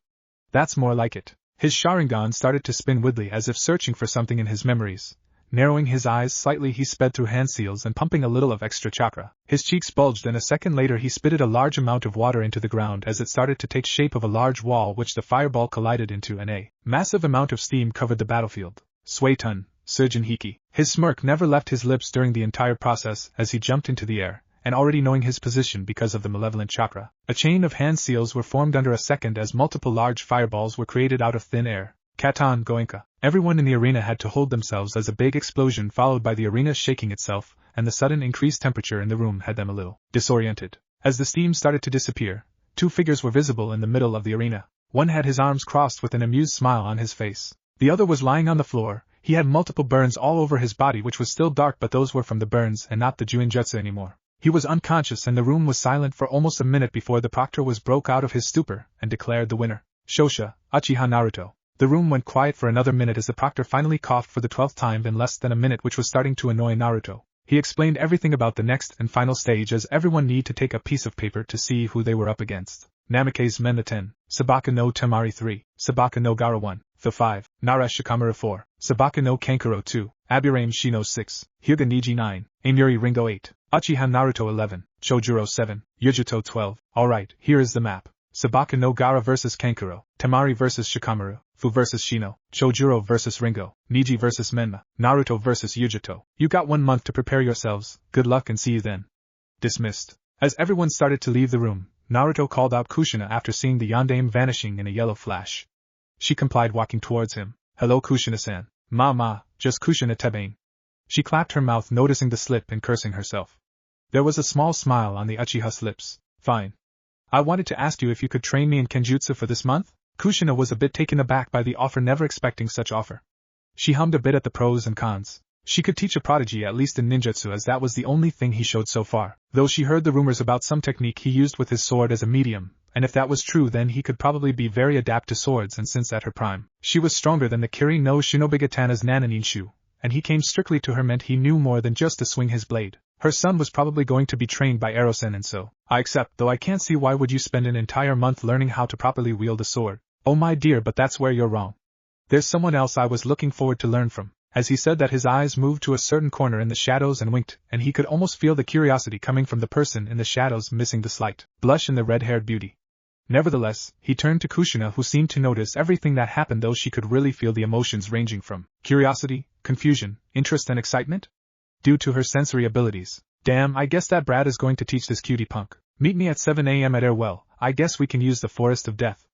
That's more like it. His Sharingan started to spin widely as if searching for something in his memories. Narrowing his eyes slightly, he sped through hand seals and pumping a little of extra chakra. His cheeks bulged, and a second later he spitted a large amount of water into the ground as it started to take shape of a large wall which the fireball collided into, and a massive amount of steam covered the battlefield. Suetun, Sujin Hiki. His smirk never left his lips during the entire process as he jumped into the air, and already knowing his position because of the malevolent chakra, a chain of hand seals were formed under a second as multiple large fireballs were created out of thin air. Katan Goenka. Everyone in the arena had to hold themselves as a big explosion followed by the arena shaking itself, and the sudden increased temperature in the room had them a little disoriented. As the steam started to disappear, 2 figures were visible in the middle of the arena. One had his arms crossed with an amused smile on his face. The other was lying on the floor. He had multiple burns all over his body which was still dark, but those were from the burns and not the Juinjutsu anymore. He was unconscious and the room was silent for almost a minute before the proctor broke out of his stupor and declared the winner. Shosha, Uchiha Naruto. The room went quiet for another minute as the proctor finally coughed for the 12th time in less than a minute, which was starting to annoy Naruto. He explained everything about the next and final stage as everyone needed to take a piece of paper to see who they were up against. Namikaze Men 10, Sabaka no Temari 3, Sabaka no Gaara 1, The 5, Nara Shikamaru 4, Sabaka no Kankuro 2, Aburame Shino 6, Hyuga Niji 9, Amuri Ringo 8, Uchiha Naruto 11, Chojuro 7, Yugito 12. Alright, here is the map. Sabaka no Gaara vs Kankuro, Temari vs Shikamaru, Fu vs Shino, Chojuro vs Ringo, Niji vs Menma, Naruto vs Yugito. You got 1 month to prepare yourselves. Good luck and see you then. Dismissed. As everyone started to leave the room, Naruto called out Kushina after seeing the yondaime vanishing in a yellow flash. She complied, walking towards him. Hello Kushina-san. Ma, just Kushina Tebane. She clapped her mouth, noticing the slip and cursing herself. There was a small smile on the Uchiha's lips. Fine. I wanted to ask you if you could train me in Kenjutsu for this month? Kushina was a bit taken aback by the offer, never expecting such offer. She hummed a bit at the pros and cons. She could teach a prodigy at least in ninjutsu, as that was the only thing he showed so far, though she heard the rumors about some technique he used with his sword as a medium, and if that was true then he could probably be very adept to swords, and since at her prime, she was stronger than the Kiri no Shinobigatana's Nananinshu, and he came strictly to her meant he knew more than just to swing his blade. Her son was probably going to be trained by Erosen, and so, I accept, though I can't see why would you spend an entire month learning how to properly wield a sword. Oh my dear, but that's where you're wrong. There's someone else I was looking forward to learn from. As he said that, his eyes moved to a certain corner in the shadows and winked, and he could almost feel the curiosity coming from the person in the shadows, missing the slight blush in the red-haired beauty. Nevertheless, he turned to Kushina, who seemed to notice everything that happened, though she could really feel the emotions ranging from curiosity, confusion, interest and excitement, due to her sensory abilities. Damn, I guess that brat is going to teach this cutie punk. Meet me at 7 a.m. at Airwell. I guess we can use the Forest of Death.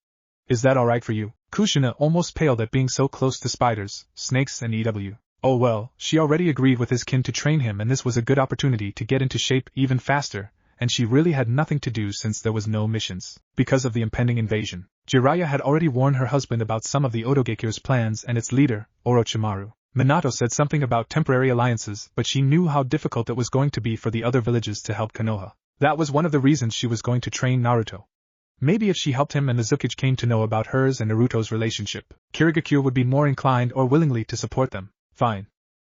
Is that alright for you? Kushina almost paled at being so close to spiders, snakes and EW. Oh well, she already agreed with his kin to train him, and this was a good opportunity to get into shape even faster, and she really had nothing to do since there was no missions. Because of the impending invasion, Jiraiya had already warned her husband about some of the Otogekire's plans and its leader, Orochimaru. Minato said something about temporary alliances, but she knew how difficult it was going to be for the other villages to help Konoha. That was one of the reasons she was going to train Naruto. Maybe if she helped him and the Zukage came to know about hers and Naruto's relationship, Kirigakure would be more inclined or willingly to support them. Fine.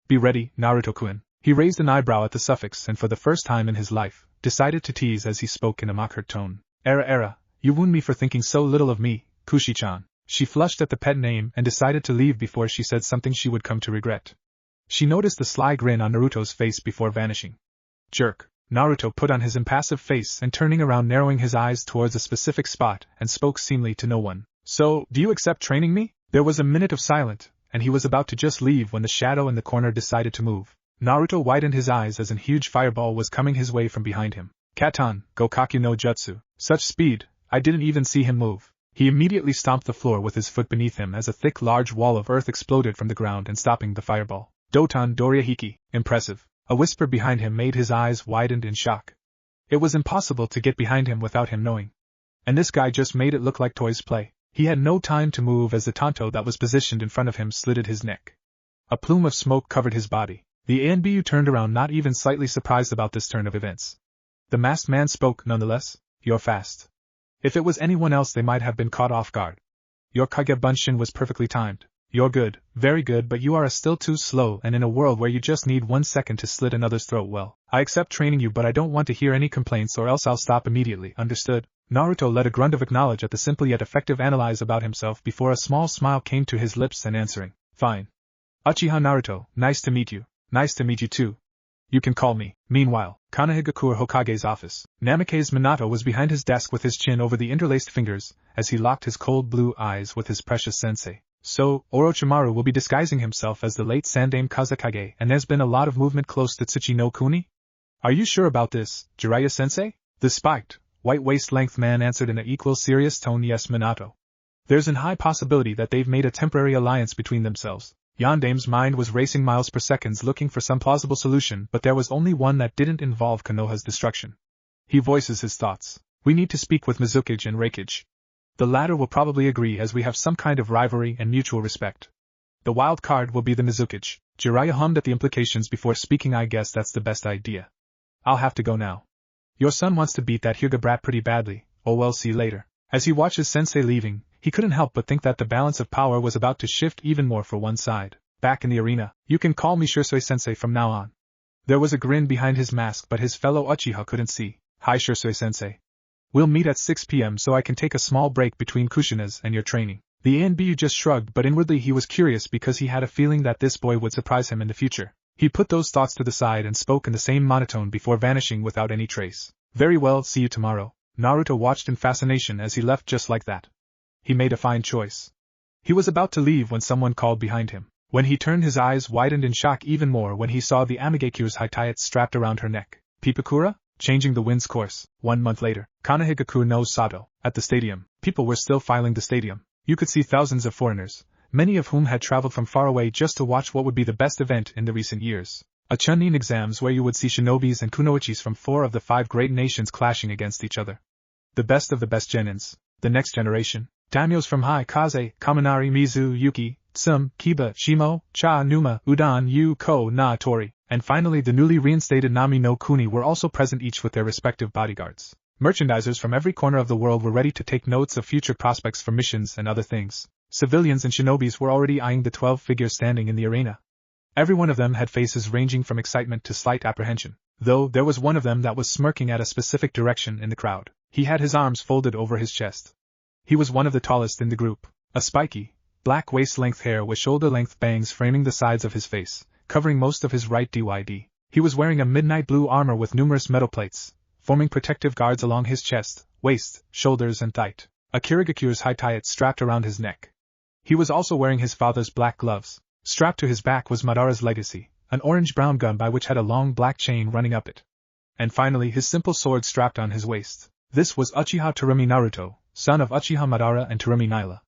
Be ready, Naruto-kun. He raised an eyebrow at the suffix and for the first time in his life, decided to tease as he spoke in a mock-hurt tone. Era, you wound me for thinking so little of me, Kushi-chan. She flushed at the pet name and decided to leave before she said something she would come to regret. She noticed the sly grin on Naruto's face before vanishing. Jerk. Naruto put on his impassive face and turning around, narrowing his eyes towards a specific spot, and spoke seemingly to no one. So, do you accept training me? There was a minute of silence, and he was about to just leave when the shadow in the corner decided to move. Naruto widened his eyes as a huge fireball was coming his way from behind him. Katan, Gokaku no Jutsu. Such speed, I didn't even see him move. He immediately stomped the floor with his foot beneath him as a thick large wall of earth exploded from the ground and stopping the fireball. Doton Doriahiki, impressive. A whisper behind him made his eyes widened in shock. It was impossible to get behind him without him knowing. And this guy just made it look like toys play. He had no time to move as the Tonto that was positioned in front of him slitted his neck. A plume of smoke covered his body. The ANBU turned around, not even slightly surprised about this turn of events. The masked man spoke nonetheless. You're fast. If it was anyone else they might have been caught off guard. Your Kage Bunshin was perfectly timed. You're good, very good, but you are still too slow, and in a world where you just need 1 second to slit another's throat, well, I accept training you, but I don't want to hear any complaints or else I'll stop immediately, understood? Naruto let a grunt of acknowledge at the simple yet effective analyze about himself before a small smile came to his lips and answering, fine. Uchiha Naruto, nice to meet you. Nice to meet you too. You can call me. Meanwhile, Konohagakure Hokage's office. Namikaze Minato was behind his desk with his chin over the interlaced fingers, as he locked his cold blue eyes with his precious sensei. So, Orochimaru will be disguising himself as the late Sandaime Kazekage, and there's been a lot of movement close to Tsuchi no Kuni? Are you sure about this, Jiraiya-sensei? The spiked, white waist-length man answered in an equal serious tone, yes, Minato. There's an high possibility that they've made a temporary alliance between themselves. Yondaime's mind was racing miles per second looking for some plausible solution, but there was only one that didn't involve Konoha's destruction. He voices his thoughts. We need to speak with Mizukage and Reikage. The latter will probably agree as we have some kind of rivalry and mutual respect. The wild card will be the Mizukage. Jiraiya hummed at the implications before speaking. I guess that's the best idea. I'll have to go now. Your son wants to beat that Hyuga brat pretty badly. Oh well, see later. As he watched his sensei leaving, he couldn't help but think that the balance of power was about to shift even more for one side. Back in the arena, you can call me Shursui-sensei from now on. There was a grin behind his mask, but his fellow Uchiha couldn't see. Hi Shursui-sensei. We'll meet at 6 p.m. so I can take a small break between Kushina's and your training. The ANBU just shrugged, but inwardly he was curious because he had a feeling that this boy would surprise him in the future. He put those thoughts to the side and spoke in the same monotone before vanishing without any trace. Very well, see you tomorrow. Naruto watched in fascination as he left just like that. He made a fine choice. He was about to leave when someone called behind him. When he turned, his eyes widened in shock even more when he saw the Amigekure's Hitayat strapped around her neck. Pakura? changing the wind's course. 1 month later, Konoha no Sato, at the stadium. People were still filing the stadium. You could see thousands of foreigners, many of whom had traveled from far away just to watch what would be the best event in the recent years. A Chunin Exams where you would see shinobis and kunoichis from 4 of the 5 great nations clashing against each other. The best of the best genins, the next generation, daimyos from Kaze, Kaminari, Mizu, Yuki, Tsum, Kiba, Shimo, Cha, Numa, Udan, Yu, Ko, Na, Tori, and finally the newly reinstated Nami no Kuni were also present, each with their respective bodyguards. Merchandisers from every corner of the world were ready to take notes of future prospects for missions and other things. Civilians and shinobis were already eyeing the 12 figures standing in the arena. Every one of them had faces ranging from excitement to slight apprehension, though there was one of them that was smirking at a specific direction in the crowd. He had his arms folded over his chest. He was one of the tallest in the group. A spiky, black waist-length hair with shoulder-length bangs framing the sides of his face, covering most of his right dyd. He was wearing a midnight blue armor with numerous metal plates, forming protective guards along his chest, waist, shoulders and thigh. A Kirigakure's high-tie strapped around his neck. He was also wearing his father's black gloves. Strapped to his back was Madara's legacy, an orange-brown gun by which had a long black chain running up it. And finally his simple sword strapped on his waist. This was Uchiha Tsurumi Naruto, son of Uchiha Madara and Tsurumi Nyla.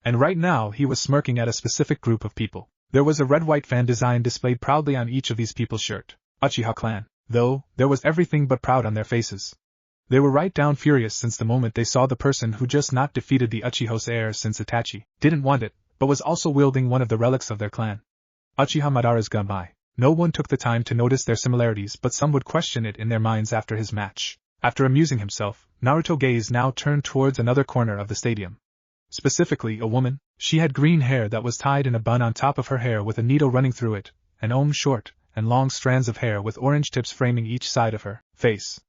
And right now he was smirking at a specific group of people. There was a red-white fan design displayed proudly on each of these people's shirt. Uchiha clan. Though, there was everything but proud on their faces. They were right down furious since the moment they saw the person who just not defeated the Uchiha's heir since Itachi didn't want it, but was also wielding one of the relics of their clan. Uchiha Madara's gunbai. No one took the time to notice their similarities, but some would question it in their minds after his match. After amusing himself, Naruto's gaze now turned towards another corner of the stadium. Specifically a woman. She had green hair that was tied in a bun on top of her hair with a needle running through it, and short and long strands of hair with orange tips framing each side of her face.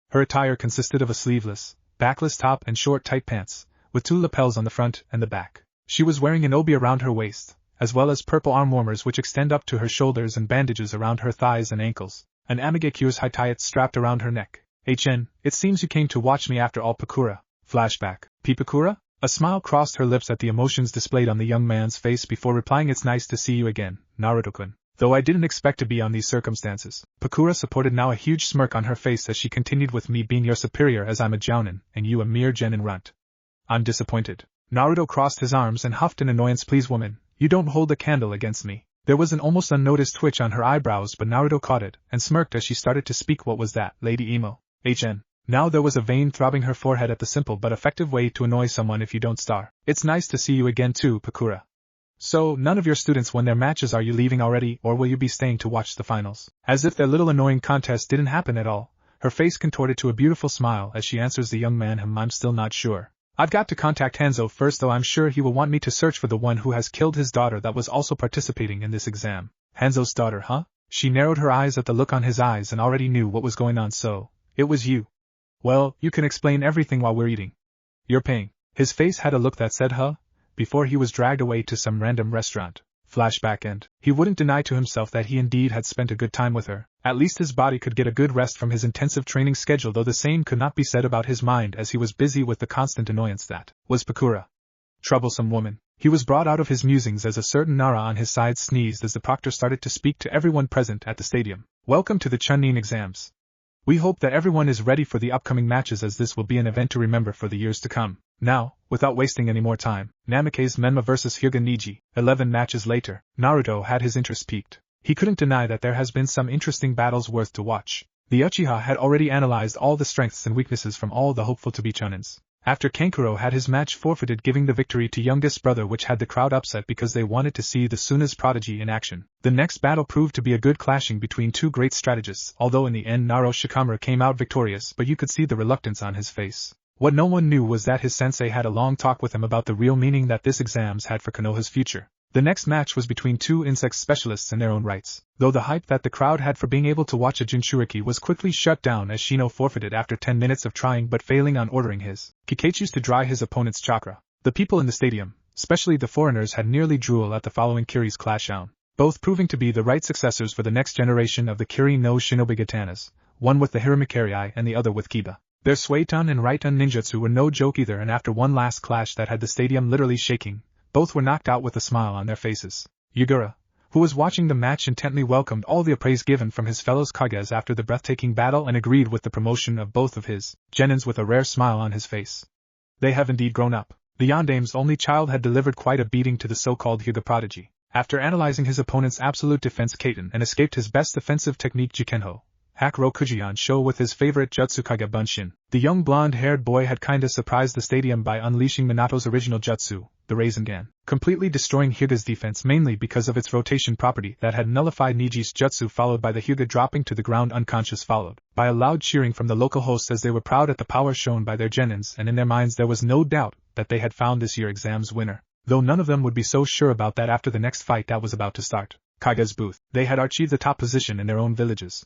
Her attire consisted of a sleeveless, backless top and short tight pants, with 2 lapels on the front and the back. She was wearing an obi around her waist, as well as purple arm warmers which extend up to her shoulders and bandages around her thighs and ankles. An Amigekure's high-tie strapped around her neck. It seems you came to watch me after all, Pakura. Flashback. Pakura? A smile crossed her lips at the emotions displayed on the young man's face before replying, it's nice to see you again, Naruto-kun. Though I didn't expect to be on these circumstances. Pakura supported now a huge smirk on her face as she continued, with me being your superior as I'm a jounin, and you a mere genin runt. I'm disappointed. Naruto crossed his arms and huffed in annoyance, please woman, you don't hold a candle against me. There was an almost unnoticed twitch on her eyebrows, but Naruto caught it, and smirked as she started to speak. What was that, Lady Emo? Now there was a vein throbbing her forehead at the simple but effective way to annoy someone if you don't star. It's nice to see you again too, Pakura. So, none of your students won their matches. Are you leaving already, or will you be staying to watch the finals? As if their little annoying contest didn't happen at all, her face contorted to a beautiful smile as she answers the young man, I'm still not sure. I've got to contact Hanzo first, though I'm sure he will want me to search for the one who has killed his daughter that was also participating in this exam. Hanzo's daughter, huh? She narrowed her eyes at the look on his eyes and already knew what was going on. So, it was you. Well, you can explain everything while we're eating. You're paying. His face had a look that said, huh? Before he was dragged away to some random restaurant. Flashback. And he wouldn't deny to himself that he indeed had spent a good time with her. At least his body could get a good rest from his intensive training schedule, though the same could not be said about his mind as he was busy with the constant annoyance that was Pakura. Troublesome woman. He was brought out of his musings as a certain Nara on his side sneezed as the proctor started to speak to everyone present at the stadium. Welcome to the Chunin Exams. We hope that everyone is ready for the upcoming matches, as this will be an event to remember for the years to come. Now, without wasting any more time, Namikaze Menma vs. Hyuga Niji. 11 matches later, Naruto had his interest piqued. He couldn't deny that there has been some interesting battles worth to watch. The Uchiha had already analyzed all the strengths and weaknesses from all the hopeful to be Chunins. After Kankuro had his match forfeited, giving the victory to youngest brother, which had the crowd upset because they wanted to see the Suna's prodigy in action. The next battle proved to be a good clashing between two great strategists, although in the end Naro Shikamura came out victorious, but you could see the reluctance on his face. What no one knew was that his sensei had a long talk with him about the real meaning that this exams had for Konoha's future. The next match was between two insect specialists in their own rights, though the hype that the crowd had for being able to watch a Jinchuriki was quickly shut down as Shino forfeited after 10 minutes of trying but failing on ordering his Kikechus to dry his opponent's chakra. The people in the stadium, especially the foreigners, had nearly drooled at the following Kiri's clash down, both proving to be the right successors for the next generation of the Kiri no Shinobi Gatanas, one with the Hiramikari and the other with Kiba. Their Suiton and Raiton ninjutsu were no joke either, and after one last clash that had the stadium literally shaking, both were knocked out with a smile on their faces. Yugura, who was watching the match intently, welcomed all the praise given from his fellow Kages after the breathtaking battle and agreed with the promotion of both of his genins with a rare smile on his face. They have indeed grown up. The Yandame's only child had delivered quite a beating to the so-called Hyuga prodigy. After analyzing his opponent's absolute defense Kaiten and escaped his best defensive technique Jikenho, Hakuro Kujian show with his favorite jutsu Kage Bunshin, the young blonde-haired boy had kinda surprised the stadium by unleashing Minato's original jutsu, the Rasengan, completely destroying Hyuga's defense mainly because of its rotation property that had nullified Niji's jutsu, followed by the Hyuga dropping to the ground unconscious, followed by a loud cheering from the local hosts as they were proud at the power shown by their genins, and in their minds there was no doubt that they had found this year's exam's winner, though none of them would be so sure about that after the next fight that was about to start. Kage's booth. They had achieved the top position in their own villages.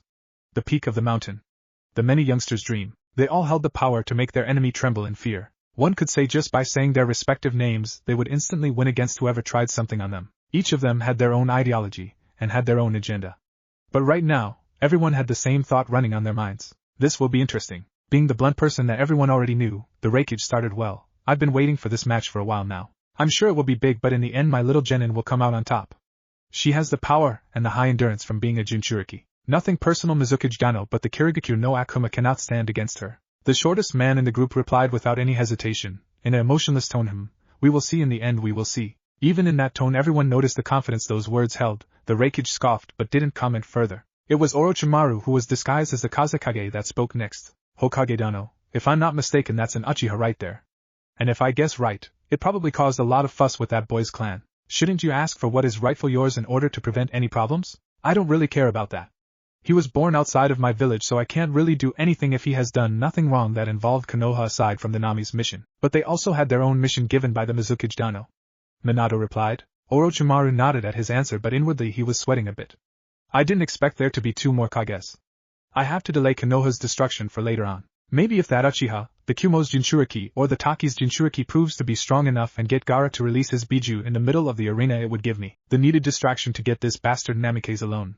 The peak of the mountain. The many youngsters' dream. They all held the power to make their enemy tremble in fear. One could say just by saying their respective names they would instantly win against whoever tried something on them. Each of them had their own ideology, and had their own agenda. But right now, everyone had the same thought running on their minds. This will be interesting. Being the blunt person that everyone already knew, the Reikage started well. I've been waiting for this match for a while now. I'm sure it will be big, but in the end my little genin will come out on top. She has the power and the high endurance from being a Jinchuriki. Nothing personal Mizukage Gano, but the Kirigakure no Akuma cannot stand against her. The shortest man in the group replied without any hesitation, in an emotionless tone, we will see in the end, we will see. Even in that tone everyone noticed the confidence those words held. The Reikage scoffed but didn't comment further. It was Orochimaru who was disguised as the Kazekage that spoke next. Hokage Dano, if I'm not mistaken that's an Uchiha right there. And if I guess right, it probably caused a lot of fuss with that boy's clan. Shouldn't you ask for what is rightful yours in order to prevent any problems? I don't really care about that. He was born outside of my village, so I can't really do anything if he has done nothing wrong that involved Konoha aside from the Nami's mission. But they also had their own mission given by the Mizukage Dano. Minato replied. Orochimaru nodded at his answer, but inwardly he was sweating a bit. I didn't expect there to be 2 more Kages. I have to delay Konoha's destruction for later on. Maybe if that Uchiha, the Kumo's Jinchuriki or the Taki's Jinchuriki proves to be strong enough and get Gaara to release his Biju in the middle of the arena, it would give me the needed distraction to get this bastard Namikaze alone.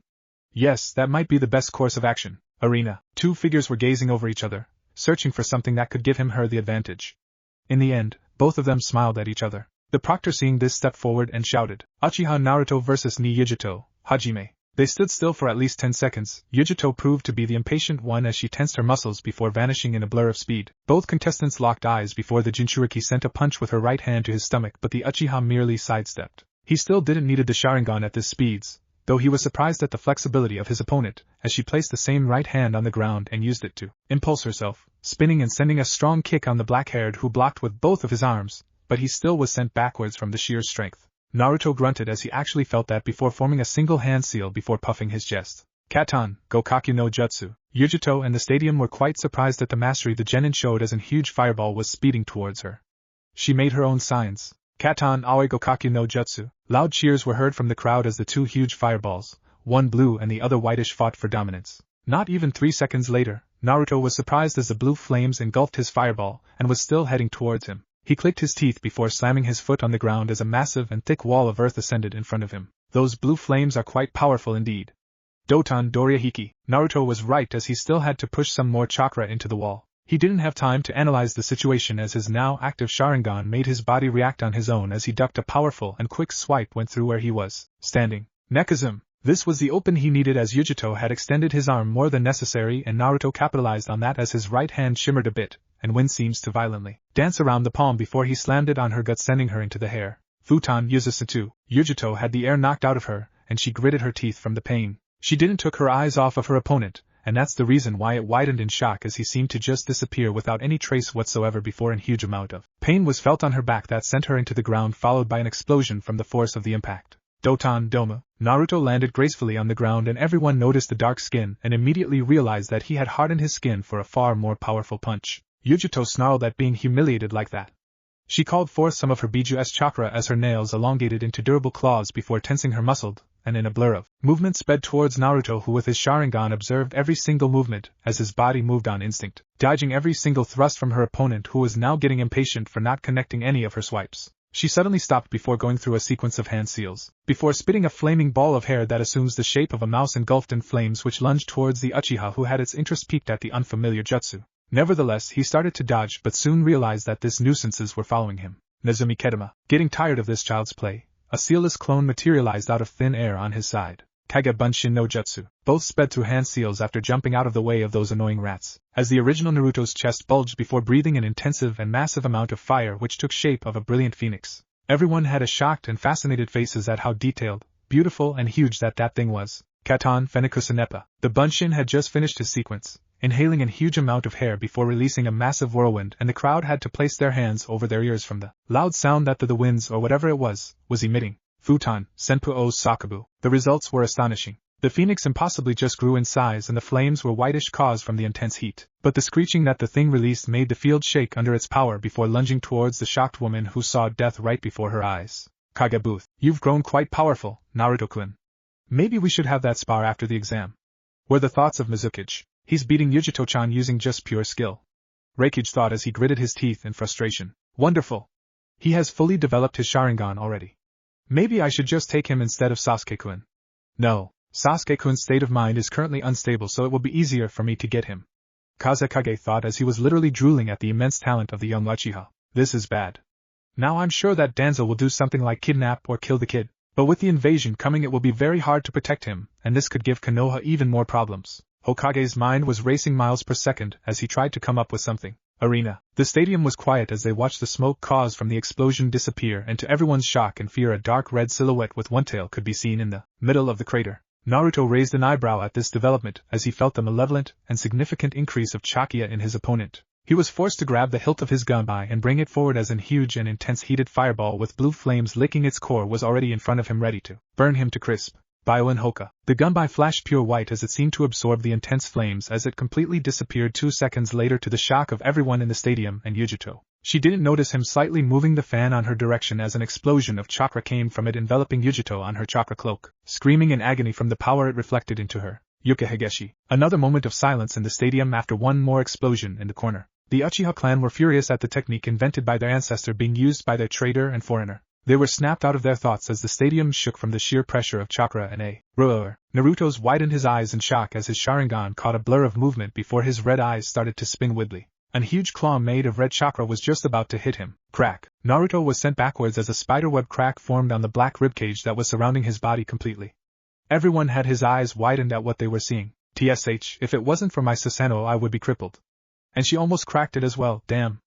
Yes, that might be the best course of action. Arena. 2 figures were gazing over each other, searching for something that could give him/her the advantage. In the end, both of them smiled at each other. The proctor seeing this stepped forward and shouted, Uchiha Naruto vs Ni Yugito, Hajime. They stood still for at least 10 seconds. Yugito proved to be the impatient one as she tensed her muscles before vanishing in a blur of speed. Both contestants locked eyes before the Jinchuriki sent a punch with her right hand to his stomach, but the Uchiha merely sidestepped. He still didn't need the Sharingan at this speeds, though he was surprised at the flexibility of his opponent, as she placed the same right hand on the ground and used it to impulse herself, spinning and sending a strong kick on the black-haired who blocked with both of his arms, but he still was sent backwards from the sheer strength. Naruto grunted as he actually felt that before forming a single hand seal before puffing his chest. Katan, Gokaku no Jutsu. Yugito and the stadium were quite surprised at the mastery the genin showed as a huge fireball was speeding towards her. She made her own signs. Katan Aoi Gokaku no Jutsu. Loud cheers were heard from the crowd as the 2 huge fireballs, one blue and the other whitish, fought for dominance. Not even 3 seconds later, Naruto was surprised as the blue flames engulfed his fireball and was still heading towards him. He clicked his teeth before slamming his foot on the ground as a massive and thick wall of earth ascended in front of him. Those blue flames are quite powerful indeed. Doton Dorihiki. Naruto was right as he still had to push some more chakra into the wall. He didn't have time to analyze the situation as his now active Sharingan made his body react on his own as he ducked. A powerful and quick swipe went through where he was standing. Nekazim. This was the open he needed as Yugito had extended his arm more than necessary and Naruto capitalized on that as his right hand shimmered a bit, and wind seems to violently dance around the palm before he slammed it on her gut, sending her into the hair. Futon Yuzusetsu. Yugito had the air knocked out of her, and she gritted her teeth from the pain. She didn't took her eyes off of her opponent, and that's the reason why it widened in shock as he seemed to just disappear without any trace whatsoever before a huge amount of pain was felt on her back that sent her into the ground, followed by an explosion from the force of the impact. Doton Doma. Naruto landed gracefully on the ground and everyone noticed the dark skin and immediately realized that he had hardened his skin for a far more powerful punch. Yugito snarled at being humiliated like that. She called forth some of her Biju-S chakra as her nails elongated into durable claws before tensing her muscled, and in a blur of movement sped towards Naruto, who with his Sharingan observed every single movement as his body moved on instinct, dodging every single thrust from her opponent who was now getting impatient for not connecting any of her swipes. She suddenly stopped before going through a sequence of hand seals, before spitting a flaming ball of hair that assumes the shape of a mouse engulfed in flames which lunged towards the Uchiha who had its interest piqued at the unfamiliar jutsu. Nevertheless, he started to dodge but soon realized that these nuisances were following him. Nezumi Kedama. Getting tired of this child's play, a sealless clone materialized out of thin air on his side. Kage Bunshin no Jutsu. Both sped through hand seals after jumping out of the way of those annoying rats, as the original Naruto's chest bulged before breathing an intensive and massive amount of fire which took shape of a brilliant phoenix. Everyone had a shocked and fascinated faces at how detailed, beautiful and huge that thing was. Katon Fenikusanepa. The Bunshin had just finished his sequence, inhaling a huge amount of hair before releasing a massive whirlwind, and the crowd had to place their hands over their ears from the loud sound that the winds or whatever it was emitting. Futon, Senpu O Sakabu. The results were astonishing. The phoenix impossibly just grew in size and the flames were whitish caused from the intense heat. But the screeching that the thing released made the field shake under its power before lunging towards the shocked woman who saw death right before her eyes. Kage Booth. You've grown quite powerful, Naruto-kun. Maybe we should have that spar after the exam. Were the thoughts of Mizukage. He's beating Yugito-chan using just pure skill. Reikage thought as he gritted his teeth in frustration. Wonderful. He has fully developed his Sharingan already. Maybe I should just take him instead of Sasuke-kun. No, Sasuke-kun's state of mind is currently unstable, so it will be easier for me to get him. Kazekage thought as he was literally drooling at the immense talent of the young Uchiha. This is bad. Now I'm sure that Danzo will do something like kidnap or kill the kid, but with the invasion coming it will be very hard to protect him, and this could give Konoha even more problems. Hokage's mind was racing miles per second as he tried to come up with something. Arena. The stadium was quiet as they watched the smoke caused from the explosion disappear, and to everyone's shock and fear a dark red silhouette with one tail could be seen in the middle of the crater. Naruto raised an eyebrow at this development as he felt the malevolent and significant increase of chakra in his opponent. He was forced to grab the hilt of his gunbai and bring it forward as an huge and intense heated fireball with blue flames licking its core was already in front of him ready to burn him to crisp. Bioin Hoka. The gunbai flashed pure white as it seemed to absorb the intense flames as it completely disappeared 2 seconds later to the shock of everyone in the stadium and Yugito. She didn't notice him slightly moving the fan on her direction as an explosion of chakra came from it enveloping Yugito on her chakra cloak, screaming in agony from the power it reflected into her. Yuka Higeshi. Another moment of silence in the stadium after one more explosion in the corner. The Uchiha clan were furious at the technique invented by their ancestor being used by their traitor and foreigner. They were snapped out of their thoughts as the stadium shook from the sheer pressure of chakra and a roar. Naruto's widened his eyes in shock as his Sharingan caught a blur of movement before his red eyes started to spin widely. A huge claw made of red chakra was just about to hit him. Crack. Naruto was sent backwards as a spiderweb crack formed on the black ribcage that was surrounding his body completely. Everyone had his eyes widened at what they were seeing. TSH, if it wasn't for my Susanoo I would be crippled. And she almost cracked it as well, damn.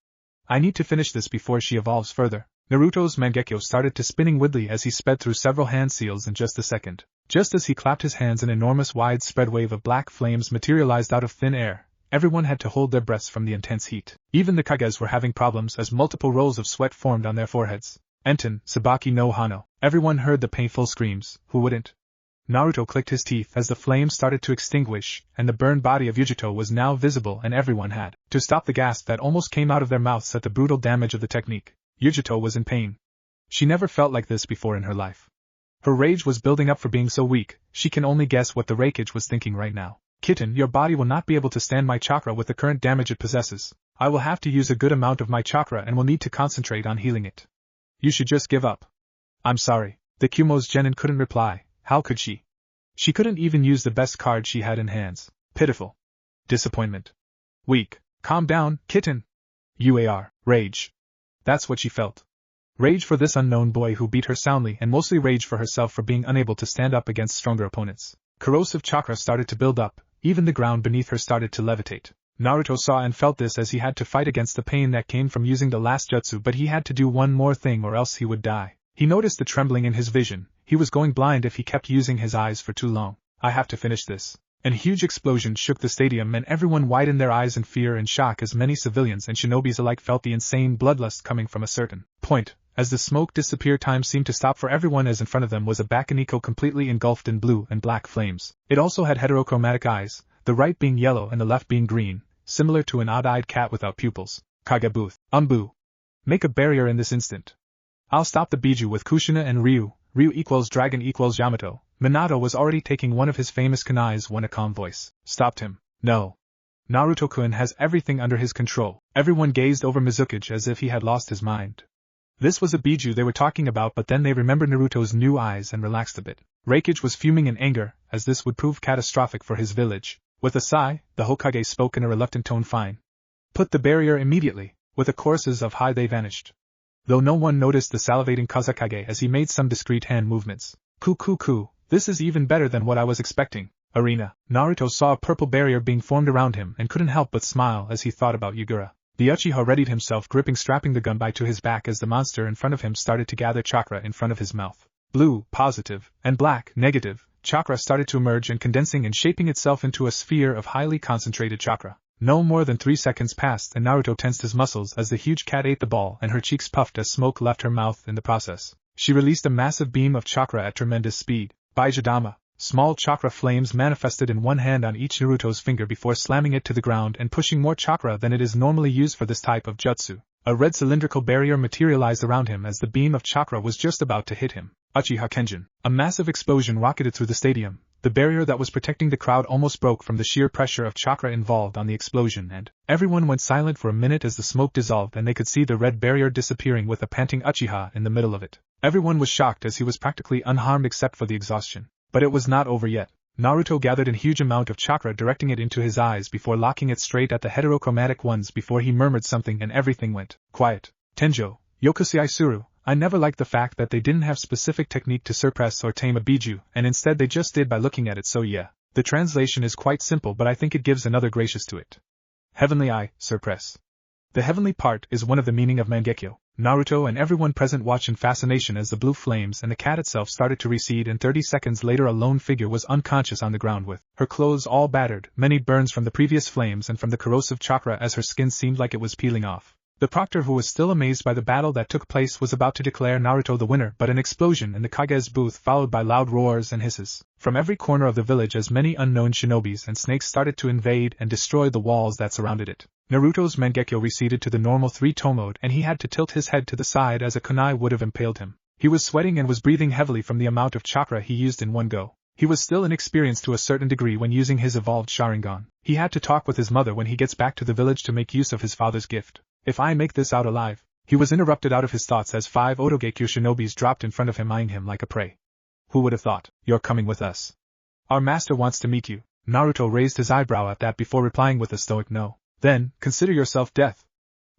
I need to finish this before she evolves further. Naruto's Mangekyo started to spinning widely as he sped through several hand seals in just a second. Just as he clapped his hands, an enormous widespread wave of black flames materialized out of thin air. Everyone had to hold their breaths from the intense heat. Even the Kages were having problems as multiple rolls of sweat formed on their foreheads. Enten, Sabaki no Hano. Everyone heard the painful screams. Who wouldn't? Naruto clicked his teeth as the flames started to extinguish, and the burned body of Yugito was now visible, and everyone had to stop the gasp that almost came out of their mouths at the brutal damage of the technique. Yugito was in pain. She never felt like this before in her life. Her rage was building up for being so weak. She can only guess what the Reikage was thinking right now. Kitten, your body will not be able to stand my chakra with the current damage it possesses. I will have to use a good amount of my chakra and will need to concentrate on healing it. You should just give up. I'm sorry. The Kumo's Genin couldn't reply. How could she? She couldn't even use the best card she had in hands. Pitiful. Disappointment. Weak. Calm down, kitten. UAR. Rage. That's what she felt. Rage for this unknown boy who beat her soundly, and mostly rage for herself for being unable to stand up against stronger opponents. Corrosive chakra started to build up, even the ground beneath her started to levitate. Naruto saw and felt this as he had to fight against the pain that came from using the last jutsu, but he had to do one more thing or else he would die. He noticed the trembling in his vision. He was going blind if he kept using his eyes for too long. I have to finish this. A huge explosion shook the stadium and everyone widened their eyes in fear and shock as many civilians and shinobis alike felt the insane bloodlust coming from a certain point. As the smoke disappeared, time seemed to stop for everyone as in front of them was a Bakuniko completely engulfed in blue and black flames. It also had heterochromatic eyes, the right being yellow and the left being green, similar to an odd-eyed cat without pupils. Kage Booth. Umbu. Make a barrier in this instant. I'll stop the Biju with Kushina and Ryu. Ryu equals dragon equals Yamato. Minato was already taking one of his famous kunais when a calm voice stopped him. No. Naruto-kun has everything under his control. Everyone gazed over Mizukage as if he had lost his mind. This was a Biju they were talking about, but then they remembered Naruto's new eyes and relaxed a bit. Reikage was fuming in anger, as this would prove catastrophic for his village. With a sigh, the Hokage spoke in a reluctant tone. Fine. Put the barrier immediately. With the choruses of hi they vanished. though no one noticed the salivating Kazekage as he made some discreet hand movements. Ku, this is even better than what I was expecting. Arena. Naruto saw a purple barrier being formed around him and couldn't help but smile as he thought about Yugura. The Uchiha readied himself, strapping the gun by to his back as the monster in front of him started to gather chakra in front of his mouth. Blue, positive, and black, negative, chakra started to emerge and condensing and shaping itself into a sphere of highly concentrated chakra. No more than 3 seconds passed and Naruto tensed his muscles as the huge cat ate the ball and her cheeks puffed as smoke left her mouth in the process. She released a massive beam of chakra at tremendous speed. Baijadama. Small chakra flames manifested in one hand on each Naruto's finger before slamming it to the ground and pushing more chakra than it is normally used for this type of jutsu. A red cylindrical barrier materialized around him as the beam of chakra was just about to hit him. Uchiha Kenjin. A massive explosion rocketed through the stadium. The barrier that was protecting the crowd almost broke from the sheer pressure of chakra involved on the explosion, and everyone went silent for a minute as the smoke dissolved and they could see the red barrier disappearing with a panting Uchiha in the middle of it. Everyone was shocked as he was practically unharmed except for the exhaustion. But it was not over yet. Naruto gathered a huge amount of chakra, directing it into his eyes before locking it straight at the heterochromatic ones before he murmured something and everything went quiet. Tenjo, Yokusei Suru, I never liked the fact that they didn't have specific technique to suppress or tame a biju, and instead they just did by looking at it, so yeah. The translation is quite simple, but I think it gives another gracious to it. Heavenly Eye, suppress. The heavenly part is one of the meaning of Mangekyo. Naruto and everyone present watched in fascination as the blue flames and the cat itself started to recede, and 30 seconds later a lone figure was unconscious on the ground with her clothes all battered, many burns from the previous flames and from the corrosive chakra as her skin seemed like it was peeling off. The proctor, who was still amazed by the battle that took place, was about to declare Naruto the winner, but an explosion in the Kage's booth followed by loud roars and hisses from every corner of the village as many unknown shinobis and snakes started to invade and destroy the walls that surrounded it. Naruto's Mangekyo receded to the normal 3-toe mode and he had to tilt his head to the side as a kunai would have impaled him. He was sweating and was breathing heavily from the amount of chakra he used in one go. He was still inexperienced to a certain degree when using his evolved Sharingan. He had to talk with his mother when he gets back to the village to make use of his father's gift. If I make this out alive. He was interrupted out of his thoughts as 5 Otogekyo shinobis dropped in front of him, eyeing him like a prey. Who would have thought? You're coming with us. Our master wants to meet you. Naruto raised his eyebrow at that before replying with a stoic no. Then, consider yourself death.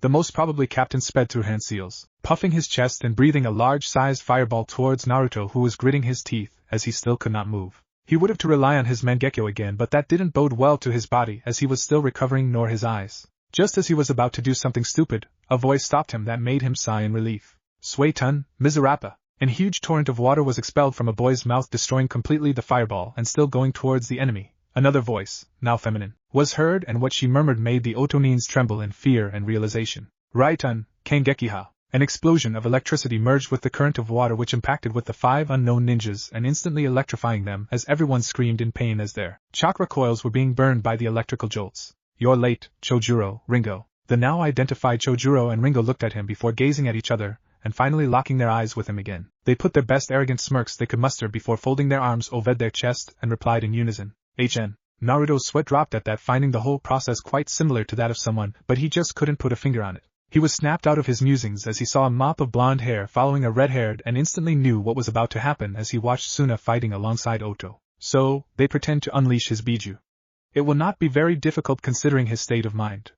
The most probably captain sped through hand seals, puffing his chest and breathing a large-sized fireball towards Naruto, who was gritting his teeth as he still could not move. He would have to rely on his Mangekyo again, but that didn't bode well to his body as he was still recovering, nor his eyes. Just as he was about to do something stupid, a voice stopped him that made him sigh in relief. Suetun, Miserapa. A huge torrent of water was expelled from a boy's mouth, destroying completely the fireball and still going towards the enemy. Another voice, now feminine, was heard, and what she murmured made the Otonins tremble in fear and realization. Raitun, Kangekiha. An explosion of electricity merged with the current of water which impacted with the 5 unknown ninjas and instantly electrifying them as everyone screamed in pain as their chakra coils were being burned by the electrical jolts. You're late, Chojuro, Ringo. The now identified Chojuro and Ringo looked at him before gazing at each other, and finally locking their eyes with him again. They put their best arrogant smirks they could muster before folding their arms over their chest and replied in unison. HN. Naruto's sweat dropped at that, finding the whole process quite similar to that of someone, but he just couldn't put a finger on it. He was snapped out of his musings as he saw a mop of blonde hair following a red-haired and instantly knew what was about to happen as he watched Suna fighting alongside Oto. So, they pretend to unleash his biju. It will not be very difficult considering his state of mind.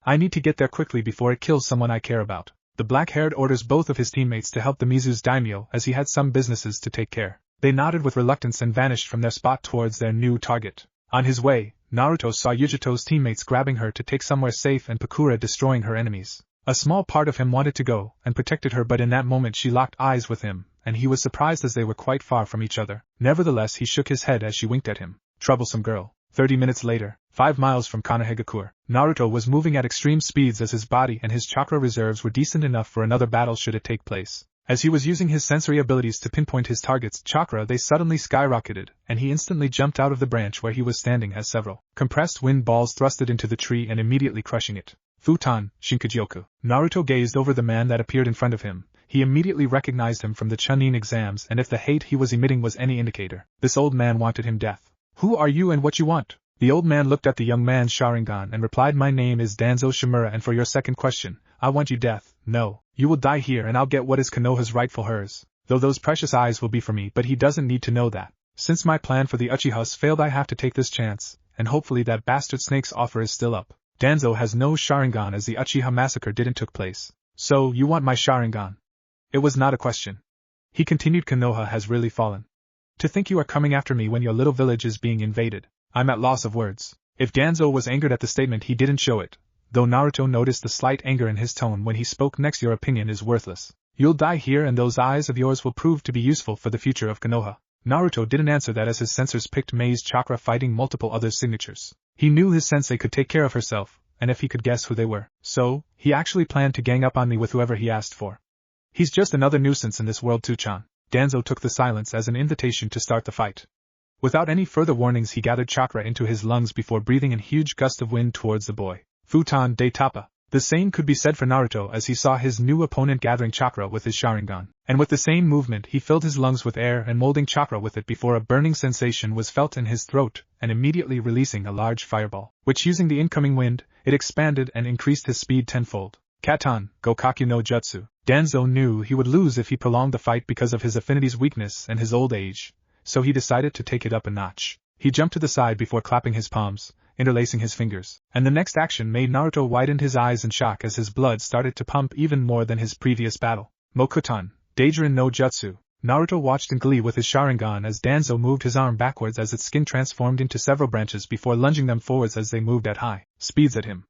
I need to get there quickly before it kills someone I care about. The black-haired orders both of his teammates to help the Mizu's daimyo as he had some businesses to take care. They nodded with reluctance and vanished from their spot towards their new target. On his way, Naruto saw Yugito's teammates grabbing her to take somewhere safe and Pakura destroying her enemies. A small part of him wanted to go and protected her, but in that moment she locked eyes with him, and he was surprised as they were quite far from each other. Nevertheless, he shook his head as she winked at him. Troublesome girl. 30 minutes later, 5 miles from Konoha, Naruto was moving at extreme speeds as his body and his chakra reserves were decent enough for another battle should it take place. As he was using his sensory abilities to pinpoint his target's chakra, they suddenly skyrocketed, and he instantly jumped out of the branch where he was standing as several compressed wind balls thrusted into the tree and immediately crushing it. Futon, Shinkajioku. Naruto gazed over the man that appeared in front of him. He immediately recognized him from the Chunin Exams, and if the hate he was emitting was any indicator, this old man wanted him death. Who are you and what you want? The old man looked at the young man's Sharingan and replied, my name is Danzo Shimura, and for your second question, I want you death. No, you will die here and I'll get what is Konoha's rightful hers, though those precious eyes will be for me, but he doesn't need to know that. Since my plan for the Uchihas failed, I have to take this chance, and hopefully that bastard snake's offer is still up. Danzo has no Sharingan as the Uchiha massacre didn't took place. So, you want my Sharingan? It was not a question. He continued. Konoha has really fallen. To think you are coming after me when your little village is being invaded. I'm at loss of words. If Danzo was angered at the statement, he didn't show it, though Naruto noticed the slight anger in his tone when he spoke next. Your opinion is worthless. You'll die here, and those eyes of yours will prove to be useful for the future of Konoha. Naruto didn't answer that as his sensors picked Mei's chakra, fighting multiple other signatures. He knew his sensei could take care of herself, and if he could guess who they were. So, he actually planned to gang up on me with whoever he asked for. He's just another nuisance in this world too, Chan. Danzo took the silence as an invitation to start the fight. Without any further warnings, he gathered chakra into his lungs before breathing in huge gust of wind towards the boy. Futon de Tapa. The same could be said for Naruto as he saw his new opponent gathering chakra with his Sharingan, and with the same movement he filled his lungs with air and molding chakra with it before a burning sensation was felt in his throat, and immediately releasing a large fireball, which using the incoming wind, it expanded and increased his speed tenfold. Katan, Gokaku no Jutsu. Danzo knew he would lose if he prolonged the fight because of his affinity's weakness and his old age, so he decided to take it up a notch. He jumped to the side before clapping his palms, interlacing his fingers, and the next action made Naruto widened his eyes in shock as his blood started to pump even more than his previous battle. Mokuton, Daijirin no Jutsu. Naruto watched in glee with his Sharingan as Danzo moved his arm backwards as its skin transformed into several branches before lunging them forwards as they moved at high speeds at him.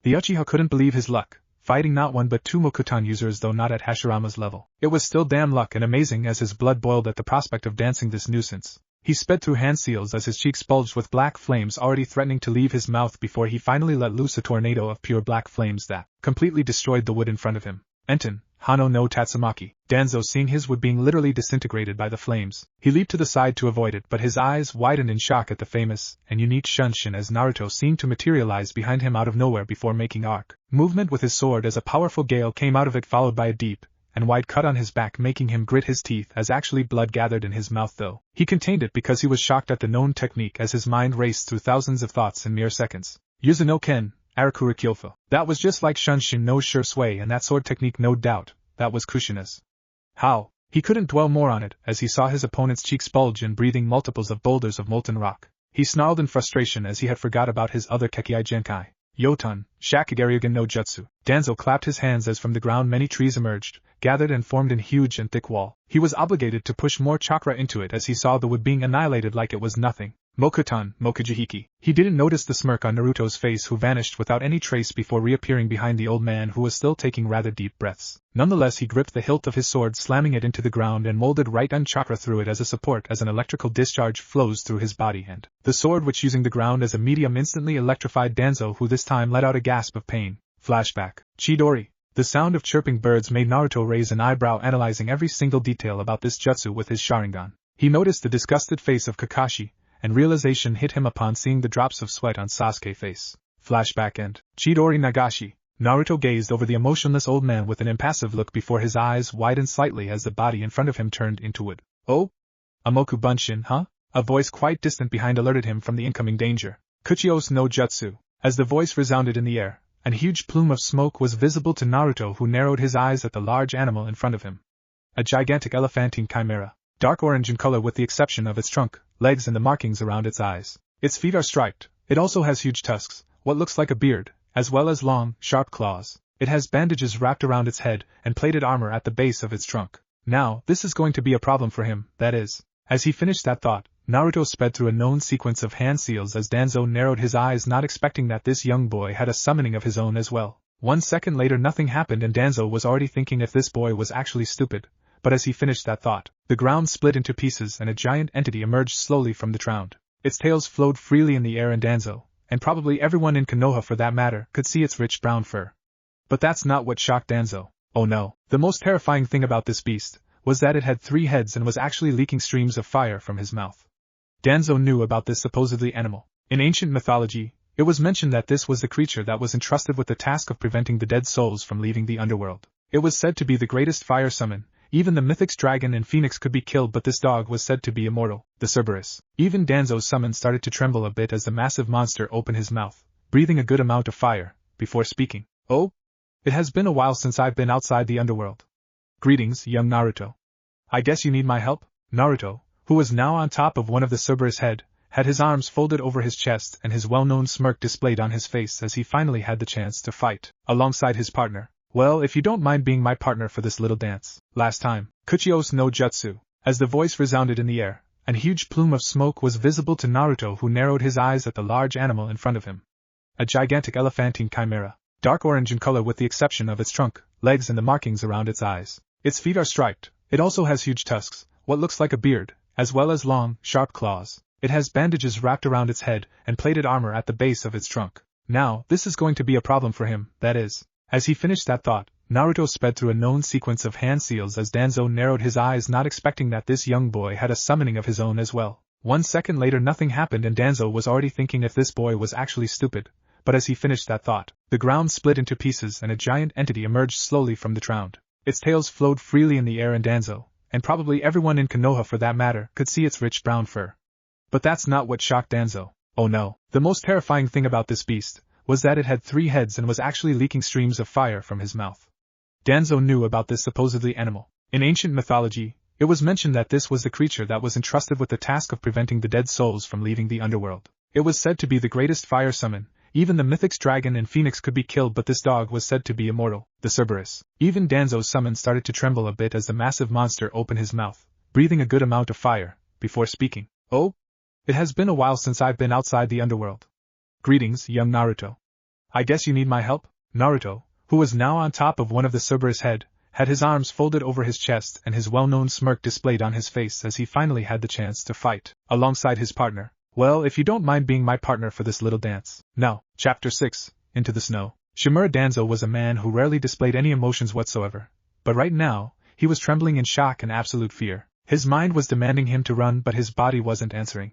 The Uchiha couldn't believe his luck, fighting not one but two Mokuton users, though not at Hashirama's level. It was still damn luck and amazing as his blood boiled at the prospect of dancing this nuisance. He sped through hand seals as his cheeks bulged with black flames already threatening to leave his mouth before he finally let loose a tornado of pure black flames that completely destroyed the wood in front of him. Enten, Hano no Tatsumaki. Danzo, seeing his wood being literally disintegrated by the flames, he leaped to the side to avoid it, but his eyes widened in shock at the famous and unique Shunshin as Naruto seemed to materialize behind him out of nowhere before making arc movement with his sword as a powerful gale came out of it, followed by a deep and wide cut on his back, making him grit his teeth as actually blood gathered in his mouth, though he contained it because he was shocked at the known technique as his mind raced through thousands of thoughts in mere seconds. Yuzu no Ken, Arakura Kyofo. That was just like Shunshin no Sure Sway, and that sword technique, no doubt, that was Kushina's. How? He couldn't dwell more on it as he saw his opponent's cheeks bulge and breathing multiples of boulders of molten rock. He snarled in frustration as he had forgot about his other Kekei Genkai. Yoton, Shakugaryugan no Jutsu. Danzo clapped his hands as from the ground many trees emerged, gathered and formed in huge and thick wall. He was obligated to push more chakra into it as he saw the wood being annihilated like it was nothing. Mokuton, Mokujihiki. He didn't notice the smirk on Naruto's face, who vanished without any trace before reappearing behind the old man, who was still taking rather deep breaths. Nonetheless, he gripped the hilt of his sword, slamming it into the ground, and molded right-hand chakra through it as a support as an electrical discharge flows through his body, and the sword, which using the ground as a medium, instantly electrified Danzo, who this time let out a gasp of pain. Flashback. Chidori. The sound of chirping birds made Naruto raise an eyebrow, analyzing every single detail about this jutsu with his Sharingan. He noticed the disgusted face of Kakashi, and realization hit him upon seeing the drops of sweat on Sasuke's face. Flashback and Chidori Nagashi. Naruto gazed over the emotionless old man with an impassive look before his eyes widened slightly as the body in front of him turned into wood. Oh? Amoku Bunshin, huh? A voice quite distant behind alerted him from the incoming danger. Kuchios no Jutsu. As the voice resounded in the air, a huge plume of smoke was visible to Naruto, who narrowed his eyes at the large animal in front of him. A gigantic elephantine chimera, dark orange in color with the exception of its trunk, legs and the markings around its eyes. Its feet are striped. It also has huge tusks, what looks like a beard, as well as long, sharp claws. It has bandages wrapped around its head and plated armor at the base of its trunk. Now, this is going to be a problem for him, that is. As he finished that thought, Naruto sped through a known sequence of hand seals as Danzo narrowed his eyes, not expecting that this young boy had a summoning of his own as well. 1 second later nothing happened and Danzo was already thinking if this boy was actually stupid, but as he finished that thought, the ground split into pieces and a giant entity emerged slowly from the ground. Its tails flowed freely in the air and Danzo, and probably everyone in Konoha for that matter, could see its rich brown fur. But that's not what shocked Danzo. Oh no. The most terrifying thing about this beast was that it had 3 heads and was actually leaking streams of fire from his mouth. Danzo knew about this supposedly animal. In ancient mythology, it was mentioned that this was the creature that was entrusted with the task of preventing the dead souls from leaving the underworld. It was said to be the greatest fire summon. Even the mythic's dragon and phoenix could be killed, but this dog was said to be immortal, the Cerberus. Even Danzo's summon started to tremble a bit as the massive monster opened his mouth, breathing a good amount of fire, before speaking. Oh? It has been a while since I've been outside the underworld. Greetings, young Naruto. I guess you need my help? Naruto, who was now on top of one of the Cerberus' head, had his arms folded over his chest and his well-known smirk displayed on his face as he finally had the chance to fight alongside his partner. Well, if you don't mind being my partner for this little dance. Last time, Kuchios no Jutsu. As the voice resounded in the air, a huge plume of smoke was visible to Naruto, who narrowed his eyes at the large animal in front of him. A gigantic elephantine chimera, dark orange in color with the exception of its trunk, legs and the markings around its eyes. Its feet are striped. It also has huge tusks, what looks like a beard, as well as long, sharp claws. It has bandages wrapped around its head and plated armor at the base of its trunk. Now, this is going to be a problem for him, that is. As he finished that thought, Naruto sped through a known sequence of hand seals as Danzo narrowed his eyes, not expecting that this young boy had a summoning of his own as well. 1 second later nothing happened and Danzo was already thinking if this boy was actually stupid, but as he finished that thought, the ground split into pieces and a giant entity emerged slowly from the ground. Its tails flowed freely in the air and Danzo, and probably everyone in Konoha for that matter, could see its rich brown fur. But that's not what shocked Danzo. Oh no, the most terrifying thing about this beast was that it had 3 heads and was actually leaking streams of fire from his mouth. Danzo knew about this supposedly animal. In ancient mythology, it was mentioned that this was the creature that was entrusted with the task of preventing the dead souls from leaving the underworld. It was said to be the greatest fire summon. Even the mythic's dragon and phoenix could be killed, but this dog was said to be immortal, the Cerberus. Even Danzo's summon started to tremble a bit as the massive monster opened his mouth, breathing a good amount of fire, before speaking. Oh? It has been a while since I've been outside the underworld. Greetings, young Naruto. I guess you need my help? Naruto, who was now on top of one of the Cerberus' head, had his arms folded over his chest and his well-known smirk displayed on his face as he finally had the chance to fight, alongside his partner. Well, if you don't mind being my partner for this little dance. Now, Chapter 6, Into the Snow. Shimura Danzo was a man who rarely displayed any emotions whatsoever, but right now, he was trembling in shock and absolute fear. His mind was demanding him to run, but his body wasn't answering.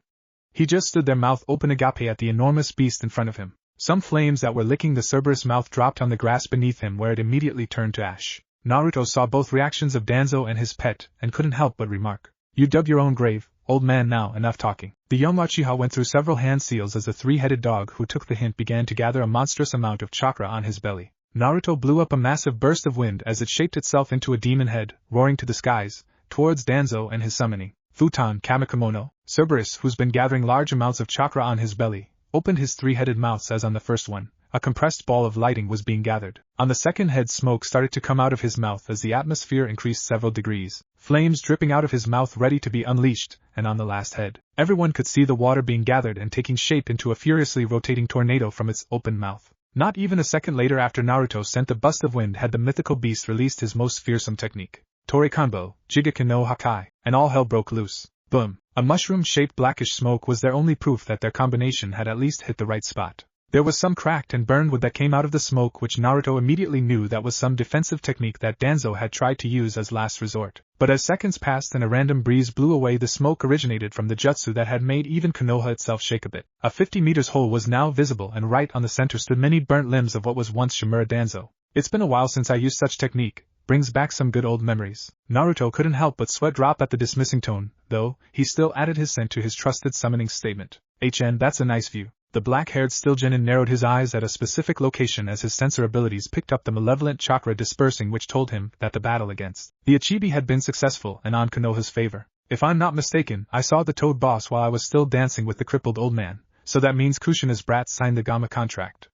He just stood there, mouth open agape at the enormous beast in front of him. Some flames that were licking the Cerberus' mouth dropped on the grass beneath him, where it immediately turned to ash. Naruto saw both reactions of Danzo and his pet, and couldn't help but remark, "You dug your own grave, old man, now enough talking." The young Uchiha went through several hand seals as the 3-headed dog who took the hint began to gather a monstrous amount of chakra on his belly. Naruto blew up a massive burst of wind as it shaped itself into a demon head, roaring to the skies, towards Danzo and his summoning. Futon Kamikamono, Cerberus, who's been gathering large amounts of chakra on his belly, opened his 3-headed mouth as on the first one. A compressed ball of lighting was being gathered. On the second head, smoke started to come out of his mouth as the atmosphere increased several degrees, flames dripping out of his mouth ready to be unleashed, and on the last head, everyone could see the water being gathered and taking shape into a furiously rotating tornado from its open mouth. Not even a second later, after Naruto sent the bust of wind, had the mythical beast released his most fearsome technique, Torikanbo, Jigaki no Hakai, and all hell broke loose. Boom! A mushroom-shaped blackish smoke was their only proof that their combination had at least hit the right spot. There was some cracked and burned wood that came out of the smoke, which Naruto immediately knew that was some defensive technique that Danzo had tried to use as last resort. But as seconds passed and a random breeze blew away the smoke originated from the jutsu that had made even Konoha itself shake a bit. A 50 meters hole was now visible, and right on the center stood many burnt limbs of what was once Shimura Danzo. It's been a while since I used such technique. Brings back some good old memories. Naruto couldn't help but sweat drop at the dismissing tone, though he still added his cent to his trusted summoning statement. That's a nice view. The black-haired still genin narrowed his eyes at a specific location as his sensor abilities picked up the malevolent chakra dispersing, which told him that the battle against the Achibi had been successful and on Konoha's favor. If I'm not mistaken, I saw the Toad boss while I was still dancing with the crippled old man, so that means Kushina's brat signed the Gamma contract.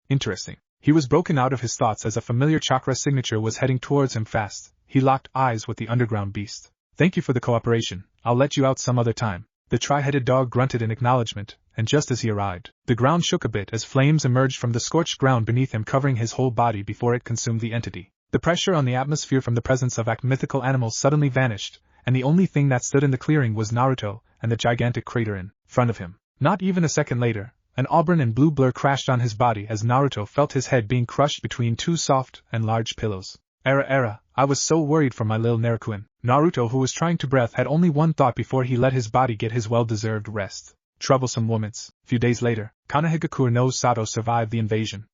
Interesting. He was broken out of his thoughts as a familiar chakra signature was heading towards him fast. He locked eyes with the underground beast. Thank you for the cooperation. I'll let you out some other time. The tri-headed dog grunted in acknowledgement, and just as he arrived, the ground shook a bit as flames emerged from the scorched ground beneath him, covering his whole body before it consumed the entity. The pressure on the atmosphere from the presence of mythical animals suddenly vanished, and the only thing that stood in the clearing was Naruto and the gigantic crater in front of him. Not even a second later, an auburn and blue blur crashed on his body as Naruto felt his head being crushed between 2 soft and large pillows. I was so worried for my little Narukuin. Naruto, who was trying to breathe, had only one thought before he let his body get his well-deserved rest. Troublesome womans. Few days later, Konohagakure no Sato survived the invasion.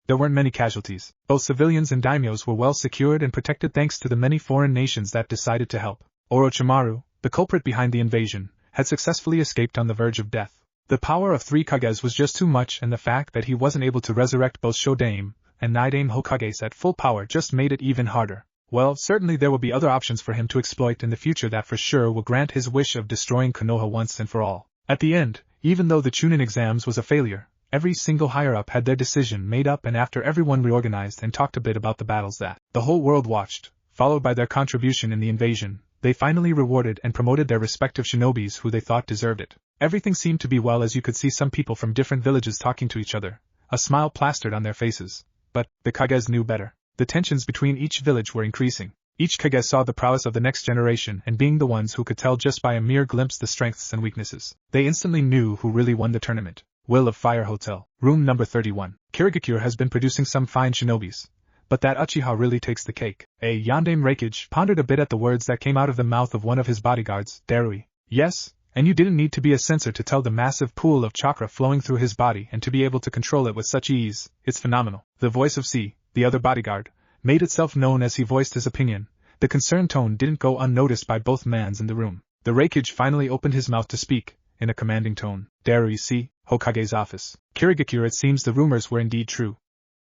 There weren't many casualties. Both civilians and daimyos were well secured and protected thanks to the many foreign nations that decided to help. Orochimaru, the culprit behind the invasion, had successfully escaped on the verge of death. The power of 3 Kages was just too much, and the fact that he wasn't able to resurrect both Shodame and Nidaime Hokages at full power just made it even harder. Well, certainly there will be other options for him to exploit in the future that for sure will grant his wish of destroying Konoha once and for all. At the end, even though the Chunin Exams was a failure, Every single higher-up had their decision made up, and after everyone reorganized and talked a bit about the battles that the whole world watched, followed by their contribution in the invasion, they finally rewarded and promoted their respective shinobis who they thought deserved it. Everything seemed to be well, as you could see some people from different villages talking to each other, a smile plastered on their faces. But the Kage knew better. The tensions between each village were increasing. Each Kage saw the prowess of the next generation and being the ones who could tell just by a mere glimpse the strengths and weaknesses. They instantly knew who really won the tournament. Will of Fire Hotel, room number 31. GODYRICKZ has been producing some fine shinobis, but that Uchiha really takes the cake. A Yandame Reikage pondered a bit at the words that came out of the mouth of one of his bodyguards, Darui. Yes, and you didn't need to be a censor to tell the massive pool of chakra flowing through his body and to be able to control it with such ease. It's phenomenal. The voice of C, the other bodyguard, made itself known as he voiced his opinion. The concerned tone didn't go unnoticed by both mans in the room. The Reikage finally opened his mouth to speak, in a commanding tone. Darui C, Hokage's office. GODYRICKZ, it seems the rumors were indeed true.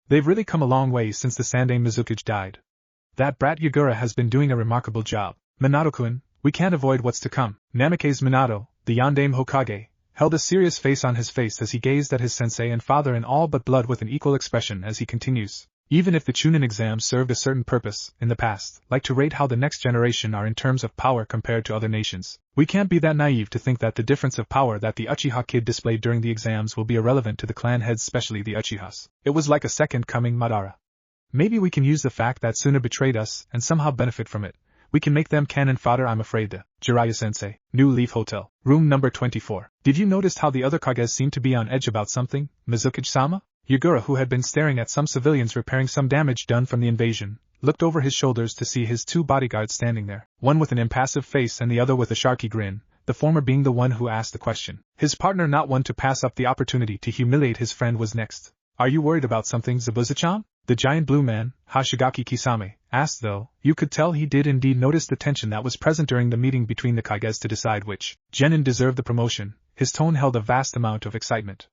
They've really come a long way since the Sandame Mizukage died. That brat Yugura has been doing a remarkable job. Minato-kun, we can't avoid what's to come. Namikaze Minato, the Yandame Hokage, held a serious face on his face as he gazed at his sensei and father in all but blood with an equal expression as he continues. Even if the Chunin Exams served a certain purpose, in the past, like to rate how the next generation are in terms of power compared to other nations, we can't be that naive to think that the difference of power that the Uchiha kid displayed during the exams will be irrelevant to the clan heads, especially the Uchihas. It was like a second coming Madara. Maybe we can use the fact that Suna betrayed us and somehow benefit from it. We can make them cannon fodder, I'm afraid. The Jiraiya-sensei, New Leaf Hotel, room number 24. Did you notice how the other Kages seemed to be on edge about something, Mizukage-sama? Yugura, who had been staring at some civilians repairing some damage done from the invasion, looked over his shoulders to see his two bodyguards standing there, one with an impassive face and the other with a sharky grin, the former being the one who asked the question. His partner, not one to pass up the opportunity to humiliate his friend, was next. Are you worried about something, Zabuza-chan? The giant blue man, Hashigaki Kisame, asked, though you could tell he did indeed notice the tension that was present during the meeting between the Kages to decide which genin deserved the promotion. His tone held a vast amount of excitement.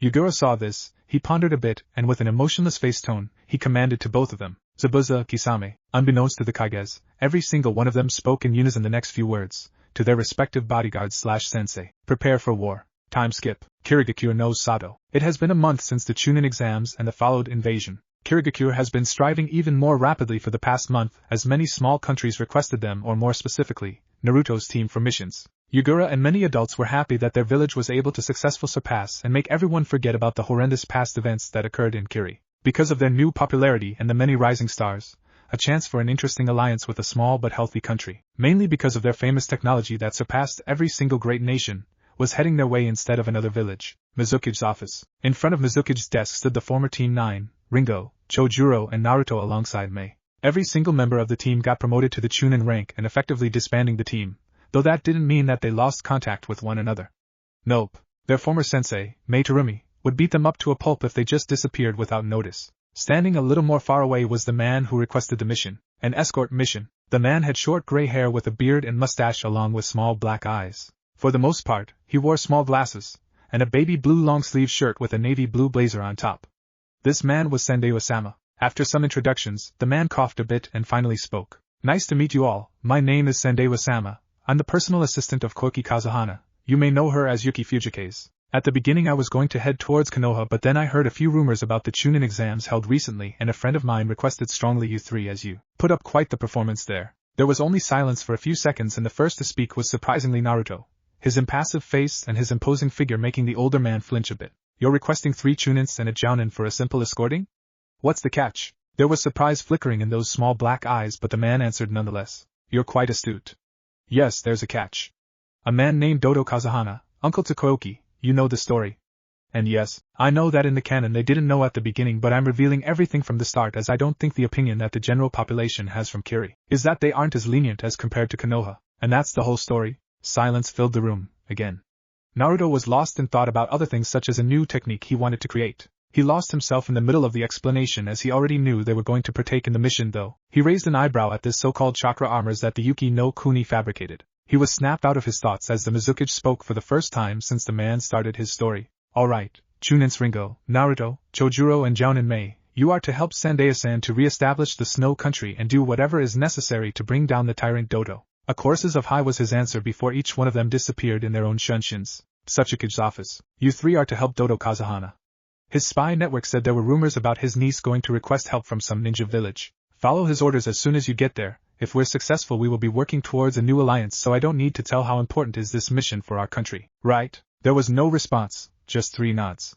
Yugura saw this, he pondered a bit, and with an emotionless face tone, he commanded to both of them, Zabuza, Kisame. Unbeknownst to the Kages, every single one of them spoke in unison the next few words, to their respective bodyguards/sensei. Prepare for war. Time skip. GODYRICKZ knows Sato. It has been a month since the Chunin Exams and the followed invasion. GODYRICKZ has been striving even more rapidly for the past month, as many small countries requested them, or more specifically, Naruto's team, for missions. Yugura and many adults were happy that their village was able to successfully surpass and make everyone forget about the horrendous past events that occurred in Kiri. Because of their new popularity and the many rising stars, a chance for an interesting alliance with a small but healthy country, mainly because of their famous technology that surpassed every single great nation, was heading their way instead of another village. Mizukage's office. In front of Mizukage's desk stood the former Team 9, Ringo, Chojuro and Naruto alongside Mei. Every single member of the team got promoted to the Chunin rank and effectively disbanding the team, though that didn't mean that they lost contact with one another. Nope. Their former sensei, Mei Terumi, would beat them up to a pulp if they just disappeared without notice. Standing a little more far away was the man who requested the mission, an escort mission. The man had short gray hair with a beard and mustache along with small black eyes. For the most part, he wore small glasses, and a baby blue long-sleeve shirt with a navy blue blazer on top. This man was Sendewa-sama. After some introductions, the man coughed a bit and finally spoke. Nice to meet you all, my name is Sendewa-sama. I'm the personal assistant of Koki Kazuhana. You may know her as Yuki Fujikaze. At the beginning I was going to head towards Konoha, but then I heard a few rumors about the Chunin exams held recently and a friend of mine requested strongly you three as you put up quite the performance there. There was only silence for a few seconds and the first to speak was surprisingly Naruto, his impassive face and his imposing figure making the older man flinch a bit. You're requesting 3 Chunins and a Jounin for a simple escorting? What's the catch? There was surprise flickering in those small black eyes, but the man answered nonetheless. You're quite astute. Yes, there's a catch. A man named Dodo Kazuhana, uncle to Koyoki, you know the story. And yes, I know that in the canon they didn't know at the beginning, but I'm revealing everything from the start as I don't think the opinion that the general population has from Kiri is that they aren't as lenient as compared to Konoha, and that's the whole story. Silence filled the room, again. Naruto was lost in thought about other things such as a new technique he wanted to create. He lost himself in the middle of the explanation as he already knew they were going to partake in the mission though. He raised an eyebrow at this so-called chakra armors that the Yuki no Kuni fabricated. He was snapped out of his thoughts as the Mizukage spoke for the first time since the man started his story. Alright, Chunins Ringo, Naruto, Chojuro and Jounin Mei, you are to help Sandeya-san to re-establish the Snow Country and do whatever is necessary to bring down the tyrant Dodo. A chorus of high was his answer before each one of them disappeared in their own shunshins. Tsuchikage's office. You three are to help Dodo Kazuhana. His spy network said there were rumors about his niece going to request help from some ninja village. Follow his orders as soon as you get there. If we're successful, we will be working towards a new alliance, so I don't need to tell how important is this mission for our country, right? There was no response, just 3 nods.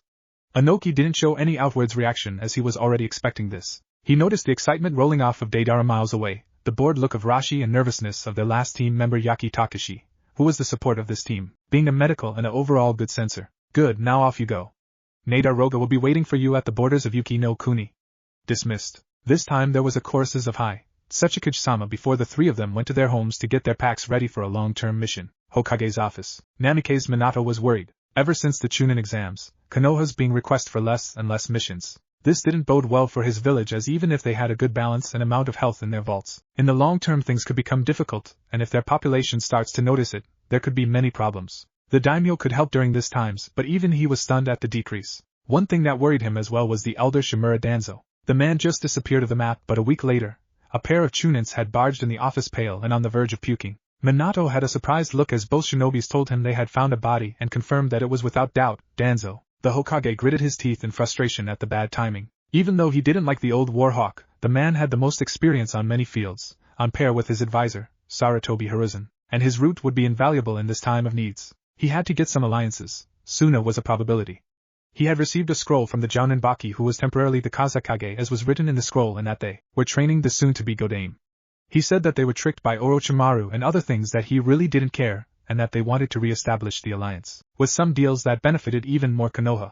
Inoki didn't show any outwards reaction as he was already expecting this. He noticed the excitement rolling off of Deidara miles away, the bored look of Rashi and nervousness of their last team member Yaki Takashi, who was the support of this team, being a medical and an overall good sensor. Good, now off you go. Nadaroga will be waiting for you at the borders of Yuki no Kuni. Dismissed. This time there was a choruses of hi, Tsuchikage-sama before the 3 of them went to their homes to get their packs ready for a long-term mission. Hokage's office. Namikaze Minato was worried. Ever since the Chunin Exams, Konoha's being requested for less and less missions. This didn't bode well for his village, as even if they had a good balance and amount of health in their vaults, in the long term things could become difficult, and if their population starts to notice it, there could be many problems. The daimyo could help during these times, but even he was stunned at the decrease. One thing that worried him as well was the elder Shimura Danzo. The man just disappeared off the map, but a week later, a pair of Chunins had barged in the office pale and on the verge of puking. Minato had a surprised look as both shinobis told him they had found a body and confirmed that it was without doubt Danzo. The Hokage gritted his teeth in frustration at the bad timing. Even though he didn't like the old warhawk, the man had the most experience on many fields, on pair with his advisor, Saratobi Hiruzen, and his route would be invaluable in this time of needs. He had to get some alliances. Suna was a probability. He had received a scroll from the Jounin Baki, who was temporarily the Kazakage, as was written in the scroll, and that they were training the soon-to-be Godame. He said that they were tricked by Orochimaru and other things, that he really didn't care, and that they wanted to re-establish the alliance, with some deals that benefited even more Konoha.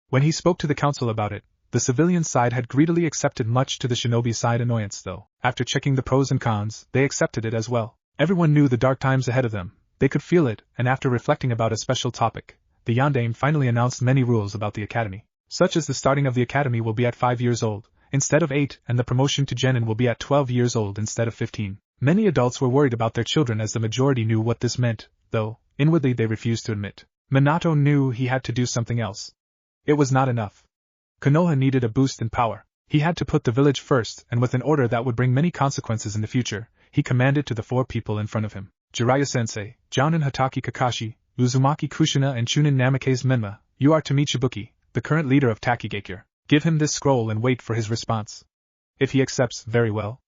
When he spoke to the council about it, the civilian side had greedily accepted, much to the shinobi side annoyance though. After checking the pros and cons, they accepted it as well. Everyone knew the dark times ahead of them, they could feel it, and after reflecting about a special topic, the Yondaime finally announced many rules about the academy, such as the starting of the academy will be at 5 years old, instead of 8, and the promotion to genin will be at 12 years old instead of 15. Many adults were worried about their children, as the majority knew what this meant, though, inwardly they refused to admit. Minato knew he had to do something else. It was not enough. Konoha needed a boost in power. He had to put the village first, and with an order that would bring many consequences in the future, he commanded to the 4 people in front of him. Jiraiya-sensei, Jounin Hatake Kakashi, Uzumaki Kushina and Chunin Namikaze Menma, you are to meet Shibuki, the current leader of Takigakure. Give him this scroll and wait for his response. If he accepts, very well.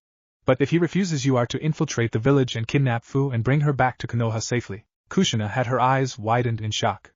But if he refuses, you are to infiltrate the village and kidnap Fu and bring her back to Konoha safely. Kushina had her eyes widened in shock.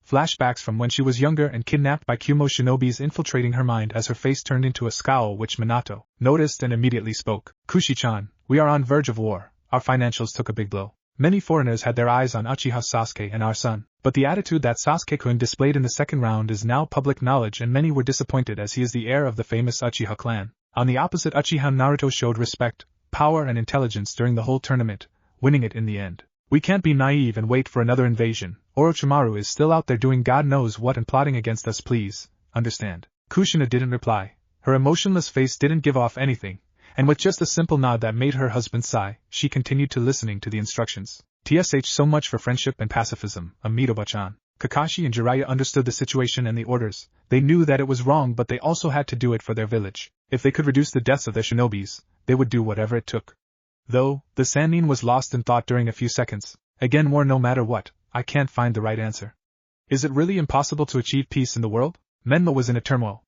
Flashbacks from when she was younger and kidnapped by Kumo shinobis infiltrating her mind as her face turned into a scowl, which Minato noticed and immediately spoke. Kushi-chan, we are on verge of war. Our financials took a big blow. Many foreigners had their eyes on Uchiha Sasuke and our son, but the attitude that Sasuke-kun displayed in the second round is now public knowledge, and many were disappointed as he is the heir of the famous Uchiha clan. On the opposite, Uchiha Naruto showed respect, power and intelligence during the whole tournament, winning it in the end. We can't be naive and wait for another invasion. Orochimaru is still out there doing God knows what and plotting against us, please, understand. Kushina didn't reply. Her emotionless face didn't give off anything, and with just a simple nod that made her husband sigh, she continued to listening to the instructions. TSH, so much for friendship and pacifism, Amitabha-chan. Kakashi and Jiraiya understood the situation and the orders. They knew that it was wrong, but they also had to do it for their village. If they could reduce the deaths of their shinobis, they would do whatever it took. Though, the Sannin was lost in thought during a few seconds. Again, war no matter what, I can't find the right answer. Is it really impossible to achieve peace in the world? Menma was in a turmoil.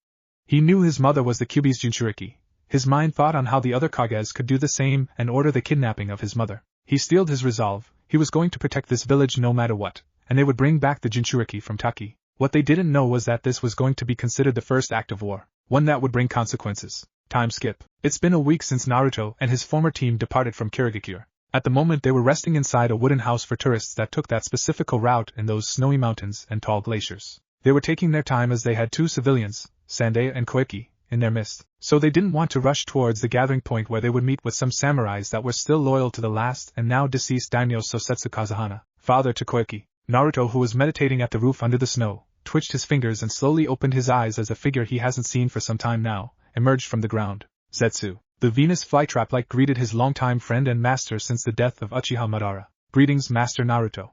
He knew his mother was the Kyuubi's Jinchuriki. His mind thought on how the other Kages could do the same and order the kidnapping of his mother. He steeled his resolve. He was going to protect this village no matter what, and they would bring back the Jinchuriki from Taki. What they didn't know was that this was going to be considered the first act of war, one that would bring consequences. Time skip. It's been a week since Naruto and his former team departed from Kirigakure. At the moment they were resting inside a wooden house for tourists that took that specific route in those snowy mountains and tall glaciers. They were taking their time as they had 2 civilians, Sandeya and Koiki, in their midst, so they didn't want to rush towards the gathering point where they would meet with some samurais that were still loyal to the last and now deceased daimyo Sosetsu Kazahana, father to Koiki. Naruto, who was meditating at the roof under the snow, twitched his fingers and slowly opened his eyes as a figure he hasn't seen for some time now emerged from the ground. Zetsu, the Venus flytrap-like, greeted his longtime friend and master since the death of Uchiha Madara. Greetings, Master Naruto.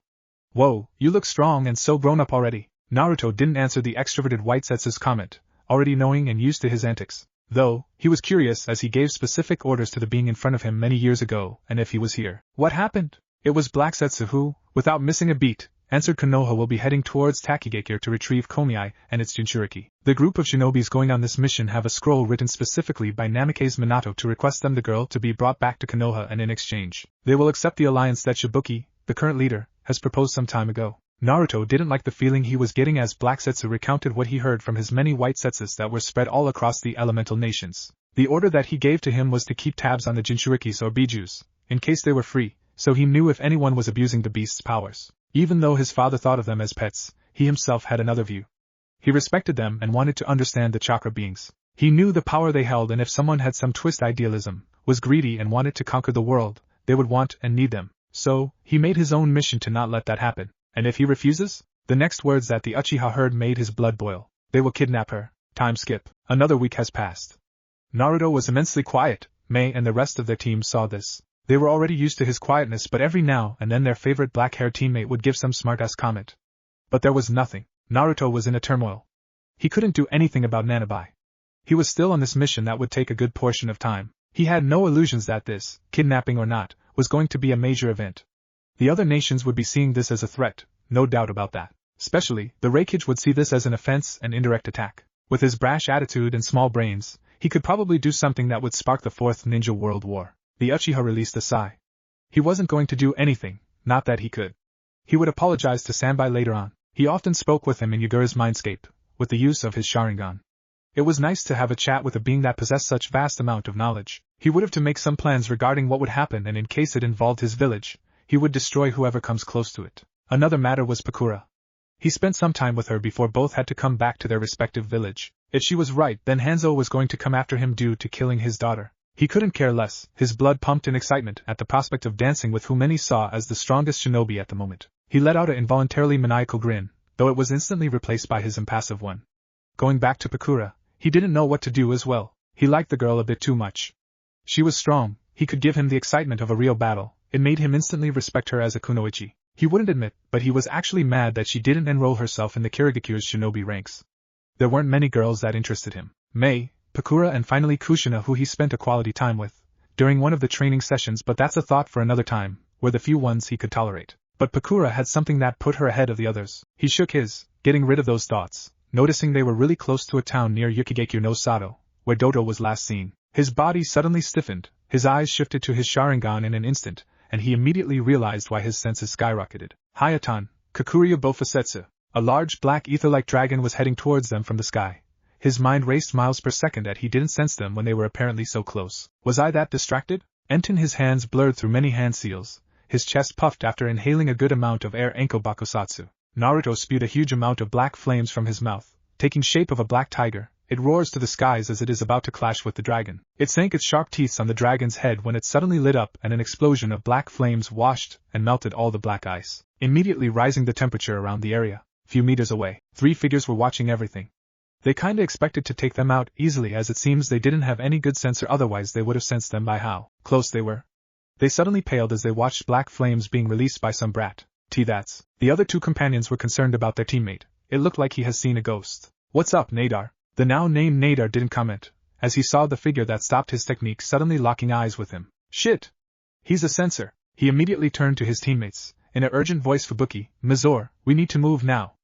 Whoa, you look strong and so grown up already. Naruto didn't answer the extroverted white Zetsu's comment, already knowing and used to his antics. Though, he was curious as he gave specific orders to the being in front of him many years ago, and if he was here. What happened? It was Black Zetsu who, without missing a beat, answered Konoha. Will be heading towards Takigakure to retrieve Komiai and its Jinchuriki. The group of shinobis going on this mission have a scroll written specifically by Namikaze Minato to request them the girl to be brought back to Konoha, and in exchange, they will accept the alliance that Shibuki, the current leader, has proposed some time ago. Naruto didn't like the feeling he was getting as Black Setsu recounted what he heard from his many white Setsus that were spread all across the elemental nations. The order that he gave to him was to keep tabs on the Jinchurikis or Bijus, in case they were free, so he knew if anyone was abusing the beast's powers. Even though his father thought of them as pets, he himself had another view. He respected them and wanted to understand the chakra beings. He knew the power they held, and if someone had some twist idealism, was greedy and wanted to conquer the world, they would want and need them. So, he made his own mission to not let that happen. And if he refuses? The next words that the Uchiha heard made his blood boil. They will kidnap her. Time skip. Another week has passed. Naruto was immensely quiet. Mei and the rest of their team saw this. They were already used to his quietness, but every now and then their favorite black-haired teammate would give some smart-ass comment. But there was nothing. Naruto was in a turmoil. He couldn't do anything about Nanabai. He was still on this mission that would take a good portion of time. He had no illusions that this, kidnapping or not, was going to be a major event. The other nations would be seeing this as a threat, no doubt about that. Especially, the Reikage would see this as an offense and indirect attack. With his brash attitude and small brains, he could probably do something that would spark the Fourth Ninja World War. The Uchiha released a sigh. He wasn't going to do anything, not that he could. He would apologize to Sanbai later on. He often spoke with him in Yugura's mindscape, with the use of his Sharingan. It was nice to have a chat with a being that possessed such vast amount of knowledge. He would have to make some plans regarding what would happen, and in case it involved his village, he would destroy whoever comes close to it. Another matter was Pakura. He spent some time with her before both had to come back to their respective village. If she was right, then Hanzo was going to come after him due to killing his daughter. He couldn't care less. His blood pumped in excitement at the prospect of dancing with who many saw as the strongest shinobi at the moment. He let out an involuntarily maniacal grin, though it was instantly replaced by his impassive one. Going back to Pakura, he didn't know what to do as well. He liked the girl a bit too much. She was strong. He could give him the excitement of a real battle. It made him instantly respect her as a kunoichi. He wouldn't admit, but he was actually mad that she didn't enroll herself in the Kirigakure's shinobi ranks. There weren't many girls that interested him. Mei, Pakura, and finally Kushina, who he spent a quality time with during one of the training sessions, but that's a thought for another time, were the few ones he could tolerate. But Pakura had something that put her ahead of the others. He shook his, getting rid of those thoughts, noticing they were really close to a town near Yukigekure no Sato, where Dodo was last seen. His body suddenly stiffened, his eyes shifted to his Sharingan in an instant, and he immediately realized why his senses skyrocketed. Hayatan, Kakuria Bofusetsu. A large black ether-like dragon was heading towards them from the sky. His mind raced miles per second and he didn't sense them when they were apparently so close. Was I that distracted? Enten, his hands blurred through many hand seals, his chest puffed after inhaling a good amount of air. Enko Bakusatsu. Naruto spewed a huge amount of black flames from his mouth, taking shape of a black tiger. It roars to the skies as it is about to clash with the dragon. It sank its sharp teeth on the dragon's head when it suddenly lit up and an explosion of black flames washed and melted all the black ice, immediately rising the temperature around the area. Few meters away, 3 figures were watching everything. They kinda expected to take them out easily, as it seems they didn't have any good sensor, otherwise they would have sensed them by how close they were. They suddenly paled as they watched black flames being released by some brat. That's. The other 2 companions were concerned about their teammate. It looked like he has seen a ghost. What's up, Nadar? The now named Nadar didn't comment, as he saw the figure that stopped his technique suddenly locking eyes with him. Shit! He's a censor. He immediately turned to his teammates. In an urgent voice, Fubuki, Mizore, we need to move now.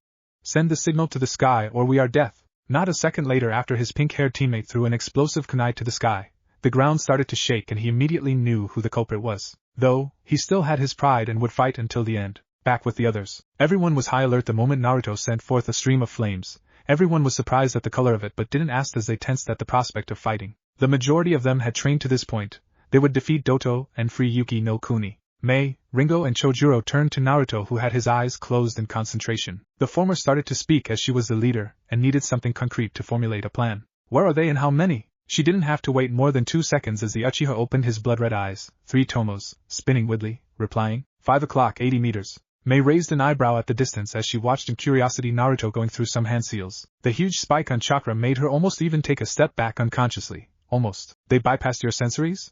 Send the signal to the sky or we are death. Not a second later, after his pink-haired teammate threw an explosive kunai to the sky, the ground started to shake and he immediately knew who the culprit was. Though, he still had his pride and would fight until the end. Back with the others. Everyone was high alert the moment Naruto sent forth a stream of flames. Everyone was surprised at the color of it but didn't ask as they tensed at the prospect of fighting. The majority of them had trained to this point. They would defeat Doto and free Yuki no Kuni. Mei, Ringo and Chojuro turned to Naruto, who had his eyes closed in concentration. The former started to speak as she was the leader and needed something concrete to formulate a plan. Where are they and how many? She didn't have to wait more than 2 seconds as the Uchiha opened his blood-red eyes. 3 tomos, spinning widely, replying, 5 o'clock 80 meters. Mei raised an eyebrow at the distance as she watched in curiosity Naruto going through some hand seals. The huge spike on chakra made her almost even take a step back unconsciously. Almost. They bypassed your sensories?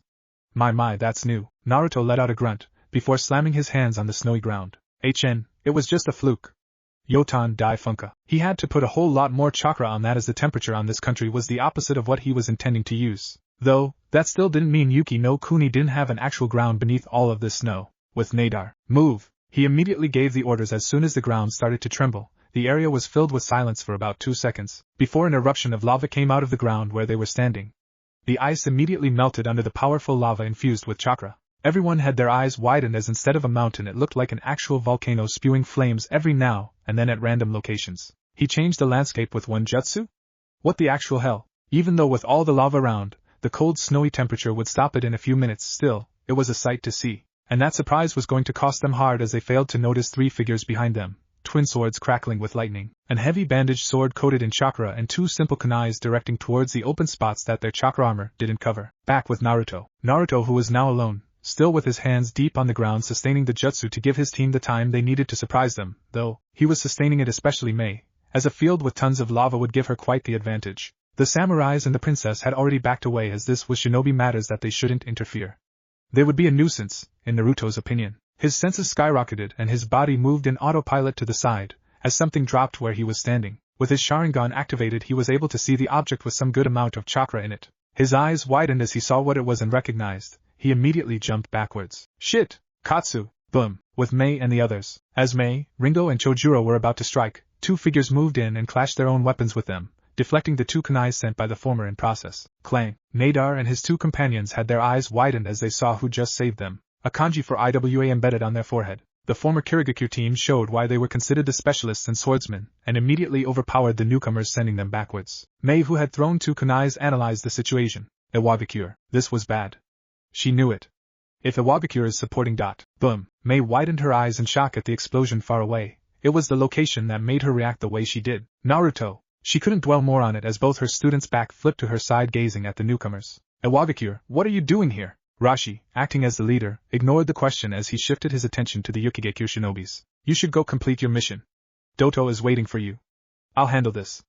My, that's new. Naruto let out a grunt, before slamming his hands on the snowy ground. It was just a fluke. Yotan Dai Funka. He had to put a whole lot more chakra on that, as the temperature on this country was the opposite of what he was intending to use. Though, that still didn't mean Yuki no Kuni didn't have an actual ground beneath all of this snow. With Nadar. Move! He immediately gave the orders as soon as the ground started to tremble. The area was filled with silence for about 2 seconds, before an eruption of lava came out of the ground where they were standing. The ice immediately melted under the powerful lava infused with chakra. Everyone had their eyes widened as instead of a mountain it looked like an actual volcano spewing flames every now and then at random locations. He changed the landscape with one jutsu? What the actual hell? Even though with all the lava around, the cold snowy temperature would stop it in a few minutes, still, it was a sight to see. And that surprise was going to cost them hard as they failed to notice 3 figures behind them, twin swords crackling with lightning, an heavy bandaged sword coated in chakra and 2 simple kunais directing towards the open spots that their chakra armor didn't cover. Back with Naruto. Naruto, who was now alone, still with his hands deep on the ground sustaining the jutsu to give his team the time they needed to surprise them, though, he was sustaining it especially Mei, as a field with tons of lava would give her quite the advantage. The samurais and the princess had already backed away as this was shinobi matters that they shouldn't interfere. They would be a nuisance, in Naruto's opinion. His senses skyrocketed and his body moved in autopilot to the side, as something dropped where he was standing. With his Sharingan activated he was able to see the object with some good amount of chakra in it. His eyes widened as he saw what it was and recognized. He immediately jumped backwards. Shit! Katsu! Boom! With Mei and the others. As Mei, Ringo and Chojuro were about to strike, 2 figures moved in and clashed their own weapons with them, deflecting the 2 kunais sent by the former in process. Clang! Nadar and his 2 companions had their eyes widened as they saw who just saved them. A kanji for IWA embedded on their forehead. The former Kirigakure team showed why they were considered the specialists and swordsmen, and immediately overpowered the newcomers, sending them backwards. Mei, who had thrown 2 kunais, analyzed the situation. Iwagakure. This was bad. She knew it. If Iwagakure is supporting. Boom. Mei widened her eyes in shock at the explosion far away. It was the location that made her react the way she did. Naruto. She couldn't dwell more on it as both her students back flipped to her side gazing at the newcomers. Iwagakure, what are you doing here? Rashi, acting as the leader, ignored the question as he shifted his attention to the Yukigekure shinobis. You should go complete your mission. Doto is waiting for you. I'll handle this.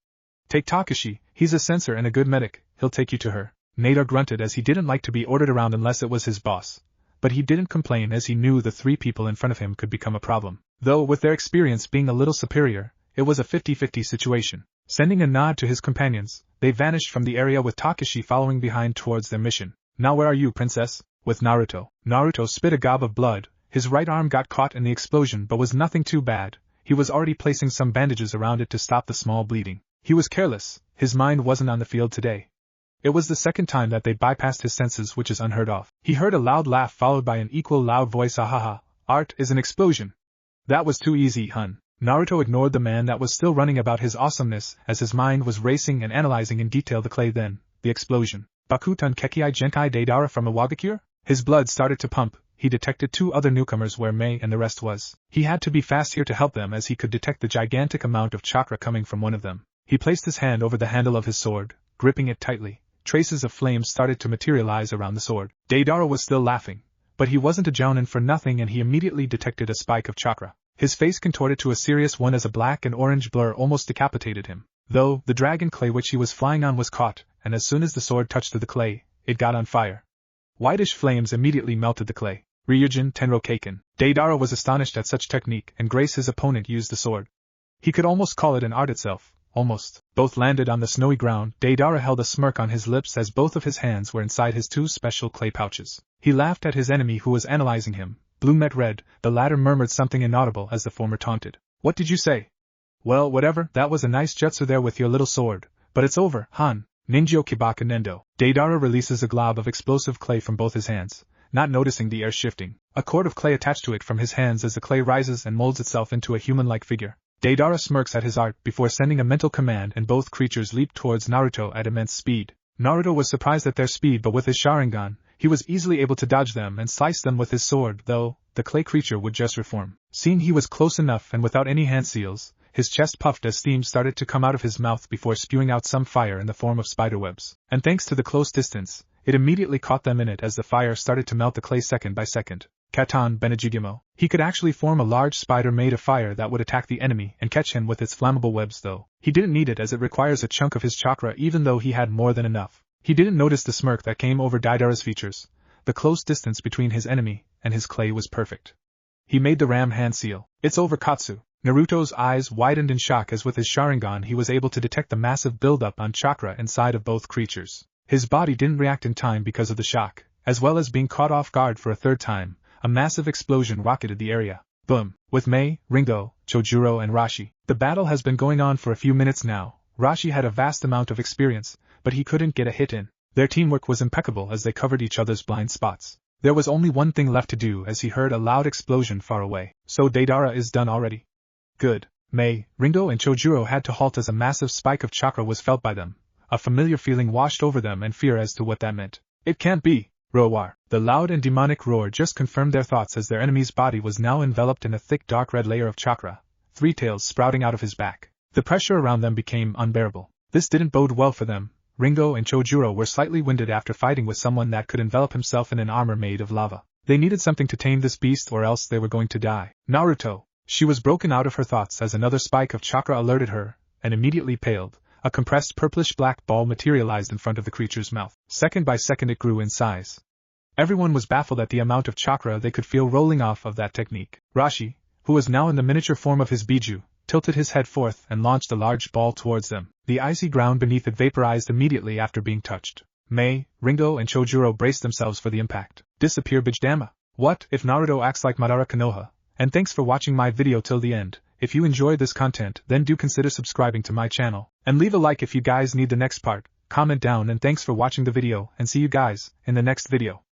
Take Takashi, he's a censor and a good medic, he'll take you to her. Nadar grunted as he didn't like to be ordered around unless it was his boss. But he didn't complain as he knew the 3 people in front of him could become a problem. Though with their experience being a little superior, it was a 50-50 situation. Sending a nod to his companions, they vanished from the area with Takashi following behind towards their mission. Now where are you, princess? With Naruto. Naruto spit a gob of blood. His right arm got caught in the explosion but was nothing too bad. He was already placing some bandages around it to stop the small bleeding. He was careless. His mind wasn't on the field today. It was the second time that they bypassed his senses, which is unheard of. He heard a loud laugh followed by an equal loud voice. Ahaha. Art is an explosion. That was too easy, hun. Naruto ignored the man that was still running about his awesomeness as his mind was racing and analyzing in detail the clay. Then, the explosion. Bakuten Kekiai Genkai Deidara from Iwagakure? His blood started to pump. He detected 2 other newcomers where Mei and the rest was. He had to be fast here to help them as he could detect the gigantic amount of chakra coming from one of them. He placed his hand over the handle of his sword, gripping it tightly. Traces of flame started to materialize around the sword. Deidara was still laughing, but he wasn't a jounin for nothing and he immediately detected a spike of chakra. His face contorted to a serious one as a black and orange blur almost decapitated him. Though, the dragon clay which he was flying on was caught, and as soon as the sword touched the clay, it got on fire. Whitish flames immediately melted the clay. Ryujin Tenro Keiken. Deidara was astonished at such technique and grace his opponent used the sword. He could almost call it an art itself. Almost. Both landed on the snowy ground. Deidara held a smirk on his lips as both of his hands were inside his 2 special clay pouches. He laughed at his enemy who was analyzing him. Blue met red, the latter murmured something inaudible as the former taunted. What did you say? Well, whatever, that was a nice jutsu there with your little sword. But it's over, Han. Ninjo Kibaka Nendo. Deidara releases a glob of explosive clay from both his hands, not noticing the air shifting. A cord of clay attached to it from his hands as the clay rises and molds itself into a human-like figure. Deidara smirks at his art before sending a mental command and both creatures leaped towards Naruto at immense speed. Naruto was surprised at their speed but with his Sharingan, he was easily able to dodge them and slice them with his sword, though, the clay creature would just reform. Seeing he was close enough and without any hand seals, his chest puffed as steam started to come out of his mouth before spewing out some fire in the form of spiderwebs. And thanks to the close distance, it immediately caught them in it as the fire started to melt the clay second by second. Katan Benejigimo. He could actually form a large spider made of fire that would attack the enemy and catch him with its flammable webs, though. He didn't need it as it requires a chunk of his chakra even though he had more than enough. He didn't notice the smirk that came over Deidara's features. The close distance between his enemy and his clay was perfect. He made the ram hand seal. It's over, Katsu. Naruto's eyes widened in shock as with his Sharingan he was able to detect the massive buildup on chakra inside of both creatures. His body didn't react in time because of the shock, as well as being caught off guard for a third time. A massive explosion rocketed the area. Boom. With Mei, Ringo, Chojuro and Rashi. The battle has been going on for a few minutes now. Rashi had a vast amount of experience, but he couldn't get a hit in. Their teamwork was impeccable as they covered each other's blind spots. There was only one thing left to do as he heard a loud explosion far away. So Deidara is done already? Good. Mei, Ringo and Chojuro had to halt as a massive spike of chakra was felt by them. A familiar feeling washed over them and fear as to what that meant. It can't be! Roar. The loud and demonic roar just confirmed their thoughts as their enemy's body was now enveloped in a thick dark red layer of chakra, 3 tails sprouting out of his back. The pressure around them became unbearable. This didn't bode well for them. Ringo and Chojuro were slightly winded after fighting with someone that could envelop himself in an armor made of lava. They needed something to tame this beast or else they were going to die. Naruto. She was broken out of her thoughts as another spike of chakra alerted her, and immediately paled. A compressed purplish-black ball materialized in front of the creature's mouth. Second by second it grew in size. Everyone was baffled at the amount of chakra they could feel rolling off of that technique. Rashi, who was now in the miniature form of his Biju, tilted his head forth and launched a large ball towards them. The icy ground beneath it vaporized immediately after being touched. Mei, Ringo and Chojuro braced themselves for the impact. Disappear Bijdama. What if Naruto acts like Madara Konoha? And thanks for watching my video till the end. If you enjoyed this content, then do consider subscribing to my channel. And leave a like if you guys need the next part. Comment down and thanks for watching the video and see you guys in the next video.